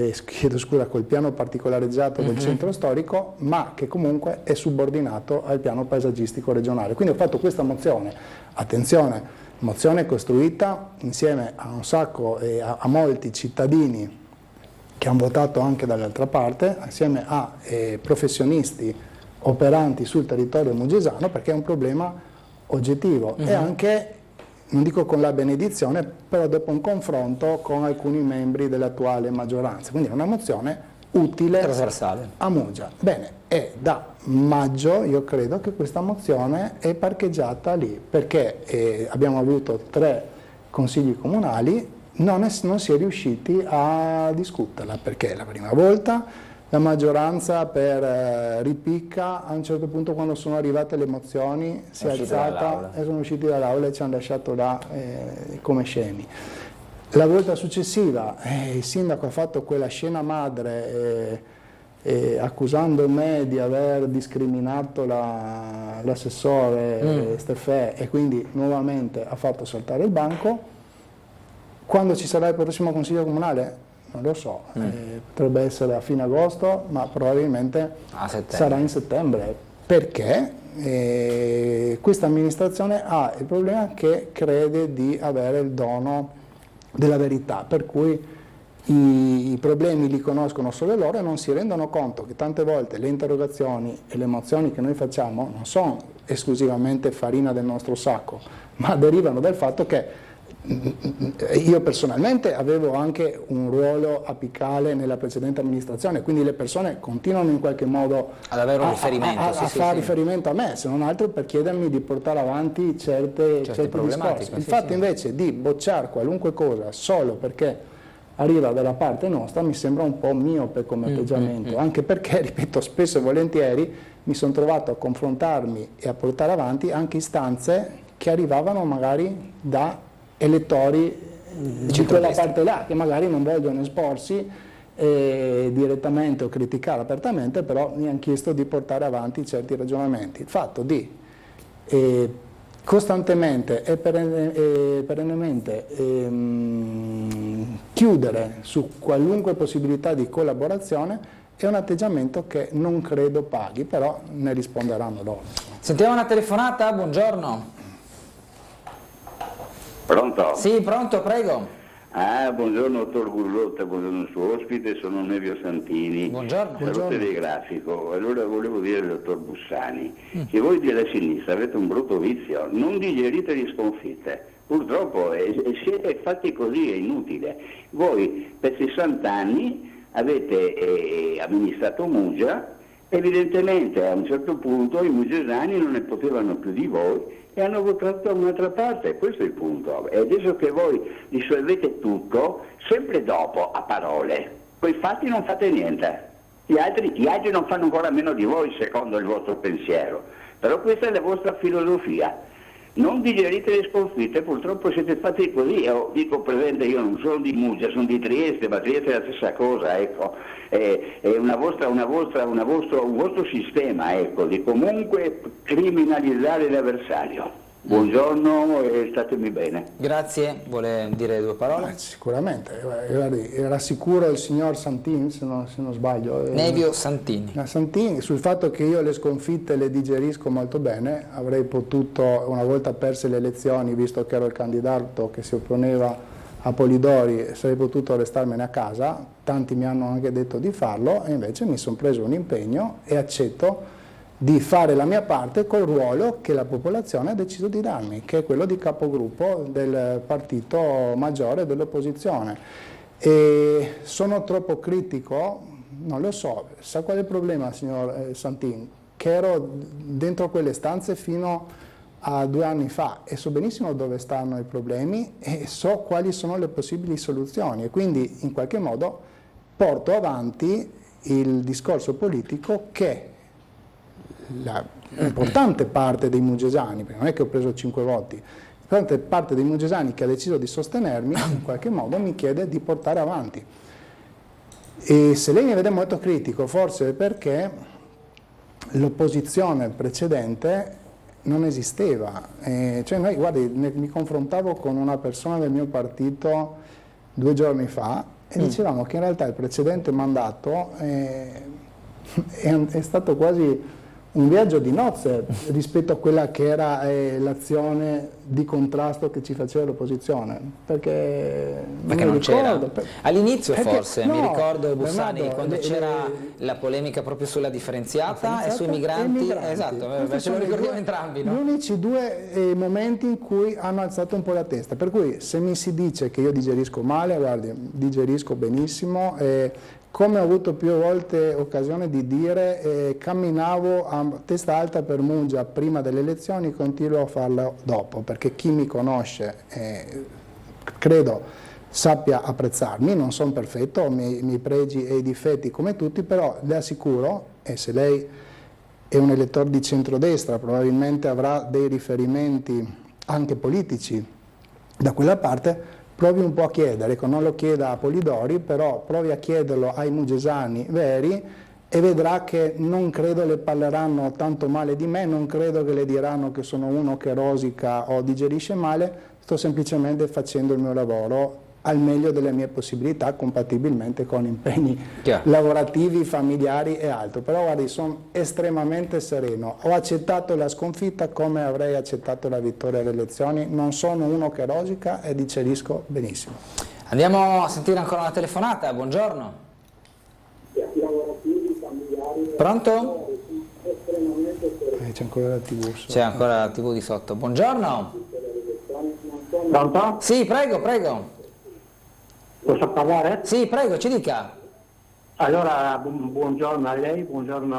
Speaker 5: col piano particolareggiato del centro storico, ma che comunque è subordinato al piano paesaggistico regionale. Quindi ho fatto questa mozione, attenzione, mozione costruita insieme a un sacco e a molti cittadini che hanno votato anche dall'altra parte, assieme a professionisti operanti sul territorio mugesano, perché è un problema oggettivo e anche, non dico con la benedizione, però dopo un confronto con alcuni membri dell'attuale maggioranza. Quindi è una mozione utile,
Speaker 1: trasversale
Speaker 5: a Muggia. Bene, e da maggio io credo che questa mozione è parcheggiata lì, perché abbiamo avuto 3 consigli comunali, non si è riusciti a discuterla, perché la prima volta la maggioranza per ripicca, a un certo punto quando sono arrivate le mozioni si è alzata e sono usciti dall'aula e ci hanno lasciato là come scemi. La volta successiva il sindaco ha fatto quella scena madre accusando me di aver discriminato l'assessore Steffè e quindi nuovamente ha fatto saltare il banco. Quando ci sarà il prossimo consiglio comunale? Non lo so, potrebbe essere a fine agosto, ma probabilmente sarà in settembre, perché questa amministrazione ha il problema che crede di avere il dono della verità, per cui i problemi li conoscono solo loro e non si rendono conto che tante volte le interrogazioni e le mozioni che noi facciamo non sono esclusivamente farina del nostro sacco, ma derivano dal fatto che io personalmente avevo anche un ruolo apicale nella precedente amministrazione, quindi le persone continuano in qualche modo
Speaker 1: ad avere un riferimento,
Speaker 5: a fare riferimento a me, se non altro per chiedermi di portare avanti certe problematiche. Il fatto invece di bocciare qualunque cosa solo perché arriva dalla parte nostra mi sembra un po' miope come atteggiamento, anche perché, ripeto, spesso e volentieri mi sono trovato a confrontarmi e a portare avanti anche istanze che arrivavano magari da elettori di quella parte là, che magari non vogliono esporsi direttamente o criticare apertamente, però mi hanno chiesto di portare avanti certi ragionamenti. Il fatto di costantemente e perennemente chiudere su qualunque possibilità di collaborazione è un atteggiamento che non credo paghi, però ne risponderanno loro.
Speaker 1: Sentiamo una telefonata, buongiorno.
Speaker 8: Pronto?
Speaker 1: Sì, pronto, prego.
Speaker 8: Buongiorno dottor Gullotta, buongiorno il suo ospite, sono Nevio Santini.
Speaker 1: Buongiorno.
Speaker 8: Salute del grafico. Allora volevo dire al dottor Bussani che voi della sinistra avete un brutto vizio, non digerite le sconfitte. Purtroppo siete fatti così, è inutile. Voi per 60 anni avete amministrato Muggia, evidentemente a un certo punto i mugesani non ne potevano più di voi e hanno votato da un'altra parte, questo è il punto. E adesso che voi risolvete tutto, sempre dopo, a parole, coi fatti non fate niente. Gli altri non fanno ancora meno di voi, secondo il vostro pensiero. Però questa è la vostra filosofia. Non digerite le sconfitte, purtroppo siete fatti così. Io dico presente, io non sono di Muggia, sono di Trieste, ma Trieste è la stessa cosa, ecco. È un vostro sistema, ecco, di comunque criminalizzare l'avversario. Buongiorno e statemi bene.
Speaker 1: Grazie, vuole dire 2 parole?
Speaker 5: Sicuramente, rassicuro il signor Santini, se non sbaglio.
Speaker 1: Nevio Santini.
Speaker 5: Santini, sul fatto che io le sconfitte le digerisco molto bene, avrei potuto, una volta perse le elezioni, visto che ero il candidato che si opponeva a Polidori, sarei potuto restarmene a casa, tanti mi hanno anche detto di farlo e invece mi sono preso un impegno e accetto di fare la mia parte col ruolo che la popolazione ha deciso di darmi, che è quello di capogruppo del partito maggiore dell'opposizione. E sono troppo critico? Non lo so. Sa qual è il problema, signor Santini? Che ero dentro quelle stanze fino a 2 anni fa e so benissimo dove stanno i problemi e so quali sono le possibili soluzioni e quindi in qualche modo porto avanti il discorso politico che l'importante parte dei mugesani, perché non è che ho preso 5 voti, l'importante parte dei mugesani che ha deciso di sostenermi in qualche modo mi chiede di portare avanti. E se lei mi vede molto critico forse è perché l'opposizione precedente non esisteva, cioè noi, guardi, mi confrontavo con una persona del mio partito 2 giorni fa e dicevamo che in realtà il precedente mandato è stato quasi un viaggio di nozze rispetto a quella che era l'azione di contrasto che ci faceva l'opposizione, perché
Speaker 1: non c'era. All'inizio forse,
Speaker 5: no,
Speaker 1: mi ricordo Bussani,
Speaker 5: Bernardo,
Speaker 1: quando c'era la polemica proprio sulla differenziata e sui migranti, esatto, ce lo ricordiamo entrambi. No?
Speaker 5: Gli unici 2 momenti in cui hanno alzato un po' la testa, per cui se mi si dice che io digerisco male, guardi, digerisco benissimo. Come ho avuto più volte occasione di dire, camminavo a testa alta per Mungia prima delle elezioni, continuo a farlo dopo, perché chi mi conosce credo sappia apprezzarmi, non sono perfetto, ho i miei pregi e i difetti come tutti, però le assicuro, e se lei è un elettore di centrodestra probabilmente avrà dei riferimenti anche politici da quella parte, provi un po' a chiedere, non lo chieda a Polidori, però provi a chiederlo ai mugesani veri e vedrà che non credo le parleranno tanto male di me, non credo che le diranno che sono uno che rosica o digerisce male, sto semplicemente facendo il mio lavoro al meglio delle mie possibilità, compatibilmente con impegni lavorativi, familiari e altro. Però guardi, sono estremamente sereno, ho accettato la sconfitta come avrei accettato la vittoria alle elezioni, non sono uno che rosica e digerisco benissimo.
Speaker 1: Andiamo a sentire ancora una telefonata, buongiorno. Pronto?
Speaker 5: C'è ancora la TV.
Speaker 1: C'è ancora la TV di sotto, buongiorno.
Speaker 9: Pronto?
Speaker 1: Sì, prego.
Speaker 9: Posso parlare?
Speaker 1: Sì, prego, ci dica.
Speaker 9: Allora, buongiorno a lei, buongiorno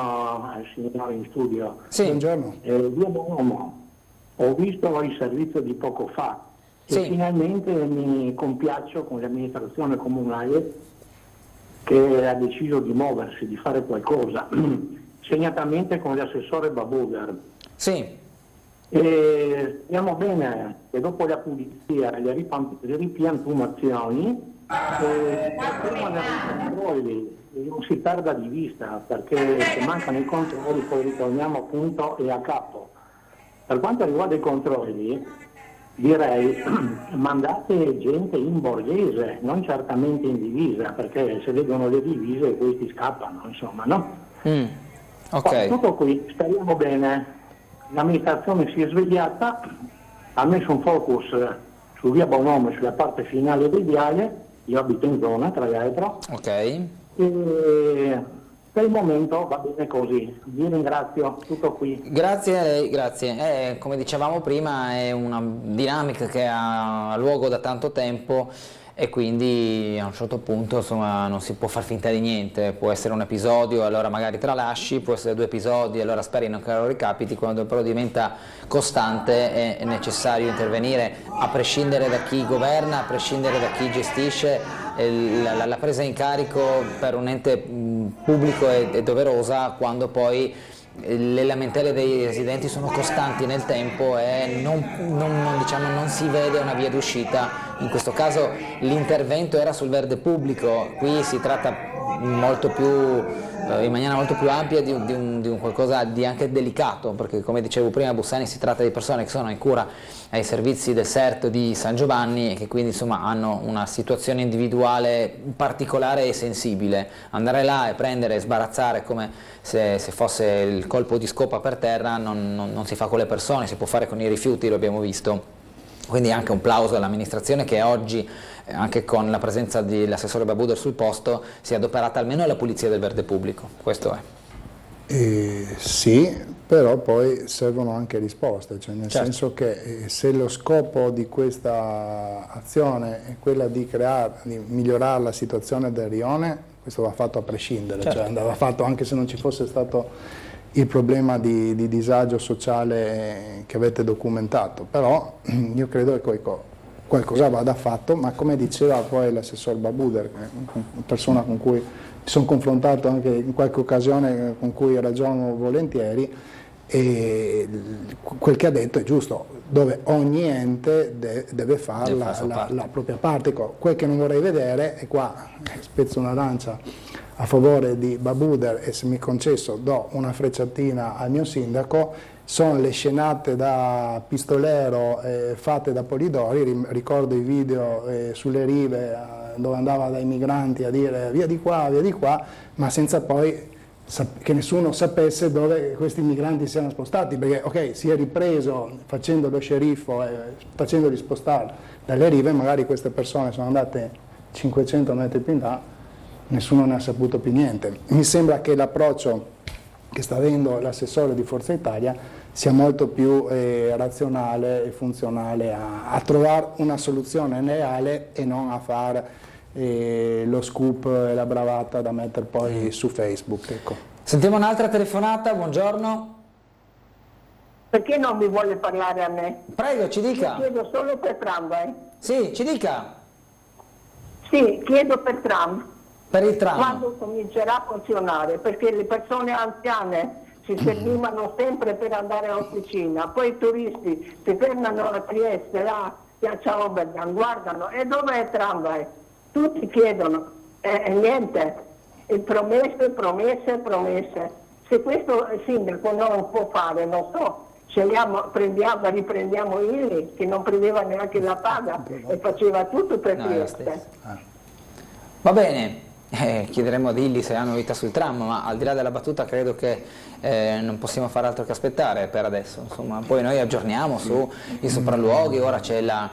Speaker 9: al signore in studio.
Speaker 1: Sì.
Speaker 5: Buongiorno.
Speaker 9: Ho visto il servizio di poco fa e finalmente mi compiaccio con l'amministrazione comunale che ha deciso di muoversi, di fare qualcosa, segnatamente con l'assessore Babuder.
Speaker 1: Sì.
Speaker 9: E speriamo bene che dopo la pulizia e le ripiantumazioni fermano i controlli e non si perda di vista, perché se mancano i controlli poi ritorniamo appunto e a capo. Per quanto riguarda i controlli, direi mandate gente in borghese, non certamente in divisa, perché se vedono le divise questi scappano, insomma, no?
Speaker 1: Ok.
Speaker 9: Tutto qui, speriamo bene. L'amministrazione si è svegliata, ha messo un focus su via Bonome, sulla parte finale del viale, io abito in zona tra l'altro,
Speaker 1: ok.
Speaker 9: E per il momento va bene così, vi ringrazio, tutto qui.
Speaker 1: Grazie a lei, grazie. Come dicevamo prima è una dinamica che ha luogo da tanto tempo e quindi a un certo punto insomma non si può far finta di niente, può essere un episodio allora magari tralasci, può essere 2 episodi allora speri non che lo ricapiti, quando però diventa costante è necessario intervenire a prescindere da chi governa, a prescindere da chi gestisce. La presa in carico per un ente pubblico è doverosa quando poi le lamentele dei residenti sono costanti nel tempo e non si vede una via d'uscita. In questo caso l'intervento era sul verde pubblico, qui si tratta in maniera molto più ampia di un qualcosa di anche delicato, perché come dicevo prima Bussani si tratta di persone che sono in cura ai servizi del CERT di San Giovanni e che quindi insomma hanno una situazione individuale particolare e sensibile. Andare là e prendere e sbarazzare come se fosse il colpo di scopa per terra non si fa con le persone, si può fare con i rifiuti, lo abbiamo visto. Quindi anche un plauso all'amministrazione che oggi, anche con la presenza dell'assessore Babuder sul posto, si è adoperata almeno alla pulizia del verde pubblico, questo è.
Speaker 5: Sì, però poi servono anche risposte, cioè nel senso che se lo scopo di questa azione è quella di migliorare la situazione del rione, questo va fatto a prescindere, cioè andava fatto anche se non ci fosse stato il problema di disagio sociale che avete documentato, però io credo che qualcosa vada fatto, ma come diceva poi l'assessor Babuder, una persona con cui mi sono confrontato anche in qualche occasione, con cui ragiono volentieri, e quel che ha detto è giusto, dove ogni ente deve fare la propria parte. Quel che non vorrei vedere, e qua spezzo una lancia a favore di Babuder e, se mi concesso, do una frecciatina al mio sindaco, sono le scenate da pistolero fatte da Polidori. Ricordo i video sulle rive dove andava dai migranti a dire via di qua, ma senza poi che nessuno sapesse dove questi migranti siano spostati, perché ok, si è ripreso facendo lo sceriffo e facendoli spostare dalle rive, magari queste persone sono andate 500 metri più in là, nessuno ne ha saputo più niente. Mi sembra che l'approccio che sta avendo l'assessore di Forza Italia sia molto più razionale e funzionale a trovare una soluzione reale e non a fare lo scoop e la bravata da mettere poi su Facebook. Ecco.
Speaker 1: Sentiamo un'altra telefonata, buongiorno.
Speaker 10: Perché non mi vuole parlare a me?
Speaker 1: Prego, ci dica.
Speaker 10: Io chiedo solo per tram,
Speaker 1: Sì, ci dica.
Speaker 10: Sì, chiedo per tram.
Speaker 1: Per il tram.
Speaker 10: Quando comincerà a funzionare? Perché le persone anziane si servivano sempre per andare all'officina, poi i turisti si fermano a Trieste, là, Piazza Oberdan, guardano, e dove è il tram? Tutti chiedono, e niente, e promesse. Se questo il sindaco non può fare, non so, riprendiamo Illy, che non prendeva neanche la paga e faceva tutto per Trieste.
Speaker 1: Va bene. Chiederemo a Illy se ha novità sul tram, ma al di là della battuta credo che non possiamo fare altro che aspettare per adesso. Insomma, poi noi aggiorniamo sui sopralluoghi. Ora c'è la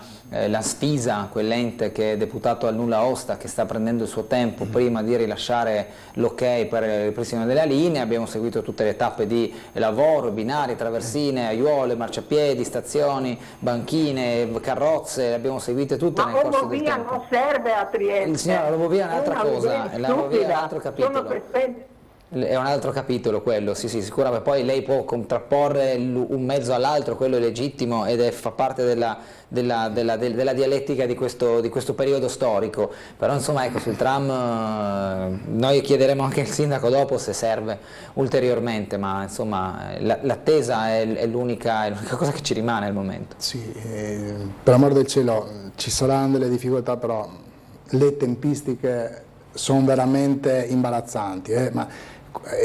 Speaker 1: Sfisa, quell'ente che è deputato al nulla osta, che sta prendendo il suo tempo prima di rilasciare l'ok per il ripristino della linea. Abbiamo seguito tutte le tappe di lavoro, binari, traversine, aiuole, marciapiedi, stazioni, banchine, carrozze, le abbiamo seguite tutte nel corso del tempo.
Speaker 10: Non serve a Trieste.
Speaker 1: Signora, la Robovia è un'altra cosa, la Robovia è un altro capitolo. È un altro capitolo quello, sì, sicuramente. Poi lei può contrapporre un mezzo all'altro, quello è legittimo ed fa parte della dialettica di questo periodo storico. Però insomma, ecco, sul tram noi chiederemo anche al sindaco dopo se serve ulteriormente, ma insomma l'attesa è l'unica cosa che ci rimane al momento.
Speaker 5: Sì, per amor del cielo ci saranno delle difficoltà, però le tempistiche sono veramente imbarazzanti, ma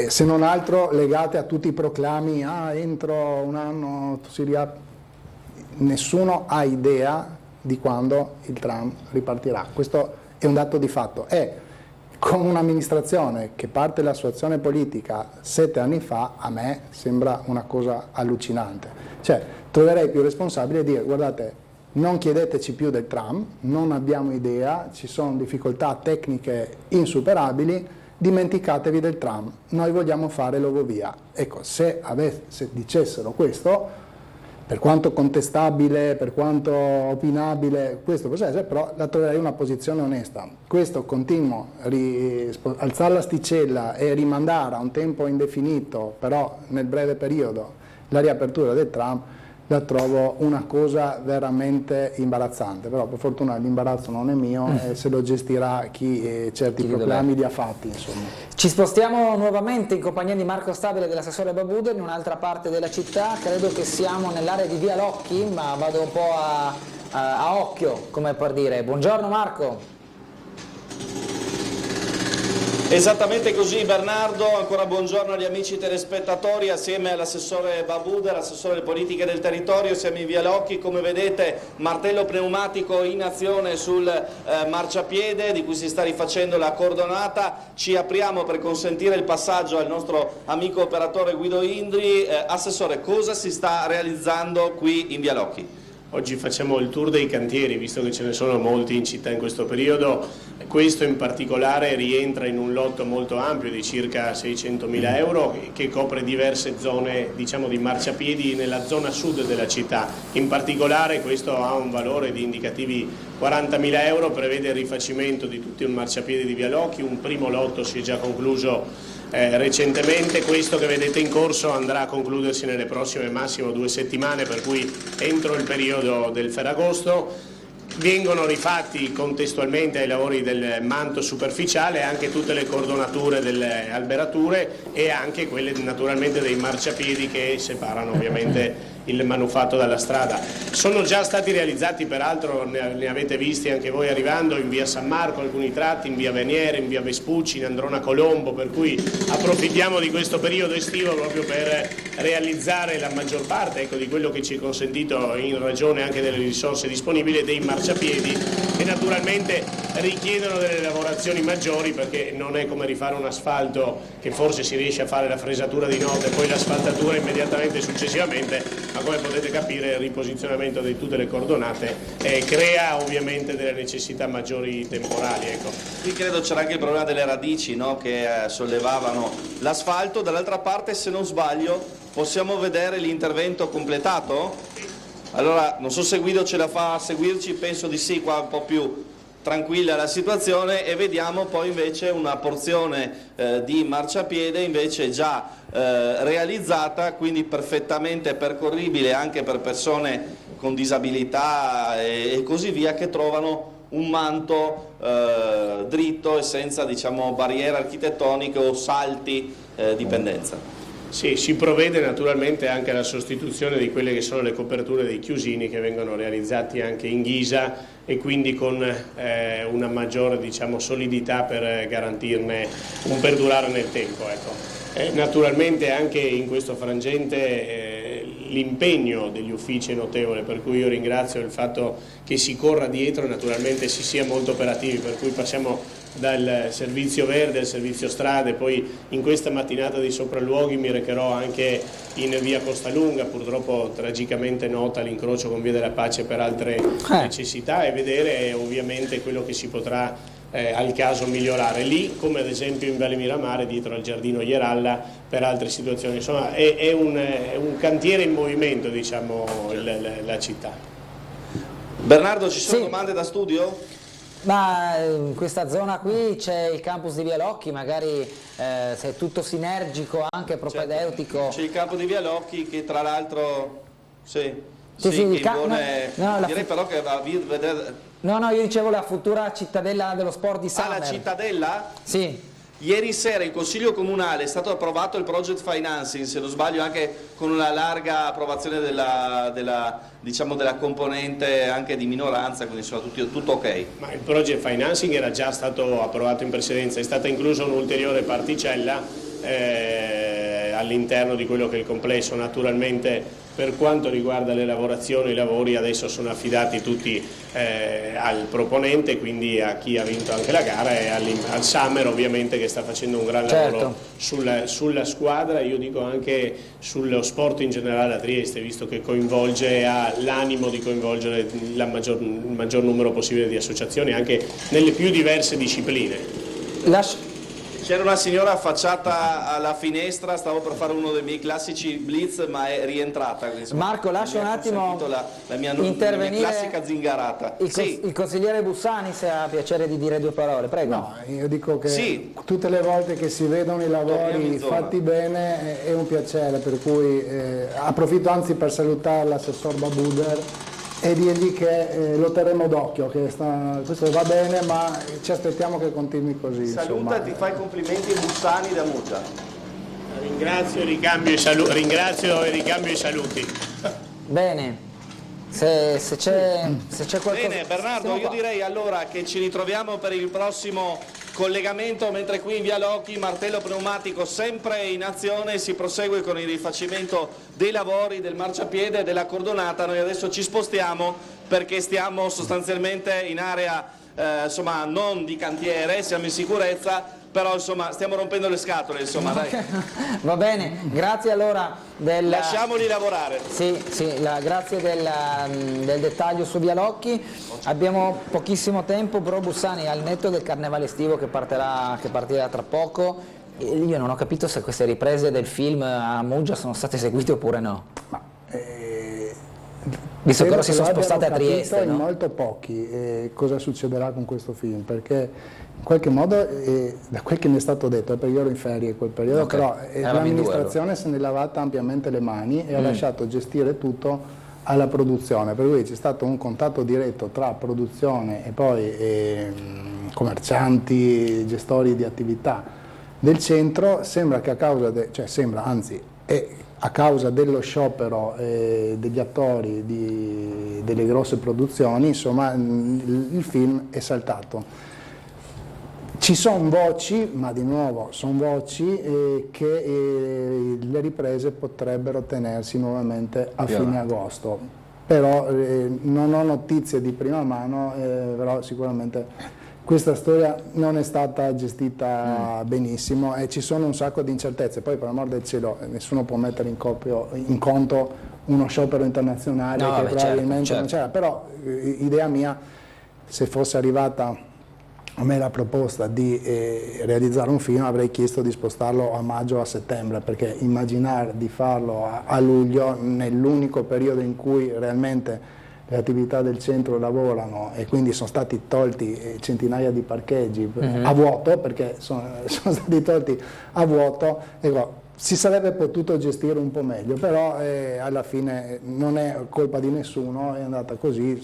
Speaker 5: se non altro legate a tutti i proclami, entro un anno si riapre. Nessuno ha idea di quando il tram ripartirà, questo è un dato di fatto. E con un'amministrazione che parte la sua azione politica 7 anni fa, a me sembra una cosa allucinante. Cioè, troverei più responsabile dire: guardate, non chiedeteci più del tram, non abbiamo idea, ci sono difficoltà tecniche insuperabili, dimenticatevi del tram, noi vogliamo fare l'Ogovia. Ecco, se dicessero questo, per quanto contestabile, per quanto opinabile questo processo, però la troverei una posizione onesta. Questo continuo, alzare l'asticella e rimandare a un tempo indefinito, però nel breve periodo, la riapertura del tram, la trovo una cosa veramente imbarazzante, però per fortuna l'imbarazzo non è mio e se lo gestirà chi certi proclami li ha fatti, insomma.
Speaker 1: Ci spostiamo nuovamente in compagnia di Marco Stabile e dell'assessore Babuder in un'altra parte della città. Credo che siamo nell'area di Via Locchi, ma vado un po' a occhio, come per dire. Buongiorno Marco.
Speaker 6: Esattamente così Bernardo, ancora buongiorno agli amici telespettatori, assieme all'assessore Babuder, assessore alle politiche del territorio, siamo in Via Locchi. Come vedete, martello pneumatico in azione sul marciapiede di cui si sta rifacendo la cordonata. Ci apriamo per consentire il passaggio al nostro amico operatore Guido Indri. Assessore, cosa si sta realizzando qui in Via Locchi?
Speaker 7: Oggi facciamo il tour dei cantieri, visto che ce ne sono molti in città in questo periodo. Questo in particolare rientra in un lotto molto ampio di circa 600.000 euro che copre diverse zone, diciamo, di marciapiedi nella zona sud della città. In particolare questo ha un valore di indicativi 40.000 euro, prevede il rifacimento di tutto il marciapiede di Via Locchi, un primo lotto si è già concluso recentemente, questo che vedete in corso andrà a concludersi nelle prossime massimo 2 settimane, per cui entro il periodo del Ferragosto. Vengono rifatti contestualmente ai lavori del manto superficiale anche tutte le cordonature delle alberature e anche quelle naturalmente dei marciapiedi che separano ovviamente il manufatto dalla strada. Sono già stati realizzati, peraltro ne avete visti anche voi arrivando, in via San Marco alcuni tratti, in via Veniere, in via Vespucci, in Androna Colombo, per cui approfittiamo di questo periodo estivo proprio per realizzare la maggior parte, ecco, di quello che ci è consentito in ragione anche delle risorse disponibili, dei marciapiedi che naturalmente richiedono delle lavorazioni maggiori, perché non è come rifare un asfalto che forse si riesce a fare la fresatura di notte e poi l'asfaltatura immediatamente successivamente, ma come potete capire il riposizionamento di tutte le cordonate crea ovviamente delle necessità maggiori temporali. Ecco.
Speaker 6: Qui credo c'era anche il problema delle radici, no? Che sollevavano l'asfalto. Dall'altra parte, se non sbaglio, possiamo vedere l'intervento completato? Allora, non so se Guido ce la fa a seguirci, penso di sì, qua un po' più tranquilla la situazione, e vediamo poi invece una porzione di marciapiede invece già realizzata, quindi perfettamente percorribile anche per persone con disabilità e così via, che trovano un manto dritto e senza, diciamo, barriere architettoniche o salti di pendenza.
Speaker 7: Sì, si provvede naturalmente anche alla sostituzione di quelle che sono le coperture dei chiusini che vengono realizzati anche in ghisa e quindi con una maggiore, diciamo, solidità per garantirne un perdurare nel tempo. Ecco. Naturalmente anche in questo frangente l'impegno degli uffici è notevole, per cui io ringrazio il fatto che si corra dietro e naturalmente si sia molto operativi, per cui passiamo dal servizio verde al servizio strade, poi in questa mattinata di sopralluoghi mi recherò anche in via Costalunga, purtroppo tragicamente nota l'incrocio con via della Pace per altre necessità, e vedere ovviamente quello che si potrà al caso migliorare lì, come ad esempio in Valle Miramare dietro al giardino Ieralla per altre situazioni. Insomma è un cantiere in movimento, diciamo, la città.
Speaker 6: Bernardo, ci sono domande da studio?
Speaker 1: Ma in questa zona qui c'è il campus di Via Locchi, magari se è tutto sinergico, anche propedeutico.
Speaker 6: C'è il campo di Via Locchi che tra l'altro direi però che va a vedere.
Speaker 1: No, io dicevo la futura cittadella dello sport di Summer.
Speaker 6: Ah, la cittadella?
Speaker 1: Sì.
Speaker 6: Ieri sera in Consiglio Comunale è stato approvato il project financing, se non sbaglio anche con una larga approvazione della componente anche di minoranza, quindi insomma tutto ok.
Speaker 7: Ma il project financing era già stato approvato in precedenza, è stata inclusa un'ulteriore particella all'interno di quello che è il complesso. Naturalmente per quanto riguarda le lavorazioni, i lavori adesso sono affidati tutti al proponente, quindi a chi ha vinto anche la gara, e al Summer ovviamente che sta facendo un gran lavoro sulla squadra, io dico anche sullo sport in generale a Trieste, visto che ha l'animo di coinvolgere il maggior numero possibile di associazioni anche nelle più diverse discipline.
Speaker 6: C'era una signora affacciata alla finestra, stavo per fare uno dei miei classici blitz, ma è rientrata. Insomma,
Speaker 1: Marco, lascia un attimo
Speaker 6: la mia classica zingarata.
Speaker 1: Il consigliere Bussani, se ha piacere di dire 2 parole, prego.
Speaker 5: No, io dico che tutte le volte che si vedono i lavori fatti bene è un piacere, per cui approfitto anzi per salutare l'assessor Babuder e dirgli che lo terremo d'occhio, che questo va bene, ma ci aspettiamo che continui così.
Speaker 6: Saluta e ti fai complimenti Bussani da Muggia.
Speaker 7: Ringrazio e ricambio i saluti.
Speaker 1: Bene, se c'è qualcosa...
Speaker 6: Bene Bernardo, io direi allora che ci ritroviamo per il prossimo collegamento, mentre qui in Via Locchi martello pneumatico sempre in azione, si prosegue con il rifacimento dei lavori del marciapiede e della cordonata. Noi adesso ci spostiamo perché stiamo sostanzialmente in area insomma non di cantiere, siamo in sicurezza, però insomma stiamo rompendo le scatole, insomma, dai.
Speaker 1: Va bene, grazie allora
Speaker 6: lasciamoli lavorare.
Speaker 1: Grazie del dettaglio su Via Locchi. Abbiamo pochissimo tempo, però Bussani, al netto del carnevale estivo che partirà tra poco, io non ho capito se queste riprese del film a Muggia sono state eseguite oppure no. Visto che ora si sono spostati a Trieste,
Speaker 5: in molto pochi cosa succederà con questo film, perché in qualche modo, da quel che mi è stato detto, perché io ero in ferie in quel periodo, però l'amministrazione se ne è lavata ampiamente le mani e ha lasciato gestire tutto alla produzione, per cui c'è stato un contatto diretto tra produzione e poi commercianti, gestori di attività del centro. Sembra che a causa, a causa dello sciopero degli attori delle grosse produzioni, insomma, il film è saltato. Ci sono voci, ma di nuovo sono voci, che le riprese potrebbero tenersi nuovamente a fine agosto, però non ho notizie di prima mano, però sicuramente questa storia non è stata gestita benissimo e ci sono un sacco di incertezze. Poi, per amor del cielo, nessuno può mettere in conto uno sciopero internazionale che probabilmente non c'era, però idea mia, se fosse arrivata a me la proposta di realizzare un film, avrei chiesto di spostarlo a maggio o a settembre, perché immaginare di farlo a luglio, nell'unico periodo in cui realmente le attività del centro lavorano e quindi sono stati tolti centinaia di parcheggi a vuoto, perché sono stati tolti a vuoto, ecco, si sarebbe potuto gestire un po' meglio, però alla fine non è colpa di nessuno, è andata così.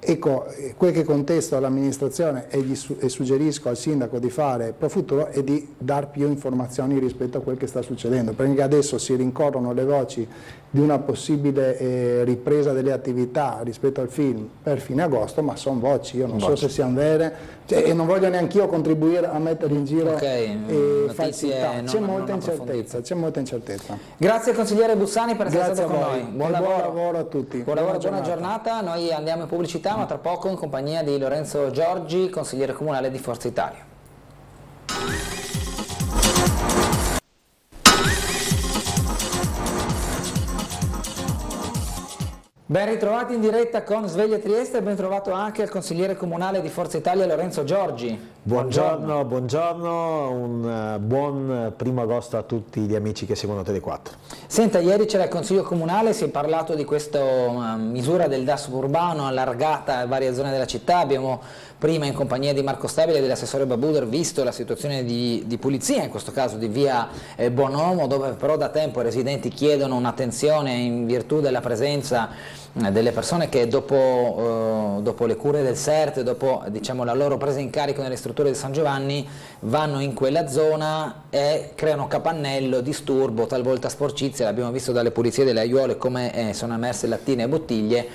Speaker 5: Ecco, quel che contesto all'amministrazione e suggerisco al sindaco di fare pro futuro è di dar più informazioni rispetto a quel che sta succedendo, perché adesso si rincorrono le voci di una possibile ripresa delle attività rispetto al film per fine agosto, ma sono voci, io non so se siano vere, e non voglio neanche io contribuire a mettere in giro falsità. C'è molta incertezza.
Speaker 1: Grazie consigliere Bussani per essere stato con noi. Buon
Speaker 5: lavoro a tutti.
Speaker 1: Buona giornata. Noi andiamo in pubblicità, ma tra poco in compagnia di Lorenzo Giorgi, consigliere comunale di Forza Italia. Ben ritrovati in diretta con Sveglia Trieste e ben trovato anche il consigliere comunale di Forza Italia Lorenzo Giorgi.
Speaker 11: Buongiorno, un buon 1° agosto a tutti gli amici che seguono Tele4.
Speaker 1: Senta, ieri c'era il Consiglio Comunale, si è parlato di questa misura del DASPO urbano allargata a varie zone della città. Abbiamo prima in compagnia di Marco Stabile e dell'assessore Babuder visto la situazione di pulizia, in questo caso di via Bonomo, dove però da tempo i residenti chiedono un'attenzione in virtù della presenza delle persone che dopo le cure del CERT, dopo la loro presa in carico nelle strutture di San Giovanni, vanno in quella zona e creano capannello, disturbo, talvolta sporcizia. L'abbiamo visto dalle pulizie delle aiuole come sono emerse lattine e bottiglie,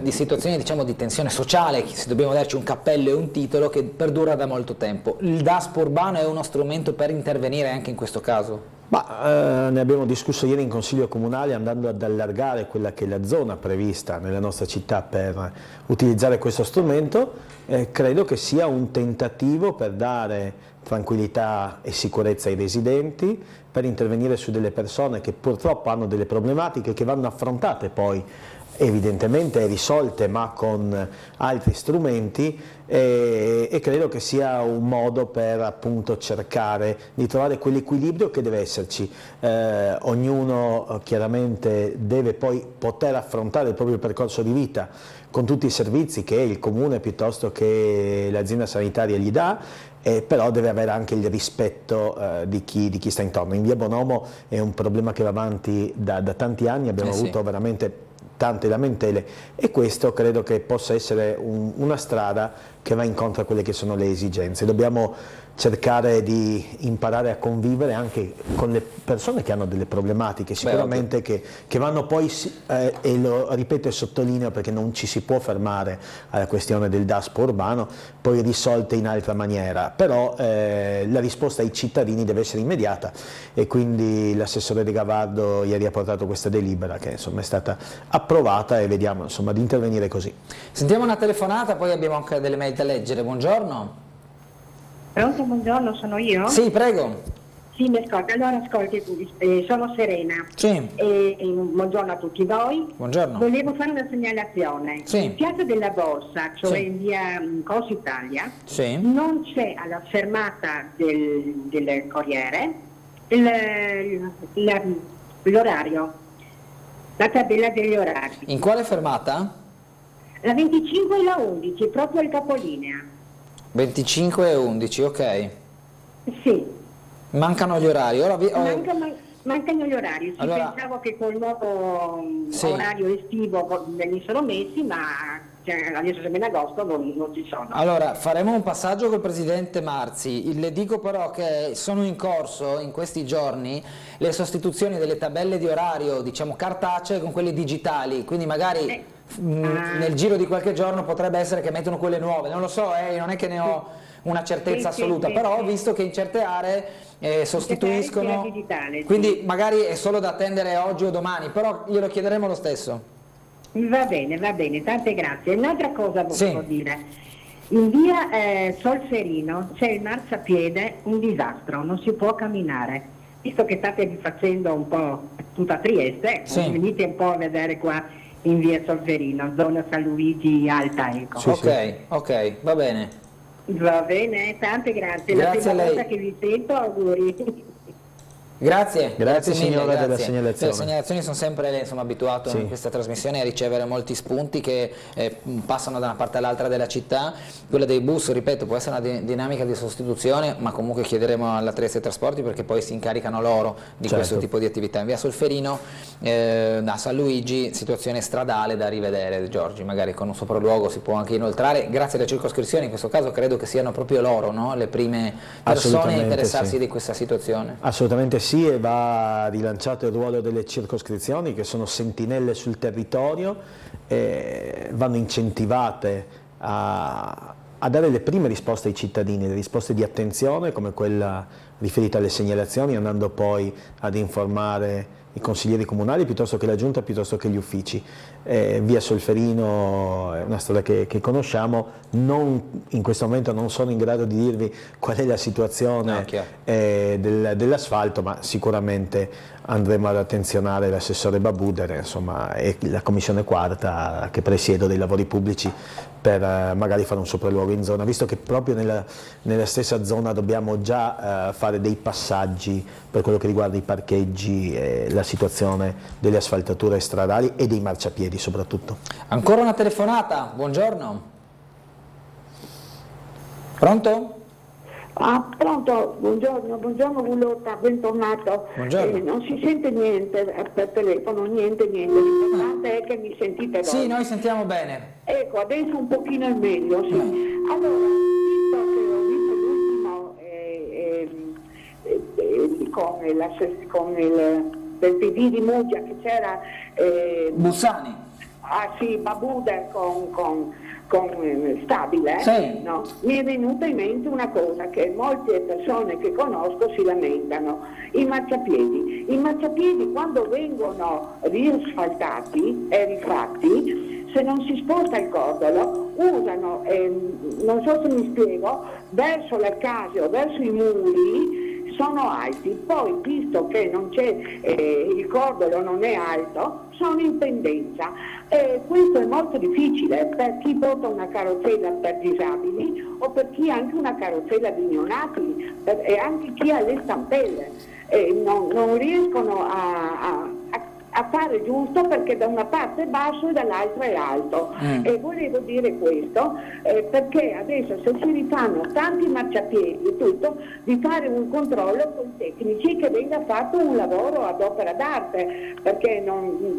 Speaker 1: di situazioni di tensione sociale, se dobbiamo darci un cappello e un titolo, che perdura da molto tempo. Il DASPO urbano è uno strumento per intervenire anche in questo caso?
Speaker 11: Ne abbiamo discusso ieri in Consiglio Comunale, andando ad allargare quella che è la zona prevista nella nostra città per utilizzare questo strumento. Credo che sia un tentativo per dare tranquillità e sicurezza ai residenti, per intervenire su delle persone che purtroppo hanno delle problematiche che vanno affrontate poi evidentemente risolte, ma con altri strumenti, e credo che sia un modo per appunto cercare di trovare quell'equilibrio che deve esserci. Ognuno chiaramente deve poi poter affrontare il proprio percorso di vita con tutti i servizi che il comune piuttosto che l'azienda sanitaria gli dà, però deve avere anche il rispetto di chi sta intorno. In via Bonomo è un problema che va avanti da tanti anni, abbiamo avuto veramente tante lamentele, e questo credo che possa essere una strada che va incontro a quelle che sono le esigenze. Dobbiamo cercare di imparare a convivere anche con le persone che hanno delle problematiche, sicuramente che vanno poi, e lo ripeto e sottolineo perché non ci si può fermare alla questione del DASPO urbano, poi risolte in altra maniera, però la risposta ai cittadini deve essere immediata, e quindi l'assessore De Gavardo ieri ha portato questa delibera che insomma è stata approvata, e vediamo insomma di intervenire così.
Speaker 1: Sentiamo una telefonata, poi abbiamo anche delle mail da leggere. Buongiorno.
Speaker 12: Pronto, buongiorno, sono io?
Speaker 1: Sì, prego.
Speaker 12: Sì, mi ascolti. Allora, ascolti, sono Serena.
Speaker 1: Sì.
Speaker 12: Buongiorno a tutti voi.
Speaker 1: Buongiorno.
Speaker 12: Volevo fare una segnalazione.
Speaker 1: Sì.
Speaker 12: In Piazza della Borsa, cioè in via Corso Italia, non c'è alla fermata del Corriere l'orario. la tabella degli orari.
Speaker 1: In quale fermata?
Speaker 12: La 25 e la 11, proprio al capolinea.
Speaker 1: 25 e 11, ok.
Speaker 12: Sì.
Speaker 1: Mancano gli orari. Ora
Speaker 12: mancano gli orari. Sì, allora, pensavo che col nuovo orario estivo venissero messi, ma adesso siamo in agosto, non ci sono.
Speaker 1: Allora, faremo un passaggio col Presidente Marzi. Le dico però che sono in corso in questi giorni le sostituzioni delle tabelle di orario, diciamo cartacee, con quelle digitali, quindi magari nel giro di qualche giorno potrebbe essere che mettono quelle nuove, non lo so, non è che ne ho una certezza assoluta, però ho visto che in certe aree sostituiscono, digitale, quindi magari è solo da attendere oggi o domani, però glielo chiederemo lo stesso.
Speaker 12: Va bene, tante grazie. Un'altra cosa volevo dire, in via Solferino c'è il marciapiede, un disastro, non si può camminare, visto che state facendo un po' tutta Trieste, venite un po' a vedere qua in via Solferino, zona San Luigi Alta, ecco.
Speaker 1: Ok, va bene.
Speaker 12: Va bene, tante grazie.
Speaker 1: Grazie
Speaker 12: la prima
Speaker 1: a lei.
Speaker 12: volta che vi sento, auguri.
Speaker 1: Grazie
Speaker 11: signora della
Speaker 1: Le
Speaker 11: segnalazione.
Speaker 1: segnalazioni sono sempre abituato in questa trasmissione a ricevere molti spunti che passano da una parte all'altra della città. Quella dei bus, ripeto, può essere una dinamica di sostituzione, ma comunque chiederemo alla Trieste Trasporti perché poi si incaricano loro di questo tipo di attività. In via Solferino, da San Luigi, situazione stradale da rivedere, Giorgi, magari con un sopralluogo si può anche inoltrare, grazie alle circoscrizioni, in questo caso credo che siano proprio loro, no? Le prime persone a interessarsi di questa situazione.
Speaker 11: Assolutamente sì, e va rilanciato il ruolo delle circoscrizioni che sono sentinelle sul territorio, vanno incentivate a dare le prime risposte ai cittadini, le risposte di attenzione come quella riferita alle segnalazioni, andando poi ad informare i consiglieri comunali piuttosto che la giunta, piuttosto che gli uffici. Via Solferino è una strada che conosciamo, in questo momento non sono in grado di dirvi qual è la situazione dell'asfalto, ma sicuramente andremo ad attenzionare l'assessore Babuder, insomma, e la commissione quarta che presiedo dei lavori pubblici per magari fare un sopralluogo in zona, visto che proprio nella stessa zona dobbiamo già fare dei passaggi per quello che riguarda i parcheggi e la situazione delle asfaltature stradali e dei marciapiedi soprattutto.
Speaker 1: Ancora una telefonata, buongiorno. Pronto?
Speaker 10: Pronto, buongiorno Gulotta, bentornato. Non si sente niente per telefono, niente. L'importante è che mi sentite voi.
Speaker 1: Sì, noi sentiamo bene.
Speaker 10: Ecco, adesso un pochino è meglio, sì. Allora, visto che ho visto l'ultimo con il del PD di Muggia che c'era
Speaker 1: Bussani.
Speaker 10: Babuder con Stabile, no? Mi è venuta in mente una cosa che molte persone che conosco si lamentano: i marciapiedi quando vengono riasfaltati e rifatti, se non si sposta il cordolo usano, non so se mi spiego, verso le case o verso i muri sono alti, poi visto che non c'è, il cordolo non è alto, sono in pendenza. Questo è molto difficile per chi porta una carrozzella per disabili o per chi ha anche una carrozzella di neonati e anche chi ha le stampelle. Non riescono a fare giusto perché da una parte è basso e dall'altra è alto. E volevo dire questo perché adesso se si rifanno tanti marciapiedi e tutto, di fare un controllo con i tecnici, che venga fatto un lavoro ad opera d'arte, perché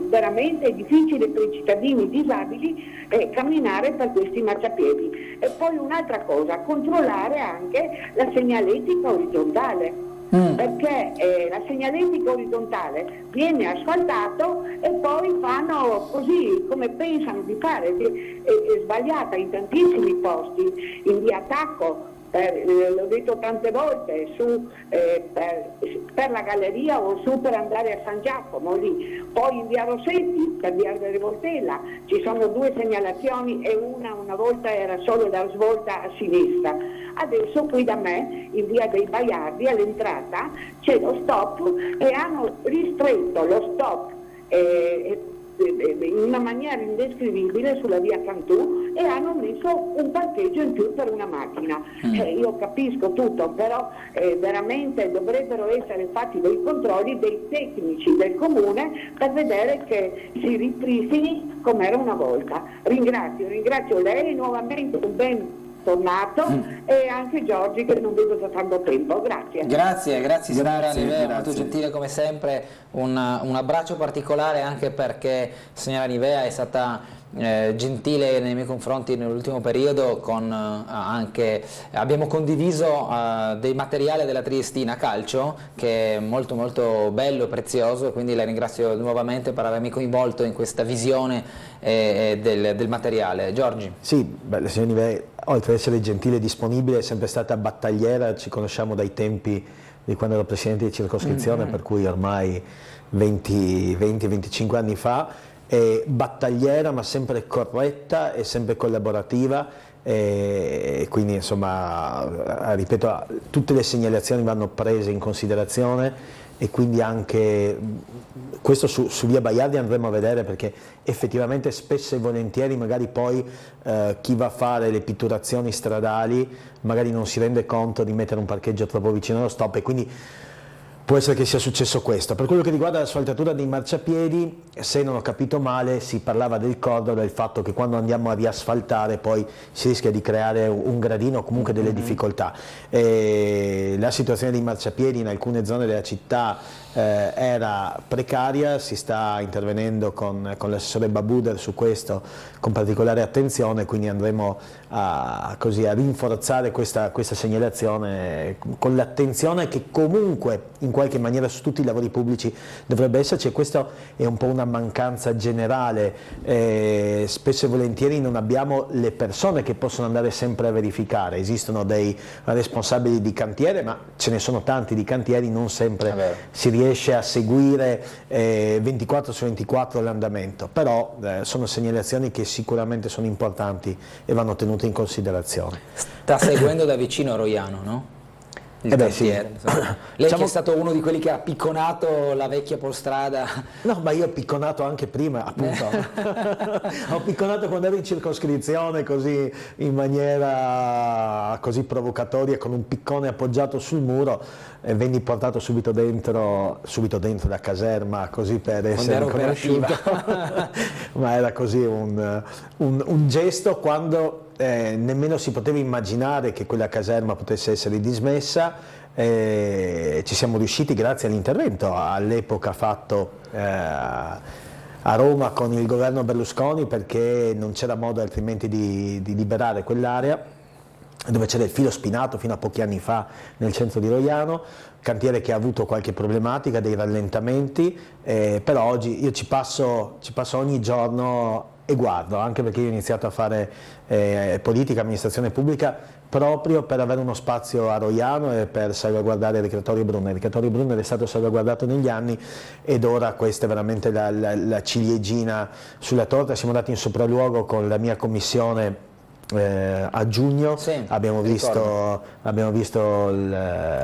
Speaker 10: veramente è difficile per i cittadini disabili camminare per questi marciapiedi. E poi un'altra cosa, controllare anche la segnaletica orizzontale. Perché la segnaletica orizzontale viene asfaltato e poi fanno così come pensano di fare, è sbagliata in tantissimi posti, in via Tacco, l'ho detto tante volte, per la galleria o su per andare a San Giacomo lì, poi in via Rossetti per via della Rivoltella ci sono 2 segnalazioni e una volta era solo la svolta a sinistra. Adesso qui da me in via dei Baiardi all'entrata c'è lo stop e hanno ristretto lo stop
Speaker 13: in una maniera indescrivibile sulla via Cantù e hanno messo un parcheggio in più per una macchina. Io capisco tutto, però veramente dovrebbero essere fatti dei controlli dei tecnici del comune per vedere che si ripristini come era una volta. Ringrazio lei nuovamente, un ben tornato e anche Giorgi che non vedo da tanto tempo.
Speaker 1: Grazie signora Nivea, molto gentile come sempre, un abbraccio particolare anche perché signora Nivea è stata gentile nei miei confronti nell'ultimo periodo, abbiamo condiviso dei materiali della Triestina Calcio che è molto molto bello e prezioso, quindi la ringrazio nuovamente per avermi coinvolto in questa visione del materiale. Giorgi?
Speaker 11: Sì, la signora Nivea, oltre ad essere gentile e disponibile, è sempre stata battagliera, ci conosciamo dai tempi di quando ero presidente di circoscrizione, per cui ormai 20-25 anni fa, è battagliera ma sempre corretta e sempre collaborativa, e quindi insomma, ripeto, tutte le segnalazioni vanno prese in considerazione e quindi anche questo su via Baiardi andremo a vedere, perché effettivamente spesso e volentieri magari poi chi va a fare le pitturazioni stradali magari non si rende conto di mettere un parcheggio troppo vicino allo stop, e quindi può essere che sia successo questo. Per quello che riguarda l'asfaltatura dei marciapiedi, se non ho capito male, si parlava del cordolo, del fatto che quando andiamo a riasfaltare poi si rischia di creare un gradino o comunque delle difficoltà. La situazione dei marciapiedi in alcune zone della città era precaria, si sta intervenendo con l'assessore Babuder su questo con particolare attenzione, quindi andremo a rinforzare questa segnalazione con l'attenzione che comunque in qualche maniera su tutti i lavori pubblici dovrebbe esserci, e questo è un po' una mancanza generale. Spesso e volentieri non abbiamo le persone che possono andare sempre a verificare, esistono dei responsabili di cantiere, ma ce ne sono tanti di cantieri, non sempre si riesce a seguire 24 su 24 l'andamento, però sono segnalazioni che sicuramente sono importanti e vanno tenute in considerazione.
Speaker 1: Sta seguendo da vicino Roiano, no? Il cantiere.
Speaker 11: Sì.
Speaker 1: Lei che è stato uno di quelli che ha picconato la vecchia Polstrada.
Speaker 11: No, ma io ho picconato anche prima, appunto. Ho picconato quando ero in circoscrizione, così in maniera così provocatoria, con un piccone appoggiato sul muro, e venni portato subito dentro la caserma, così per essere conosciuto. Ma era così un gesto quando nemmeno si poteva immaginare che quella caserma potesse essere dismessa. Ci siamo riusciti grazie all'intervento all'epoca fatto a Roma con il governo Berlusconi, perché non c'era modo altrimenti di liberare quell'area dove c'era il filo spinato fino a pochi anni fa nel centro di Roiano, cantiere che ha avuto qualche problematica, dei rallentamenti, però oggi io ci passo ogni giorno e guardo, anche perché io ho iniziato a fare politica, amministrazione pubblica proprio per avere uno spazio a Roiano e per salvaguardare il Ricreatorio Brunner. Il Ricreatorio Brunner è stato salvaguardato negli anni ed ora questa è veramente la ciliegina sulla torta. Siamo andati in sopralluogo con la mia commissione a giugno, abbiamo visto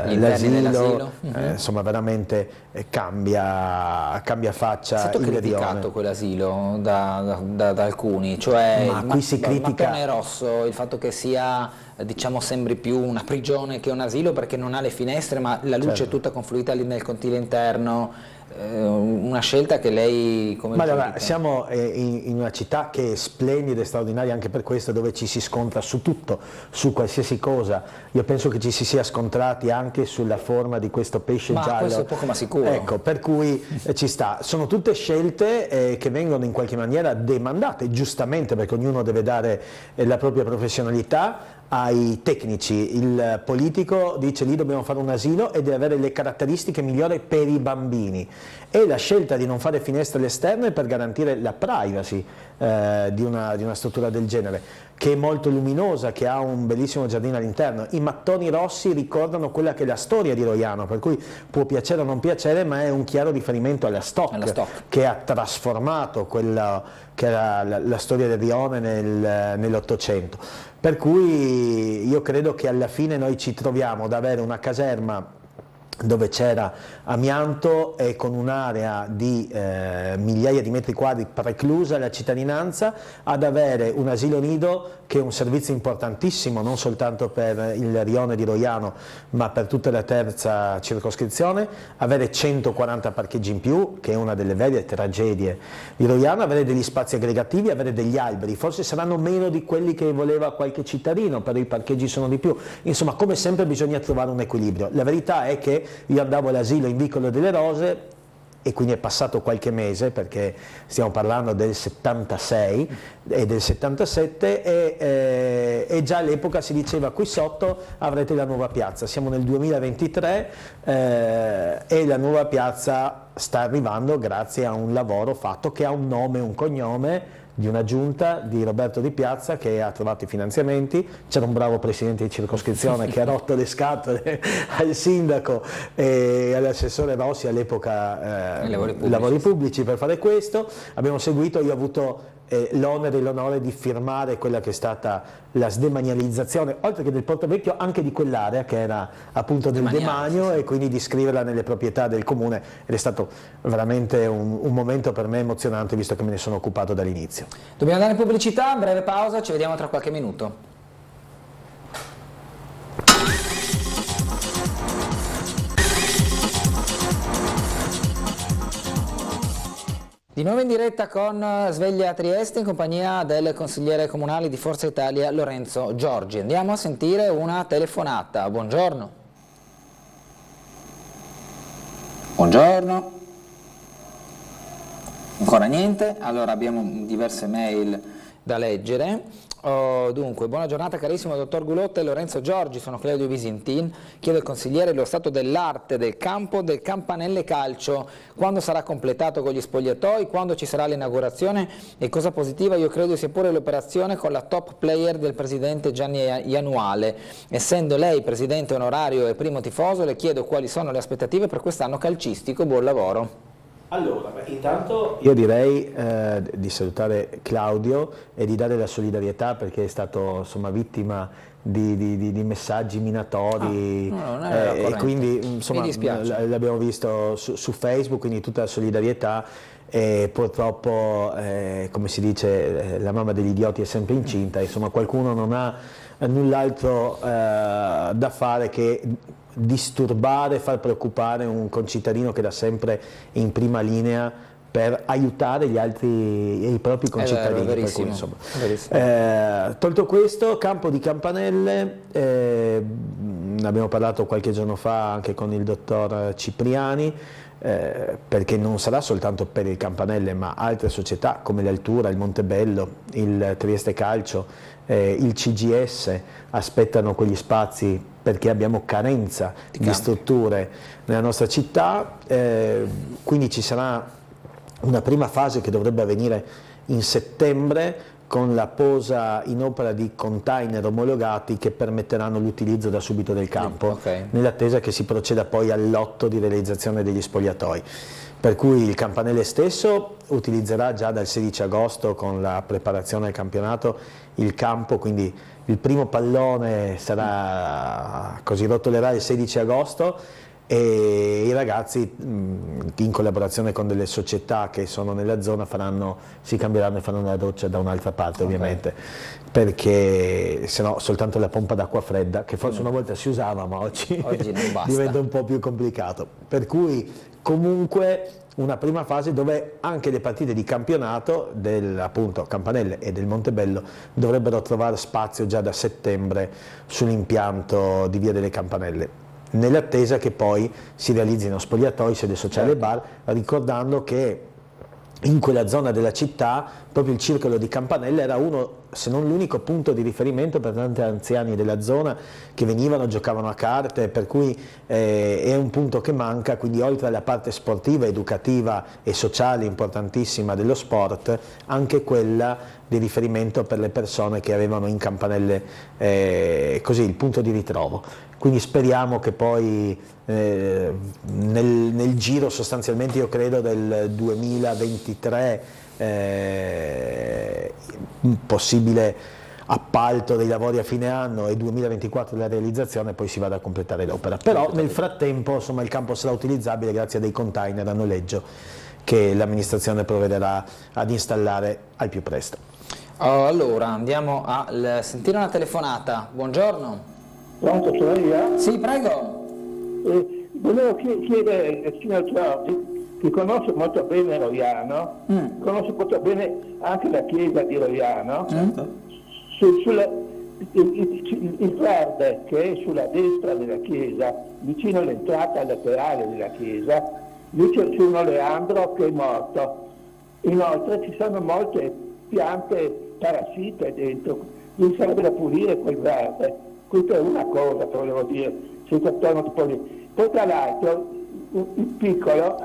Speaker 11: l'asilo, insomma veramente cambia faccia.
Speaker 1: È stato criticato quell'asilo da alcuni, cioè il mattone rosso, il fatto che sia, diciamo, sembri più una prigione che un asilo perché non ha le finestre, ma la luce è tutta confluita lì nel cortile interno. Una scelta che lei come
Speaker 11: allora, siamo in una città che è splendida e straordinaria anche per questo, dove ci si scontra su tutto, su qualsiasi cosa. Io penso che ci si sia scontrati anche sulla forma di questo pesce giallo.
Speaker 1: Questo è poco ma sicuro.
Speaker 11: Ecco, per cui ci sta. Sono tutte scelte che vengono in qualche maniera demandate, giustamente, perché ognuno deve dare la propria professionalità ai tecnici. Il politico dice lì dobbiamo fare un asilo e deve avere le caratteristiche migliori per i bambini, e la scelta di non fare finestre all'esterno per garantire la privacy di una struttura del genere, che è molto luminosa, che ha un bellissimo giardino all'interno. I mattoni rossi ricordano quella che è la storia di Roiano, per cui può piacere o non piacere, ma è un chiaro riferimento alla Stock. Che ha trasformato quella che era la storia del Rione nell'Ottocento. Per cui io credo che alla fine noi ci troviamo ad avere una caserma dove c'era amianto e con un'area di migliaia di metri quadri preclusa alla cittadinanza, ad avere un asilo nido che è un servizio importantissimo non soltanto per il rione di Roiano ma per tutta la terza circoscrizione, avere 140 parcheggi in più, che è una delle vere tragedie di Roiano, avere degli spazi aggregativi, avere degli alberi, forse saranno meno di quelli che voleva qualche cittadino, però i parcheggi sono di più. Insomma, come sempre bisogna trovare un equilibrio. La verità è che io andavo all'asilo in Vicolo delle Rose e quindi è passato qualche mese, perché stiamo parlando del 76 e del 77, e già all'epoca si diceva qui sotto avrete la nuova piazza. Siamo nel 2023 e la nuova piazza sta arrivando grazie a un lavoro fatto che ha un nome e un cognome, di una giunta di Roberto Di Piazza che ha trovato i finanziamenti. C'era un bravo presidente di circoscrizione che ha rotto le scatole al sindaco e all'assessore Rossi all'epoca lavori pubblici per fare questo. Abbiamo seguito, io ho avuto l'onere e l'onore di firmare quella che è stata la sdemanializzazione, oltre che del Porto Vecchio, anche di quell'area che era appunto del demanio, e quindi di scriverla nelle proprietà del comune, ed è stato veramente un momento per me emozionante, visto che me ne sono occupato dall'inizio.
Speaker 1: Dobbiamo andare in pubblicità, breve pausa, ci vediamo tra qualche minuto. Di nuovo in diretta con Sveglia Trieste in compagnia del consigliere comunale di Forza Italia Lorenzo Giorgi. Andiamo a sentire una telefonata. Buongiorno. Buongiorno. Ancora niente? Allora abbiamo diverse mail da leggere. Dunque, buona giornata carissimo dottor Gulotta e Lorenzo Giorgi, sono Claudio Visintin, chiedo al consigliere lo stato dell'arte del campo del Campanelle Calcio, quando sarà completato con gli spogliatoi, quando ci sarà l'inaugurazione, e cosa positiva io credo sia pure l'operazione con la top player del presidente Gianni Januale. Essendo lei presidente onorario e primo tifoso, le chiedo quali sono le aspettative per quest'anno calcistico. Buon lavoro.
Speaker 11: Allora, intanto io direi di salutare Claudio e di dare la solidarietà, perché è stato insomma vittima di messaggi minatori, e quindi insomma l'abbiamo visto su Facebook, quindi tutta la solidarietà. E purtroppo, come si dice, la mamma degli idioti è sempre incinta, insomma qualcuno non ha null'altro da fare che disturbare, far preoccupare un concittadino che da sempre è in prima linea per aiutare gli altri e i propri concittadini.
Speaker 1: Verissimo,
Speaker 11: per cui, tolto questo, campo di Campanelle, ne abbiamo parlato qualche giorno fa anche con il dottor Cipriani, perché non sarà soltanto per il Campanelle, ma altre società come l'Altura, il Montebello, il Trieste Calcio, il CGS aspettano quegli spazi, perché abbiamo carenza di strutture nella nostra città, quindi ci sarà una prima fase che dovrebbe avvenire in settembre, con la posa in opera di container omologati che permetteranno l'utilizzo da subito del campo, nell'attesa che si proceda poi al lotto di realizzazione degli spogliatoi. Per cui il Campanelle stesso utilizzerà già dal 16 agosto, con la preparazione al campionato, il campo, quindi il primo pallone sarà così, rotolerà il 16 agosto, e i ragazzi in collaborazione con delle società che sono nella zona si cambieranno e faranno la doccia da un'altra parte, ovviamente, perché sennò soltanto la pompa d'acqua fredda, che forse una volta si usava ma oggi non basta, diventa un po' più complicato. Per cui comunque una prima fase dove anche le partite di campionato del appunto Campanelle e del Montebello dovrebbero trovare spazio già da settembre sull'impianto di Via delle Campanelle, nell'attesa che poi si realizzino spogliatoi, sede sociale e bar, ricordando che in quella zona della città proprio il circolo di Campanelle era uno, se non l'unico punto di riferimento per tanti anziani della zona che venivano, giocavano a carte, per cui è un punto che manca. Quindi oltre alla parte sportiva, educativa e sociale importantissima dello sport, anche quella di riferimento per le persone che avevano in Campanelle così il punto di ritrovo. Quindi speriamo che poi nel giro sostanzialmente, io credo, del 2023, possibile appalto dei lavori a fine anno e 2024 della realizzazione, poi si vada a completare l'opera. Però nel frattempo insomma, il campo sarà utilizzabile grazie a dei container a noleggio che l'amministrazione provvederà ad installare al più presto.
Speaker 1: Allora andiamo a sentire una telefonata. Buongiorno.
Speaker 14: Pronto, sono io?
Speaker 1: Sì, prego.
Speaker 14: Volevo chiedere al signor Giorgi, che conosce molto bene Roiano, conosce molto bene anche la chiesa di Roiano, il verde che è sulla destra della chiesa, vicino all'entrata laterale della chiesa, lì c'è un oleandro che è morto. Inoltre ci sono molte piante parassite dentro, quindi sarebbe da pulire quel verde. Questa è una cosa che volevo dire, senza torno tipo lì. Poi tra l'altro il piccolo,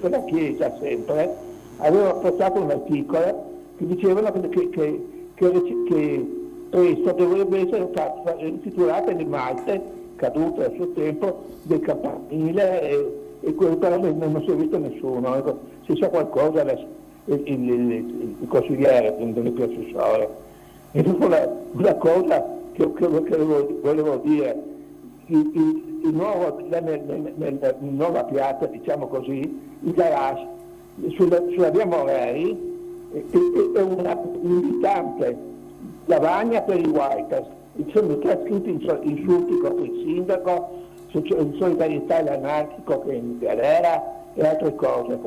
Speaker 14: per la chiesa sempre, aveva portato un articolo che dicevano che presto dovrebbe essere rititolate le Malte, cadute a suo tempo, del campanile e quello però non si è visto nessuno. Ecco, se sa qualcosa il consigliere dell'assessore. E dopo una cosa che volevo dire, nella nuova piazza, diciamo così, il garage sulla via Morei è una invitante lavagna per i Whiters. Sono scritti insulti contro il sindaco, solidarietà all'anarchico che è in galera e altre cose.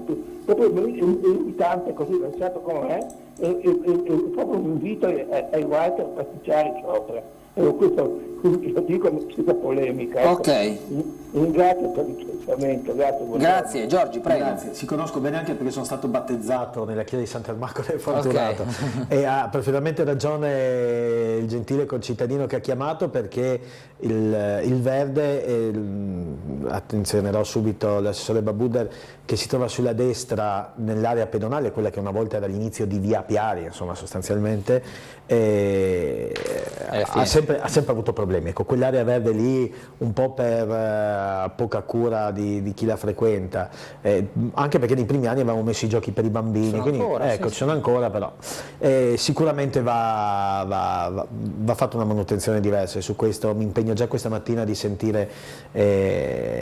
Speaker 14: Proprio invitante così pensato come è proprio un invito ai Whiters a pasticciare sopra. Questo lo dico senza polemica. Ecco.
Speaker 1: Ok.
Speaker 14: Ringrazio per il pensamento.
Speaker 1: Grazie, Giorgi, prego.
Speaker 11: Grazie, si conosco bene anche perché sono stato battezzato nella chiesa di Sant'Ermacolo del Fortunato. Okay. E ha perfettamente ragione il gentile concittadino che ha chiamato, perché il verde, attenzionerò subito l'assessore Babuder, che si trova sulla destra nell'area pedonale, quella che una volta era l'inizio di via Piari, insomma sostanzialmente, ha sempre avuto problemi. Ecco, quell'area verde lì, un po' per poca cura di chi la frequenta, anche perché nei primi anni avevamo messo i giochi per i bambini, quindi
Speaker 1: ancora,
Speaker 11: ecco, ci sono ancora, però sicuramente va fatta una manutenzione diversa, e su questo mi impegno già questa mattina di sentire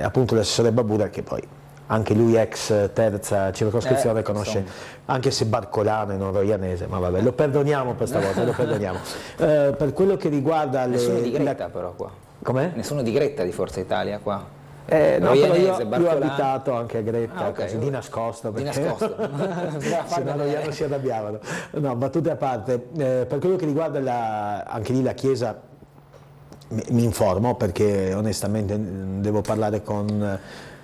Speaker 11: appunto l'assessore Babuder, che poi anche lui ex terza circoscrizione, conosce, anche se barcolano e non roianese, ma vabbè, lo perdoniamo per stavolta, lo perdoniamo. Per quello che riguarda
Speaker 1: nessuno di Gretta però qua.
Speaker 11: Com'è?
Speaker 1: Nessuno di Gretta di Forza Italia qua.
Speaker 11: No, però io ho abitato anche a Gretta,
Speaker 1: okay,
Speaker 11: così, di nascosto,
Speaker 1: di nascosto.
Speaker 11: Se no non si arrabbiavano. No, battute a parte, per quello che riguarda anche lì la chiesa, mi informo, perché onestamente devo parlare con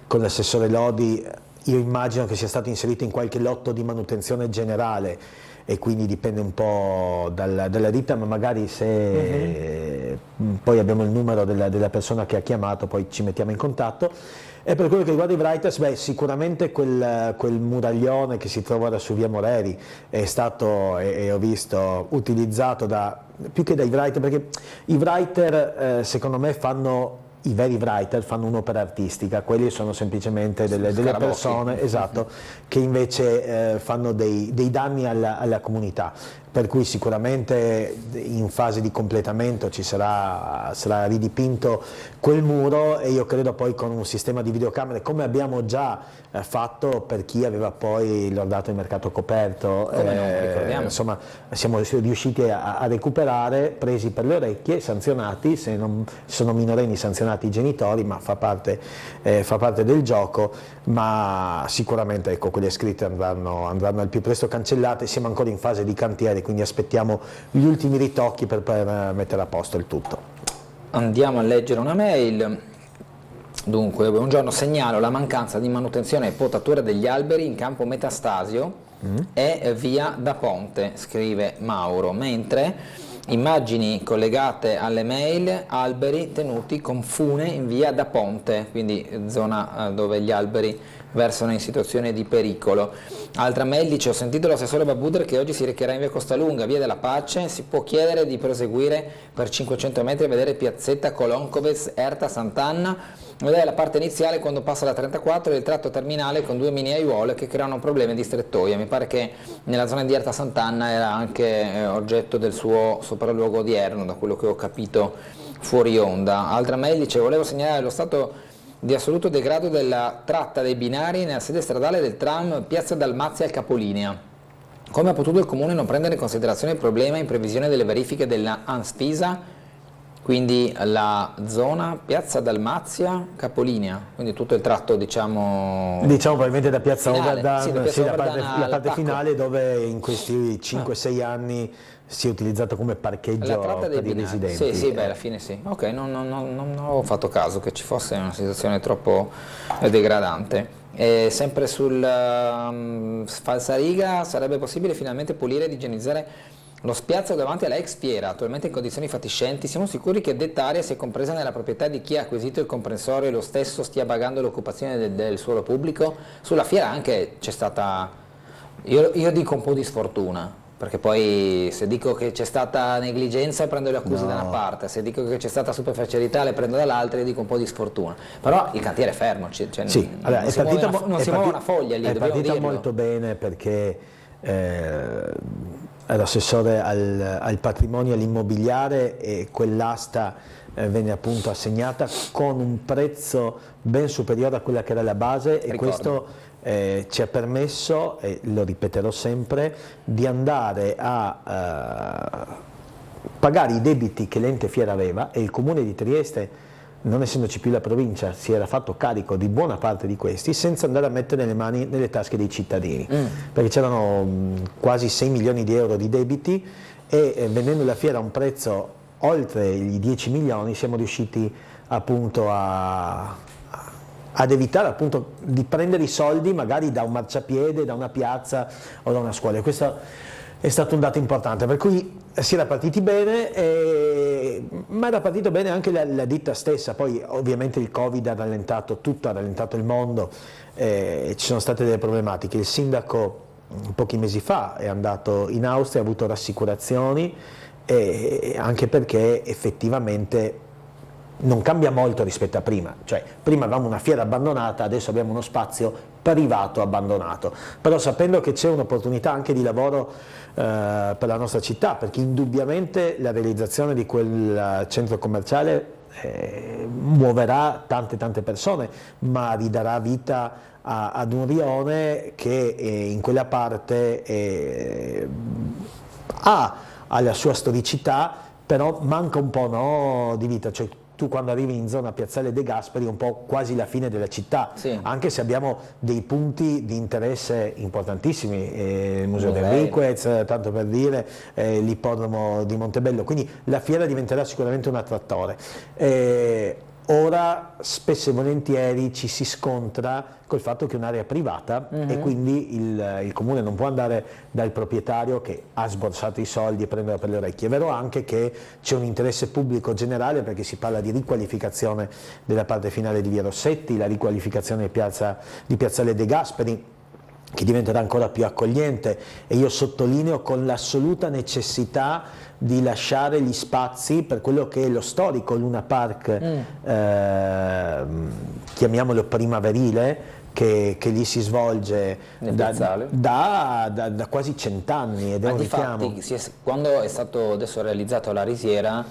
Speaker 11: l'assessore Lodi. Io immagino che sia stato inserito in qualche lotto di manutenzione generale, e quindi dipende un po' dalla ditta, ma magari se poi abbiamo il numero della persona che ha chiamato, poi ci mettiamo in contatto. E per quello che riguarda i Writers, sicuramente quel muraglione che si trova ora su via Moreri è stato, e ho visto, utilizzato più che dai Writer, perché i Writer secondo me i veri writer fanno un'opera artistica, quelli sono semplicemente delle persone, esatto, che invece fanno dei danni alla comunità, per cui sicuramente in fase di completamento sarà ridipinto quel muro, e io credo poi con un sistema di videocamere, come abbiamo già fatto per chi aveva poi lordato il mercato coperto, insomma siamo riusciti a recuperare, presi per le orecchie, sanzionati, se sono minorenni sanzionati i genitori, ma fa parte del gioco, ma sicuramente ecco, quelle scritte andranno al più presto cancellate. Siamo ancora in fase di cantiere, quindi aspettiamo gli ultimi ritocchi per mettere a posto il tutto.
Speaker 1: Andiamo a leggere una mail. Dunque, buongiorno, segnalo la mancanza di manutenzione e potatura degli alberi in campo Metastasio e via da Ponte, scrive Mauro, mentre immagini collegate alle mail, alberi tenuti con fune in via da Ponte, quindi zona dove gli alberi versano in situazione di pericolo. Altra mail dice: ho sentito l'assessore Babuder che oggi si recherà in via Costalunga, via della Pace, si può chiedere di proseguire per 500 metri a vedere piazzetta Coloncoves, Erta, Sant'Anna, vedere la parte iniziale quando passa la 34 e il tratto terminale con 2 mini aiuole che creano problemi di strettoia. Mi pare che nella zona di Erta Sant'Anna era anche oggetto del suo sopralluogo odierno, da quello che ho capito fuori onda. Altra mail dice: volevo segnalare lo stato di assoluto degrado della tratta dei binari nella sede stradale del tram Piazza Dalmazia al capolinea. Come ha potuto il Comune non prendere in considerazione il problema in previsione delle verifiche della ANSFISA? Quindi la zona Piazza Dalmazia Capolinea, quindi tutto il tratto diciamo
Speaker 11: probabilmente da Piazza Oberdan,
Speaker 1: sì,
Speaker 11: la parte finale dove in questi 5-6 anni si è utilizzato come parcheggio per i residenti.
Speaker 1: Sì, beh, alla fine sì. Ok, non ho fatto caso che ci fosse una situazione troppo degradante. E sempre sul falsariga, sarebbe possibile finalmente pulire ed igienizzare lo spiazzo davanti alla ex fiera, attualmente in condizioni fatiscenti. Siamo sicuri che detta area sia compresa nella proprietà di chi ha acquisito il comprensorio e lo stesso stia pagando l'occupazione del suolo pubblico? Sulla fiera anche c'è stata, io dico un po' di sfortuna, perché poi se dico che c'è stata negligenza prendo le accuse da una parte, se dico che c'è stata superficialità le prendo dall'altra e dico un po' di sfortuna. Però il cantiere è fermo, cioè
Speaker 11: sì, allora,
Speaker 1: non si muove una foglia lì,
Speaker 11: è partita
Speaker 1: dirlo.
Speaker 11: molto bene perché l'assessore al patrimonio e all'immobiliare e quell'asta venne appunto assegnata con un prezzo ben superiore a quella che era la base. Ricordo. E questo ci ha permesso, e lo ripeterò sempre, di andare a pagare i debiti che l'ente fiera aveva, e il Comune di Trieste, non essendoci più la provincia, si era fatto carico di buona parte di questi senza andare a mettere le mani nelle tasche dei cittadini, perché c'erano quasi 6 milioni di euro di debiti e vendendo la fiera a un prezzo oltre i 10 milioni siamo riusciti appunto ad evitare appunto di prendere i soldi magari da un marciapiede, da una piazza o da una scuola. Questo è stato un dato importante, per cui si era partiti bene, ma era partito bene anche la ditta stessa. Poi ovviamente il Covid ha rallentato tutto, ha rallentato il mondo, ci sono state delle problematiche. Il sindaco pochi mesi fa è andato in Austria, ha avuto rassicurazioni, anche perché effettivamente non cambia molto rispetto a prima, cioè prima avevamo una fiera abbandonata, adesso abbiamo uno spazio privato abbandonato, però sapendo che c'è un'opportunità anche di lavoro per la nostra città, perché indubbiamente la realizzazione di quel centro commerciale muoverà tante persone, ma ridarà vita ad un rione che in quella parte ha la sua storicità, però manca un po' di vita. Cioè, tu quando arrivi in zona Piazzale De Gasperi è un po' quasi la fine della città, sì. Anche se abbiamo dei punti di interesse importantissimi, il Museo del Riquez, tanto per dire, l'ippodromo di Montebello, quindi la fiera diventerà sicuramente un attrattore. Ora spesso e volentieri ci si scontra col fatto che è un'area privata e quindi il Comune non può andare dal proprietario che ha sborsato i soldi e prenderla per le orecchie. È vero anche che c'è un interesse pubblico generale, perché si parla di riqualificazione della parte finale di Via Rossetti, la riqualificazione di Piazzale De Gasperi, che diventerà ancora più accogliente, e io sottolineo con l'assoluta necessità di lasciare gli spazi per quello che è lo storico Luna Park, chiamiamolo primaverile, che lì si svolge da quasi 100 anni ed è un richiamo.
Speaker 1: Quando è stato adesso realizzato la risiera,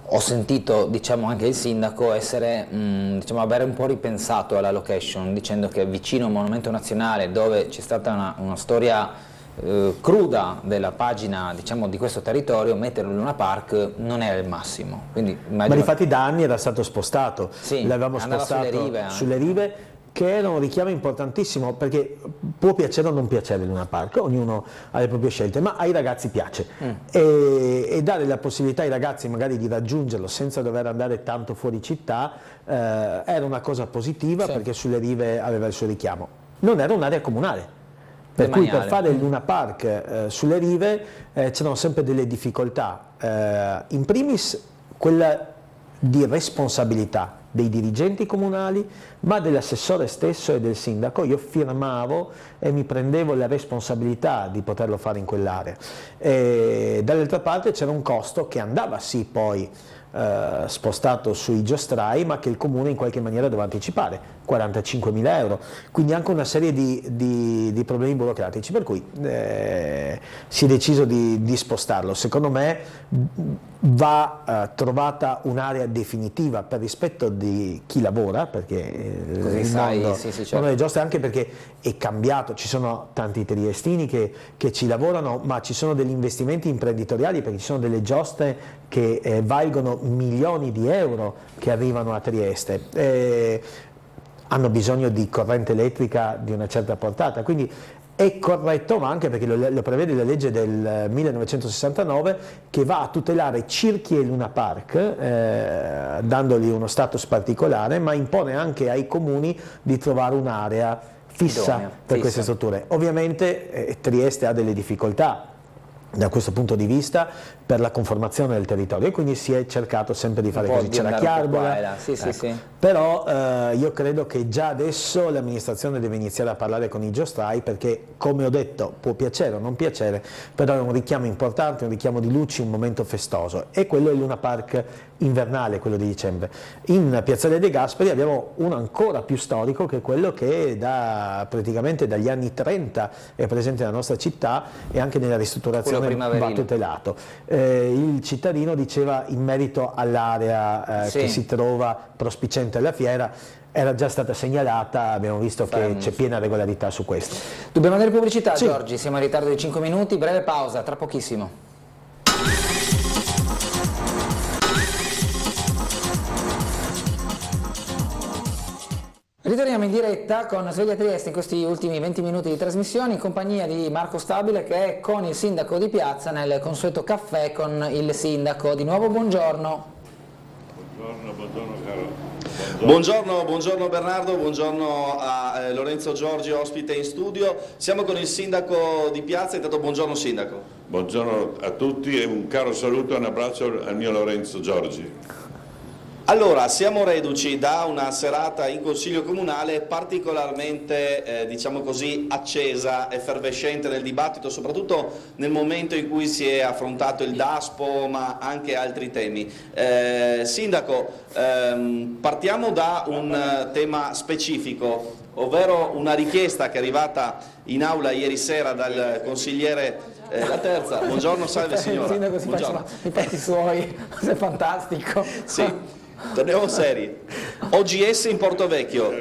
Speaker 1: ho sentito anche il sindaco avere un po' ripensato alla location, dicendo che vicino a un monumento nazionale dove c'è stata una storia cruda della pagina di questo territorio, metterlo in Luna Park non era il massimo. Quindi,
Speaker 11: ma difatti da anni era stato spostato, l'avevamo spostato sulle rive, che era un richiamo importantissimo, perché può piacere o non piacere Luna Park, ognuno ha le proprie scelte, ma ai ragazzi piace e dare la possibilità ai ragazzi magari di raggiungerlo senza dover andare tanto fuori città era una cosa positiva, perché sulle rive aveva il suo richiamo. Non era un'area comunale, per cui per fare il Luna Park sulle rive c'erano sempre delle difficoltà, in primis quella di responsabilità dei dirigenti comunali, ma dell'assessore stesso e del sindaco. Io firmavo e mi prendevo la responsabilità di poterlo fare in quell'area. Dall'altra parte c'era un costo che andava sì poi spostato sui giostrai, ma che il comune in qualche maniera doveva anticipare, 45.000 euro, quindi anche una serie di problemi burocratici, per cui si è deciso di spostarlo. Secondo me va trovata un'area definitiva per rispetto di chi lavora, perché il mondo delle giostre, anche perché è cambiato, ci sono tanti triestini che ci lavorano, ma ci sono degli investimenti imprenditoriali, perché ci sono delle giostre che valgono milioni di euro che arrivano a Trieste, hanno bisogno di corrente elettrica di una certa portata, quindi è corretto, ma anche perché lo prevede la legge del 1969, che va a tutelare circhi e Luna Park, dandogli uno status particolare, ma impone anche ai comuni di trovare un'area fissa per queste strutture. Ovviamente Trieste ha delle difficoltà da questo punto di vista per la conformazione del territorio, e quindi si è cercato sempre di fare così. C'è la Chiarbola, però io credo che già adesso l'amministrazione deve iniziare a parlare con i giostrai, perché, come ho detto, può piacere o non piacere, però è un richiamo importante, un richiamo di luci, un momento festoso, e quello è il Luna Park invernale, quello di dicembre. In Piazzale De Gasperi abbiamo uno ancora più storico, che è quello che praticamente dagli anni 30 è presente nella nostra città, e anche nella ristrutturazione va tutelato. Il cittadino diceva in merito all'area che si trova prospiciente alla fiera, era già stata segnalata, abbiamo visto che c'è piena regolarità su questo.
Speaker 1: Dobbiamo andare in pubblicità, Giorgi, siamo in ritardo di 5 minuti, breve pausa, tra pochissimo. Ritorniamo in diretta con Sveglia Trieste in questi ultimi 20 minuti di trasmissione, in compagnia di Marco Stabile, che è con il sindaco di Piazza nel consueto caffè con il sindaco. Di nuovo buongiorno.
Speaker 15: Buongiorno caro.
Speaker 6: Buongiorno Bernardo, buongiorno a Lorenzo Giorgi, ospite in studio. Siamo con il sindaco di Piazza, intanto buongiorno sindaco.
Speaker 15: Buongiorno a tutti e un caro saluto e un abbraccio al mio Lorenzo Giorgi.
Speaker 6: Allora, siamo reduci da una serata in Consiglio Comunale particolarmente, diciamo così, accesa, effervescente nel dibattito, soprattutto nel momento in cui si è affrontato il DASPO, ma anche altri temi. Sindaco, partiamo da un tema specifico, ovvero una richiesta che è arrivata in aula ieri sera dal consigliere La Terza. Buongiorno, salve signora.
Speaker 1: Il sindaco si faceva i fatti suoi, è fantastico.
Speaker 6: Sì. Torniamo seri. OGS in Portovecchio.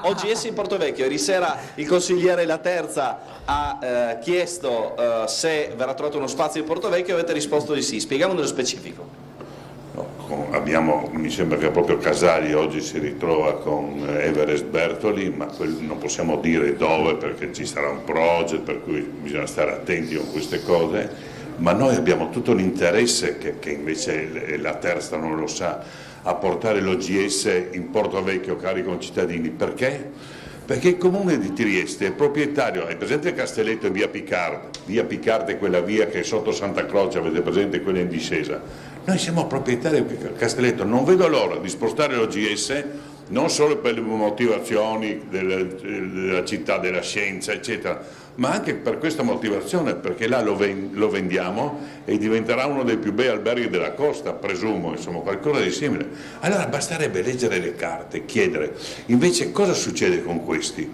Speaker 6: OGS in Portovecchio. Ieri sera il consigliere La Terza ha chiesto se verrà trovato uno spazio in Portovecchio, avete risposto di sì. Spieghiamo nello specifico.
Speaker 15: Mi sembra che proprio Casali oggi si ritrova con Everest Bertoli, ma non possiamo dire dove, perché ci sarà un project, per cui bisogna stare attenti con queste cose. Ma noi abbiamo tutto l'interesse, che invece la Terza non lo sa, a portare l'OGS in Portovecchio, cari concittadini. Perché? Perché il comune di Trieste è proprietario, è presente Castelletto e via Picard è quella via che è sotto Santa Croce, avete presente quella in discesa. Noi siamo proprietari di Castelletto, non vedo l'ora di spostare l'OGS, non solo per le motivazioni della città, della scienza, eccetera, ma anche per questa motivazione, perché là lo vendiamo e diventerà uno dei più bei alberghi della costa, presumo, insomma, qualcosa di simile. Allora basterebbe leggere le carte, chiedere. Invece cosa succede con questi?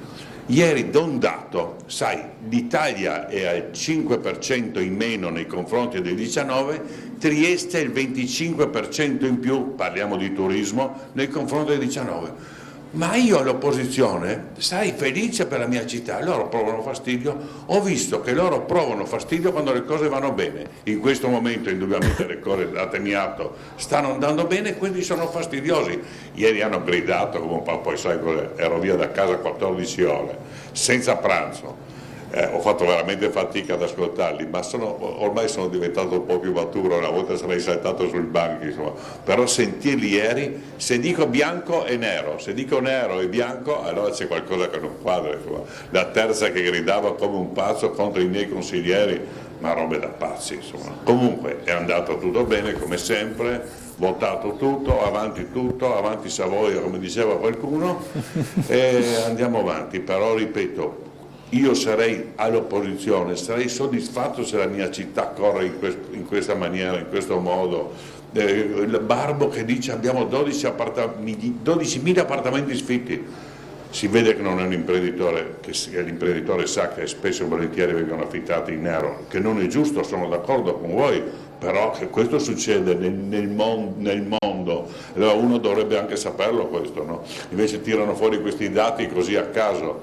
Speaker 15: Ieri do un dato, sai, l'Italia è al 5% in meno nei confronti del 19, Trieste è il 25% in più, parliamo di turismo, nei confronti del 19. Ma io all'opposizione, sai, felice per la mia città, loro provano fastidio, ho visto che loro provano fastidio quando le cose vanno bene. In questo momento indubbiamente le cose a Teniato stanno andando bene, quindi sono fastidiosi. Ieri hanno gridato come un po', poi sai, ero via da casa 14 ore, senza pranzo. Ho fatto veramente fatica ad ascoltarli, ma ormai sono diventato un po' più maturo, una volta sarei saltato sul banco, insomma. Però sentirli ieri, se dico bianco e nero, se dico nero e bianco, allora c'è qualcosa che non quadra, insomma. La Terza che gridava come un pazzo contro i miei consiglieri, ma robe da pazzi, insomma. Comunque è andato tutto bene come sempre, votato tutto, avanti Savoia, come diceva qualcuno, e andiamo avanti. Però ripeto, io sarei all'opposizione, sarei soddisfatto se la mia città corre in questa maniera, in questo modo. Il Barbo che dice abbiamo 12.000 appartamenti sfitti, si vede che non è un imprenditore, che l'imprenditore sa che spesso e volentieri vengono affittati in nero, che non è giusto, sono d'accordo con voi, però che questo succede nel mondo, allora uno dovrebbe anche saperlo questo, no? Invece tirano fuori questi dati così a caso,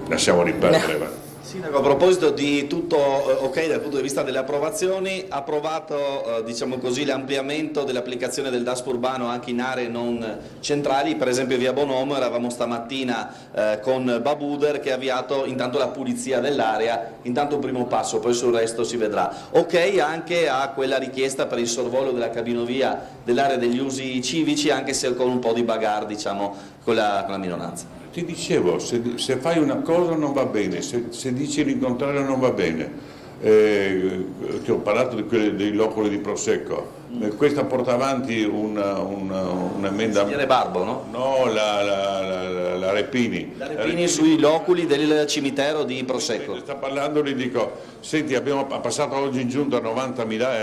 Speaker 15: lasciamoli perdere.
Speaker 6: Sindaco, a proposito di tutto ok dal punto di vista delle approvazioni, approvato diciamo così l'ampliamento dell'applicazione del DASPO urbano anche in aree non centrali, per esempio via Bonomo eravamo stamattina con Babuder che ha avviato intanto la pulizia dell'area, intanto un primo passo, poi sul resto si vedrà. Ok anche a quella richiesta per il sorvolo della cabinovia dell'area degli usi civici, anche se con un po' di bagarre diciamo con la minoranza.
Speaker 15: Ti dicevo, se fai una cosa non va bene, se dici il contrario non va bene. Ti ho parlato dei loculi di Prosecco. Questa porta avanti un emendamento.
Speaker 6: Barbo, no?
Speaker 15: No, la Repini.
Speaker 6: La Repini sui loculi del cimitero di Prosecco.
Speaker 15: Sta parlando, gli dico, senti, abbiamo passato oggi in giunta 90.000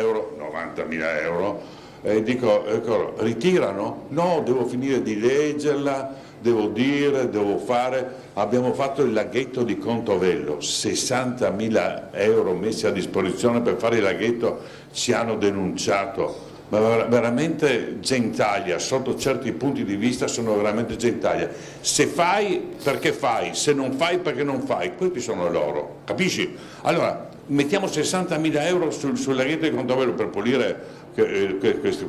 Speaker 15: euro, e dico, ecco, ritirano? No, devo finire di leggerla. Devo fare, abbiamo fatto il laghetto di Contovello, 60.000 euro messi a disposizione per fare il laghetto, ci hanno denunciato, ma veramente gentaglia, sotto certi punti di vista sono veramente gentaglia. Se fai, perché fai, se non fai, perché non fai, questi sono loro, capisci? Allora, mettiamo 60.000 euro sul laghetto di Contovello per pulire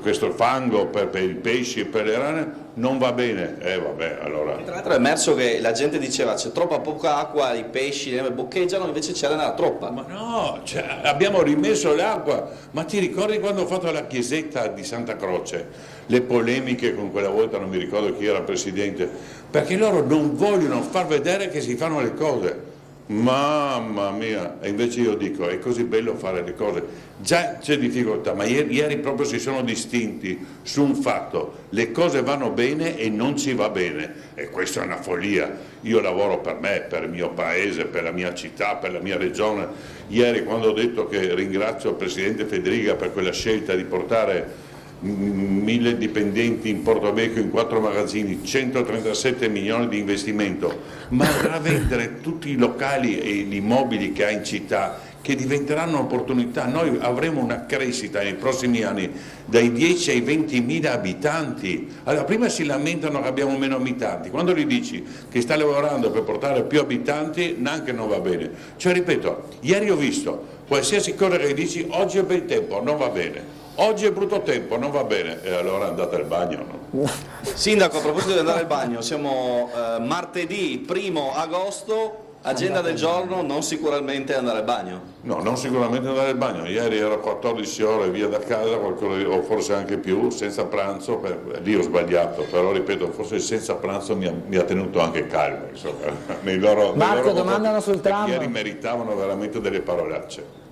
Speaker 15: questo fango per i pesci e per le rane, non va bene, vabbè, allora.
Speaker 6: Tra l'altro è emerso che la gente diceva c'è troppa poca acqua, i pesci boccheggiano, invece c'era troppa.
Speaker 15: Ma no, cioè, abbiamo rimesso l'acqua, ma ti ricordi quando ho fatto la chiesetta di Santa Croce? Le polemiche con quella volta, non mi ricordo chi era presidente, perché loro non vogliono far vedere che si fanno le cose. Mamma mia, e invece io dico, è così bello fare le cose, già c'è difficoltà, ma ieri proprio si sono distinti su un fatto, le cose vanno bene e non ci va bene, e questa è una follia. Io lavoro per me, per il mio paese, per la mia città, per la mia regione. Ieri quando ho detto che ringrazio il Presidente Federica per quella scelta di portare 1.000 dipendenti in Portovecchio in 4 magazzini, 137 milioni di investimento, ma da vendere tutti i locali e gli immobili che ha in città, che diventeranno opportunità. Noi avremo una crescita nei prossimi anni dai 10 ai 20.000 abitanti. Allora, prima si lamentano che abbiamo meno abitanti, quando gli dici che sta lavorando per portare più abitanti neanche non va bene. Cioè, ripeto, ieri ho visto qualsiasi cosa che dici, oggi è bel tempo, non va bene. Oggi è brutto tempo, non va bene, e allora andate al bagno, no?
Speaker 6: Sindaco, a proposito di andare al bagno, siamo martedì 1 agosto, agenda del giorno, non sicuramente andare al bagno.
Speaker 15: No, non sicuramente andare al bagno, ieri ero 14 ore via da casa, o forse anche più, senza pranzo, lì ho sbagliato, però ripeto, forse senza pranzo mi ha tenuto anche calmo, insomma,
Speaker 1: Marco, domandano sul tram.
Speaker 15: Ieri meritavano veramente delle parolacce.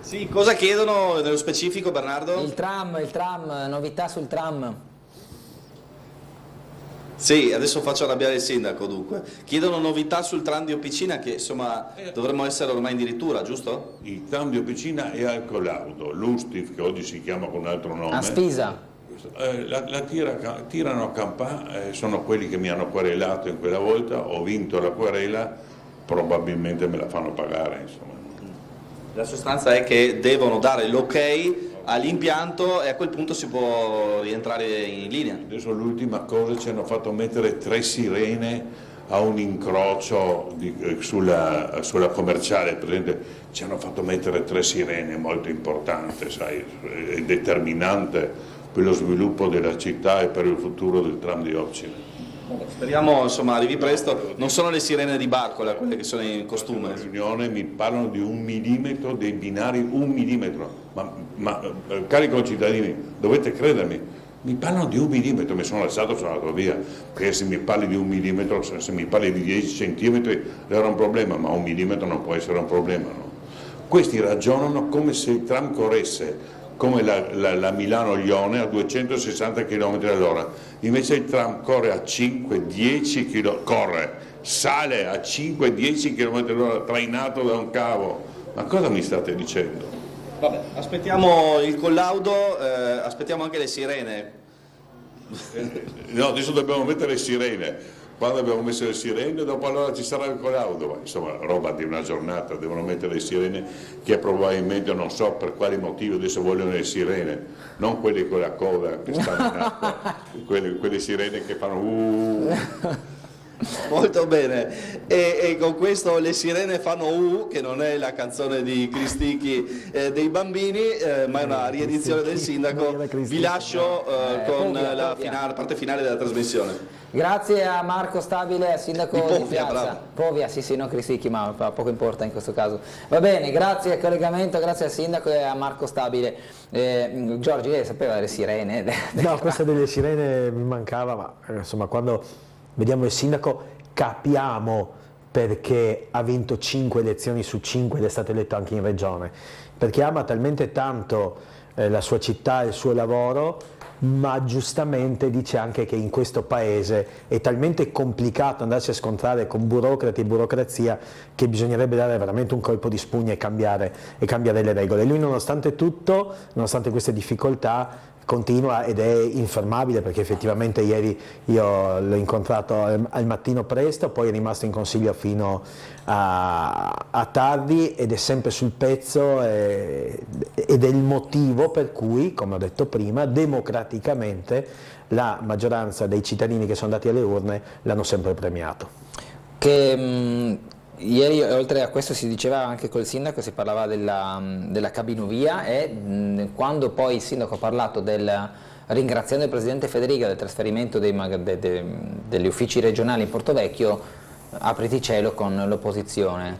Speaker 6: Sì, cosa chiedono nello specifico, Bernardo?
Speaker 1: Il tram, novità sul tram.
Speaker 6: Sì, adesso faccio arrabbiare il sindaco dunque. Chiedono novità sul tram di Opicina che insomma dovremmo essere ormai addirittura, giusto?
Speaker 15: Il tram di Opicina è al collaudo, l'Ustif che oggi si chiama con un altro nome.
Speaker 1: A Spisa.
Speaker 15: La tirano a campà, sono quelli che mi hanno querelato in quella volta, ho vinto la querela, probabilmente me la fanno pagare, insomma.
Speaker 6: La sostanza è che devono dare l'ok all'impianto e a quel punto si può rientrare in linea.
Speaker 15: Adesso l'ultima cosa, ci hanno fatto mettere 3 sirene a un incrocio sulla commerciale, presente, ci hanno fatto mettere 3 sirene, molto importante, sai, è determinante per lo sviluppo della città e per il futuro del tram di Opicina.
Speaker 6: Speriamo insomma arrivi presto, non sono le sirene di Barcola quelle che sono in costume.
Speaker 15: In riunione mi parlano di 1 millimetro dei binari, 1 millimetro, ma cari concittadini, dovete credermi, mi parlano di 1 millimetro, mi sono alzato, sono andato via, perché se mi parli di 1 millimetro, se mi parli di 10 centimetri era un problema, ma 1 millimetro non può essere un problema, no? Questi ragionano come se il tram corresse come la Milano-Lione a 260 km all'ora, invece il tram corre a 5-10 km, sale a 5-10 km all'ora trainato da un cavo. Ma cosa mi state dicendo?
Speaker 6: Vabbè, aspettiamo il collaudo, aspettiamo anche le sirene.
Speaker 15: No, adesso dobbiamo mettere le sirene. Quando abbiamo messo le sirene, dopo allora ci sarà il collaudo. Ma insomma, roba di una giornata, devono mettere le sirene che probabilmente non so per quali motivi adesso vogliono le sirene, non quelle con la coda che stanno in acqua, quelle sirene che fanno
Speaker 6: Molto bene, e con questo le sirene fanno che non è la canzone di Cristicchi dei bambini, ma è una riedizione del sindaco. Vi lascio con la parte finale della trasmissione.
Speaker 1: Grazie a Marco Stabile, al sindaco
Speaker 6: di
Speaker 1: Povia, bravo. Povia, sì, non Cristicchi, ma poco importa in questo caso. Va bene, grazie al collegamento, grazie al sindaco e a Marco Stabile. Giorgi, lei sapeva delle sirene?
Speaker 11: No, questa delle sirene mi mancava, ma insomma quando vediamo il sindaco capiamo perché ha vinto 5 elezioni su 5 ed è stato eletto anche in regione, perché ama talmente tanto la sua città e il suo lavoro, ma giustamente dice anche che in questo paese è talmente complicato andarsi a scontrare con burocrati e burocrazia che bisognerebbe dare veramente un colpo di spugna e cambiare le regole. Lui nonostante tutto, nonostante queste difficoltà, continua ed è infermabile, perché effettivamente ieri io l'ho incontrato al mattino presto, poi è rimasto in consiglio fino a tardi ed è sempre sul pezzo ed è il motivo per cui, come ho detto prima, democraticamente la maggioranza dei cittadini che sono andati alle urne l'hanno sempre premiato.
Speaker 1: Ieri oltre a questo si diceva anche col sindaco, si parlava della cabinovia, e quando poi il sindaco ha parlato ringraziando il presidente Federica del trasferimento degli uffici regionali in Portovecchio, apriti cielo con l'opposizione.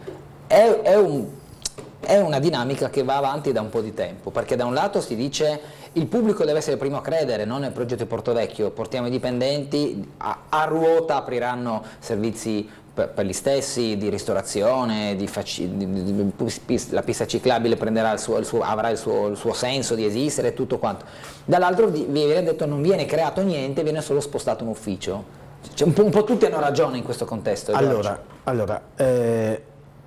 Speaker 1: È una dinamica che va avanti da un po' di tempo, perché da un lato si dice il pubblico deve essere il primo a credere, non nel progetto di Portovecchio, portiamo i dipendenti, a ruota apriranno servizi per gli stessi, di ristorazione, la pista ciclabile avrà il suo senso di esistere e tutto quanto. Dall'altro vi viene detto non viene creato niente, viene solo spostato un ufficio. Cioè, un po' tutti hanno ragione in questo contesto.
Speaker 11: Allora,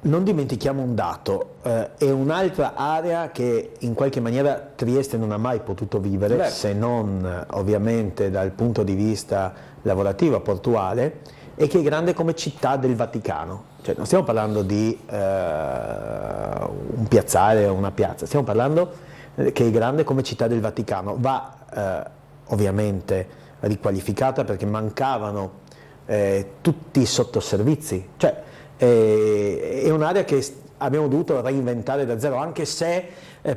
Speaker 11: non dimentichiamo un dato, è un'altra area che in qualche maniera Trieste non ha mai potuto vivere, se non ovviamente dal punto di vista lavorativo, portuale, e che è grande come città del Vaticano. Cioè, non stiamo parlando di un piazzale o una piazza, stiamo parlando che è grande come città del Vaticano. Va ovviamente riqualificata perché mancavano tutti i sottoservizi, cioè è un'area che abbiamo dovuto reinventare da zero, anche se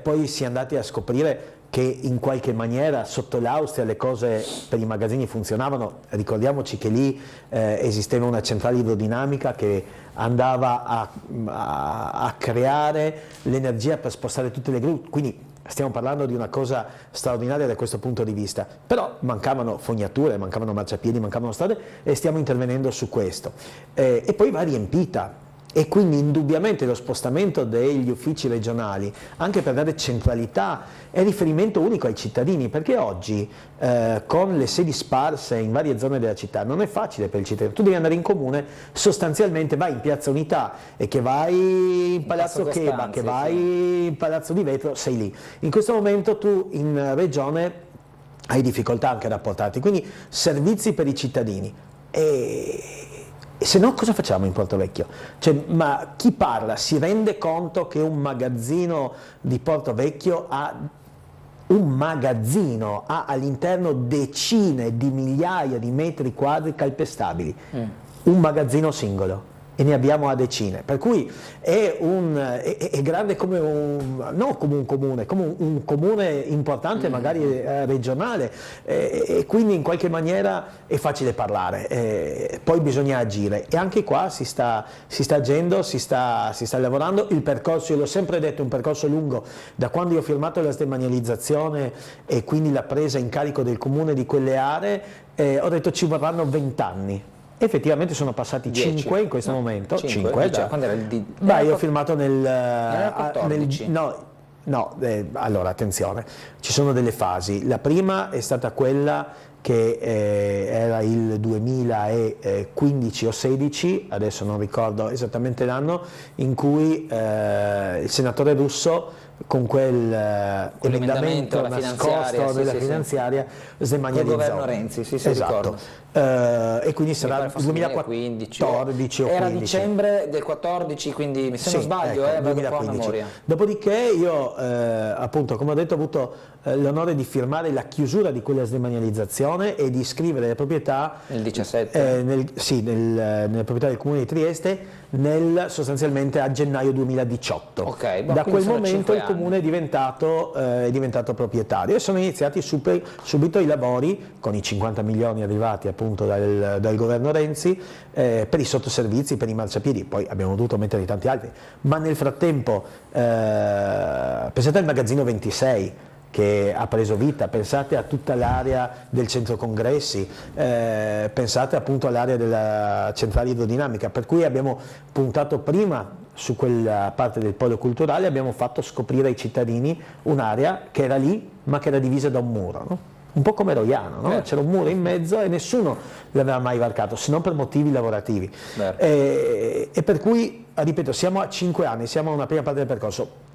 Speaker 11: poi si è andati a scoprire che in qualche maniera sotto l'Austria le cose per i magazzini funzionavano. Ricordiamoci che lì esisteva una centrale idrodinamica che andava a creare l'energia per spostare tutte le gru, quindi stiamo parlando di una cosa straordinaria da questo punto di vista. Però mancavano fognature, mancavano marciapiedi, mancavano strade, e stiamo intervenendo su questo. E poi va riempita. E quindi indubbiamente lo spostamento degli uffici regionali, anche per dare centralità e riferimento unico ai cittadini, perché oggi con le sedi sparse in varie zone della città non è facile per il cittadino. Tu devi andare in comune, sostanzialmente vai in Piazza Unità e che vai in Palazzo Cheba, che vai in Palazzo di Vetro, sei lì. In questo momento tu in regione hai difficoltà anche a rapportarti, quindi servizi per i cittadini. E se no cosa facciamo in Portovecchio? Cioè, ma chi parla si rende conto che un magazzino di Portovecchio ha all'interno decine di migliaia di metri quadri calpestabili, un magazzino singolo, e ne abbiamo a decine, per cui è grande come non come un comune, come un comune importante, magari regionale, e quindi in qualche maniera è facile parlare, poi bisogna agire, e anche qua si sta agendo, si sta lavorando. Il percorso, io l'ho sempre detto, è un percorso lungo, da quando io ho firmato la sdemanializzazione e quindi la presa in carico del comune di quelle aree, ho detto ci vorranno 20 anni. Effettivamente sono passati 5 in questo momento. 5
Speaker 1: quando era il
Speaker 11: io ho firmato nel
Speaker 1: 14.
Speaker 11: Allora attenzione, ci sono delle fasi. La prima è stata quella che era il 2015 o 16, adesso non ricordo esattamente l'anno, in cui il senatore Russo con quell'emendamento nascosto della finanziaria sdemanializzò.
Speaker 1: Il governo Renzi,
Speaker 11: esatto. E quindi sarà il 2014 o 15.
Speaker 1: Era dicembre del 14, quindi se non sbaglio, vado un po' a memoria.
Speaker 11: Dopodiché io, appunto, come ho detto, ho avuto l'onore di firmare la chiusura di quella sdemanializzazione e di iscrivere le proprietà
Speaker 1: nel 17?
Speaker 11: Nelle proprietà del Comune di Trieste sostanzialmente a gennaio 2018. Da quel momento il Comune è diventato proprietario e sono iniziati subito i lavori con i 50 milioni arrivati appunto dal governo Renzi per i sottoservizi, per i marciapiedi, poi abbiamo dovuto mettere tanti altri, ma nel frattempo pensate al magazzino 26 che ha preso vita, pensate a tutta l'area del centro congressi, pensate appunto all'area della centrale idrodinamica, per cui abbiamo puntato prima su quella parte del polo culturale, abbiamo fatto scoprire ai cittadini un'area che era lì ma che era divisa da un muro, no? Un po' come Roiano, no? C'era un muro in mezzo e nessuno l'aveva mai varcato, se non per motivi lavorativi. E per cui, ripeto, siamo a 5 anni, siamo a una prima parte del percorso.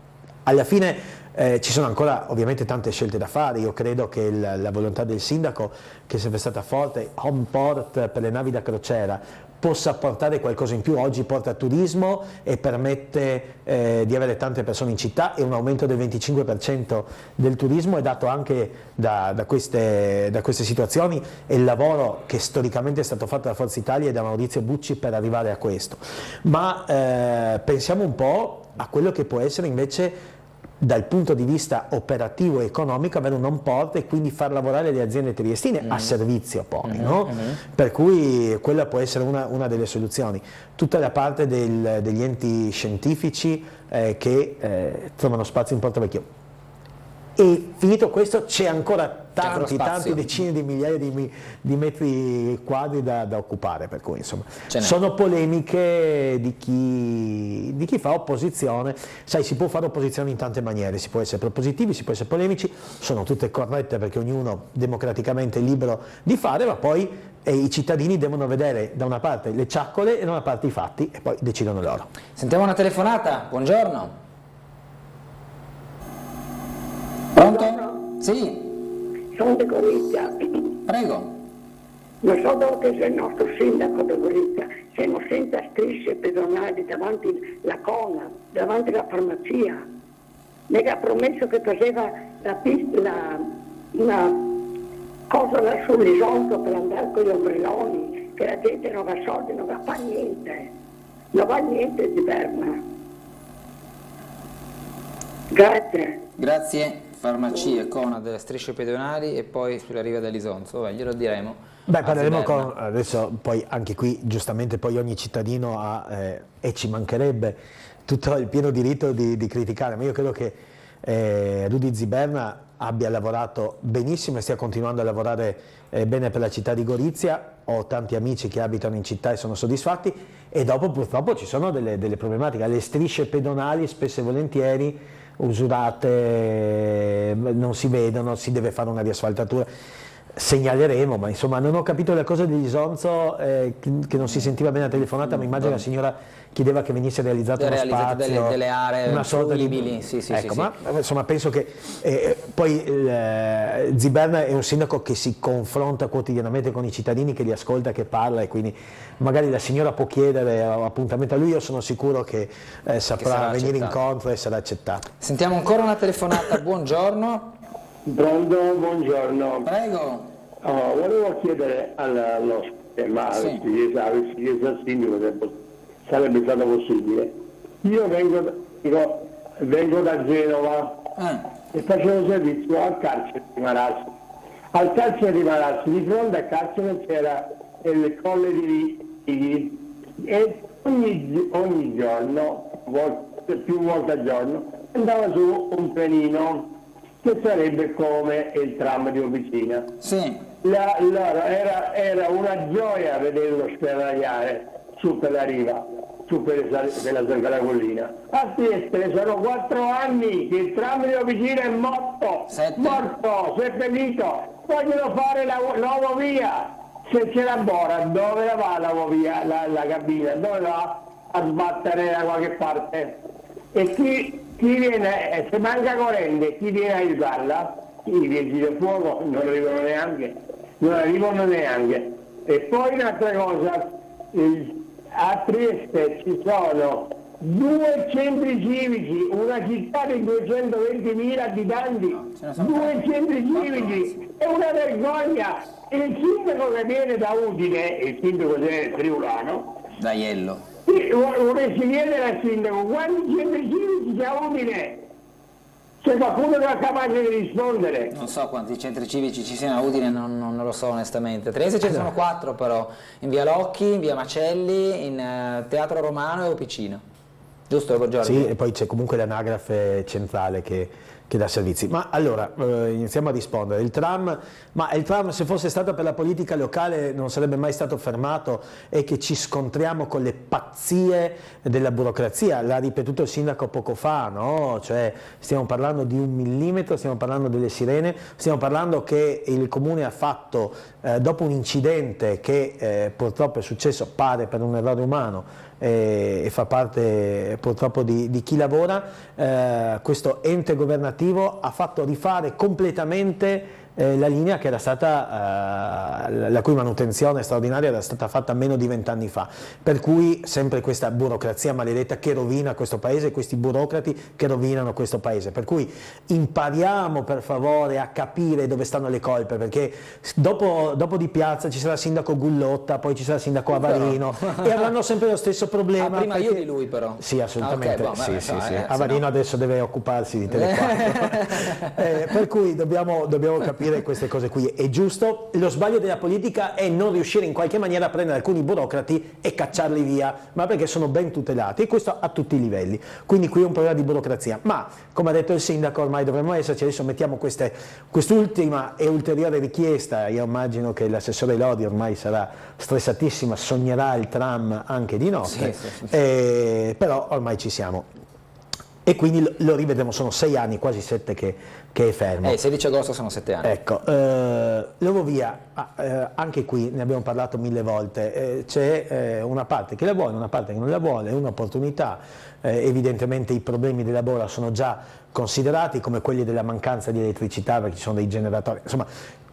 Speaker 11: Alla fine ci sono ancora ovviamente tante scelte da fare. Io credo che la volontà del sindaco, che è sempre stata forte, home port per le navi da crociera, possa portare qualcosa in più. Oggi porta turismo e permette di avere tante persone in città, e un aumento del 25% del turismo è dato anche da queste situazioni, e il lavoro che storicamente è stato fatto da Forza Italia e da Maurizio Bucci per arrivare a questo. Ma pensiamo un po' a quello che può essere invece dal punto di vista operativo e economico avere un home port e quindi far lavorare le aziende triestine a servizio poi, no? Per cui quella può essere una delle soluzioni. Tutta la parte degli enti scientifici che trovano spazio in Porto Vecchio. E finito questo c'è ancora tanti decine di migliaia di metri quadri da occupare, per cui insomma sono polemiche di chi fa opposizione. Sai, si può fare opposizione in tante maniere, si può essere propositivi, si può essere polemici, sono tutte corrette perché ognuno democraticamente è libero di fare, ma poi i cittadini devono vedere da una parte le ciaccole e da una parte i fatti e poi decidono loro.
Speaker 1: Sentiamo una telefonata, buongiorno. Pronto? Sì.
Speaker 10: Sono di Gorizia.
Speaker 1: Prego.
Speaker 10: Non so dove sia il nostro sindaco di Gorizia, siamo senza strisce pedonali davanti alla Cona, davanti alla farmacia. Mi ha promesso che faceva una cosa là sull'Isonzo per andare con gli ombrelloni, che la gente non ha soldi, non va niente. Non va niente di Berna. Grazie.
Speaker 1: Grazie. Farmacie, Cona, delle strisce pedonali e poi sulla riva dell'Isonzo, glielo diremo.
Speaker 11: Parleremo adesso, poi anche qui giustamente poi ogni cittadino ha, e ci mancherebbe, tutto il pieno diritto di criticare, ma io credo che Rudy Ziberna abbia lavorato benissimo e stia continuando a lavorare bene per la città di Gorizia. Ho tanti amici che abitano in città e sono soddisfatti, e dopo purtroppo ci sono delle problematiche. Le strisce pedonali spesso e volentieri usurate, non si vedono, si deve fare una riasfaltatura, segnaleremo, ma insomma non ho capito la cosa dell'Isonzo, che non si sentiva bene la telefonata, ma immagino la signora chiedeva che venisse realizzato uno spazio,
Speaker 1: delle aree
Speaker 11: una sorta
Speaker 1: fruibili.
Speaker 11: Ma insomma penso che poi Ziberna è un sindaco che si confronta quotidianamente con i cittadini, che li ascolta, che parla, e quindi magari la signora può chiedere appuntamento a lui. Io sono sicuro che saprà venire incontro e sarà accettato.
Speaker 1: Sentiamo ancora una telefonata. Buongiorno.
Speaker 14: Pronto, buongiorno.
Speaker 1: Prego.
Speaker 14: Volevo chiedere all'ospite, ma se chiesa al sindaco sarebbe stato possibile. Io vengo da Genova e facevo servizio al carcere di Marassi. Al carcere di Marassi, di fronte al carcere c'era il Colle di Righi, e ogni giorno, più volte al giorno, andava su un trenino che sarebbe come il tram di Officina.
Speaker 1: Sì.
Speaker 14: Era una gioia vederlo sferragliare su per la riva, su per la collina. A Trieste sono 4 anni che il tram di Officina è morto, seppellito. Vogliono fare l'ovovia. Se c'è la Bora, dove la va l'ovovia, la cabina? Dove va a sbattere da qualche parte? E chi viene, se manca corrente, chi viene a aiutarla? I vigili del fuoco non arrivano neanche. E poi un'altra cosa, a Trieste ci sono 2 centri civici, una città di 220.000 abitanti, 2 centri civici, è una vergogna. Il sindaco che viene da Udine, il sindaco è friulano,
Speaker 1: da Iello,
Speaker 14: ora si viene dal sindaco, quanti centri civici c'è a Udine? C'è qualcuno che è capace di rispondere?
Speaker 1: Non so quanti centri civici ci siano a Udine, non lo so onestamente. Trieste ce ne sono 4 però, in via Locchi, in via Macelli, in Teatro Romano e Opicino. Giusto, Giorgio?
Speaker 11: Sì, e poi c'è comunque l'anagrafe centrale che dà servizi. Ma allora, iniziamo a rispondere. Il tram se fosse stato per la politica locale non sarebbe mai stato fermato, e che ci scontriamo con le pazzie della burocrazia. L'ha ripetuto il sindaco poco fa, no? Cioè, stiamo parlando di 1 millimetro, stiamo parlando delle sirene, stiamo parlando che il comune ha fatto, dopo un incidente che purtroppo è successo, pare per un errore umano, e fa parte purtroppo di chi lavora, questo ente governativo ha fatto rifare completamente la linea che era stata, la cui manutenzione straordinaria era stata fatta meno di 20 anni fa, per cui sempre questa burocrazia maledetta che rovina questo paese, questi burocrati che rovinano questo paese, per cui impariamo per favore a capire dove stanno le colpe, perché dopo Di Piazza ci sarà il sindaco Gullotta, poi ci sarà il sindaco Avarino e avranno sempre lo stesso problema.
Speaker 1: Prima io di lui però.
Speaker 11: Sì, assolutamente.
Speaker 1: Okay,
Speaker 11: sì. Avarino adesso deve occuparsi di Tele4. Per cui dobbiamo capire queste cose qui. È giusto, lo sbaglio della politica è non riuscire in qualche maniera a prendere alcuni burocrati e cacciarli via, ma perché sono ben tutelati, e questo a tutti i livelli. Quindi qui è un problema di burocrazia, ma come ha detto il sindaco ormai dovremmo esserci. Adesso mettiamo quest'ultima e ulteriore richiesta. Io immagino che l'assessore Lodi ormai sarà stressatissima, sognerà il tram anche di notte, sì. Però ormai ci siamo. E quindi lo rivedremo, sono 6 anni, quasi 7 che è fermo.
Speaker 1: 16 agosto sono 7 anni.
Speaker 11: Ecco, l'ovovia, anche qui ne abbiamo parlato 1000 volte, c'è una parte che la vuole, una parte che non la vuole, è un'opportunità, evidentemente i problemi della Bora sono già considerati, come quelli della mancanza di elettricità, perché ci sono dei generatori, insomma.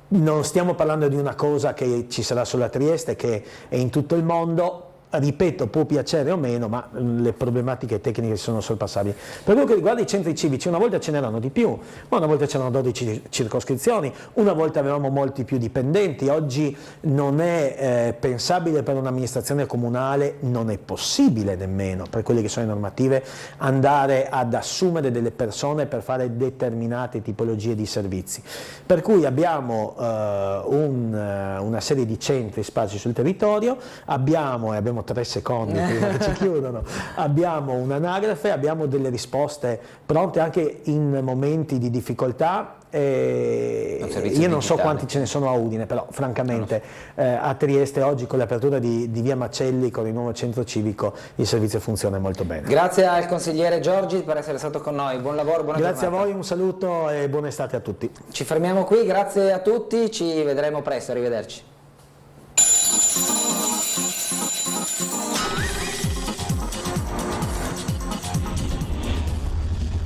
Speaker 11: Non stiamo parlando di una cosa che ci sarà solo a Trieste, che è in tutto il mondo. Ripeto, può piacere o meno, ma le problematiche tecniche sono sorpassabili. Per quello che riguarda i centri civici, una volta ce n'erano di più, ma una volta c'erano 12 circoscrizioni, una volta avevamo molti più dipendenti, oggi non è pensabile per un'amministrazione comunale, non è possibile nemmeno, per quelle che sono le normative, andare ad assumere delle persone per fare determinate tipologie di servizi. Per cui abbiamo una serie di centri sparsi sul territorio, abbiamo 3 secondi prima che ci chiudono, abbiamo un'anagrafe, abbiamo delle risposte pronte anche in momenti di difficoltà. Io non so quanti ce ne sono a Udine, però francamente a Trieste oggi con l'apertura di via Macelli, con il nuovo centro civico, il servizio funziona molto bene.
Speaker 1: Grazie al consigliere Giorgi per essere stato con noi, buon lavoro, buona
Speaker 11: giornata. Grazie a voi, un saluto e buona estate a tutti.
Speaker 1: Ci fermiamo qui, grazie a tutti, ci vedremo presto, arrivederci.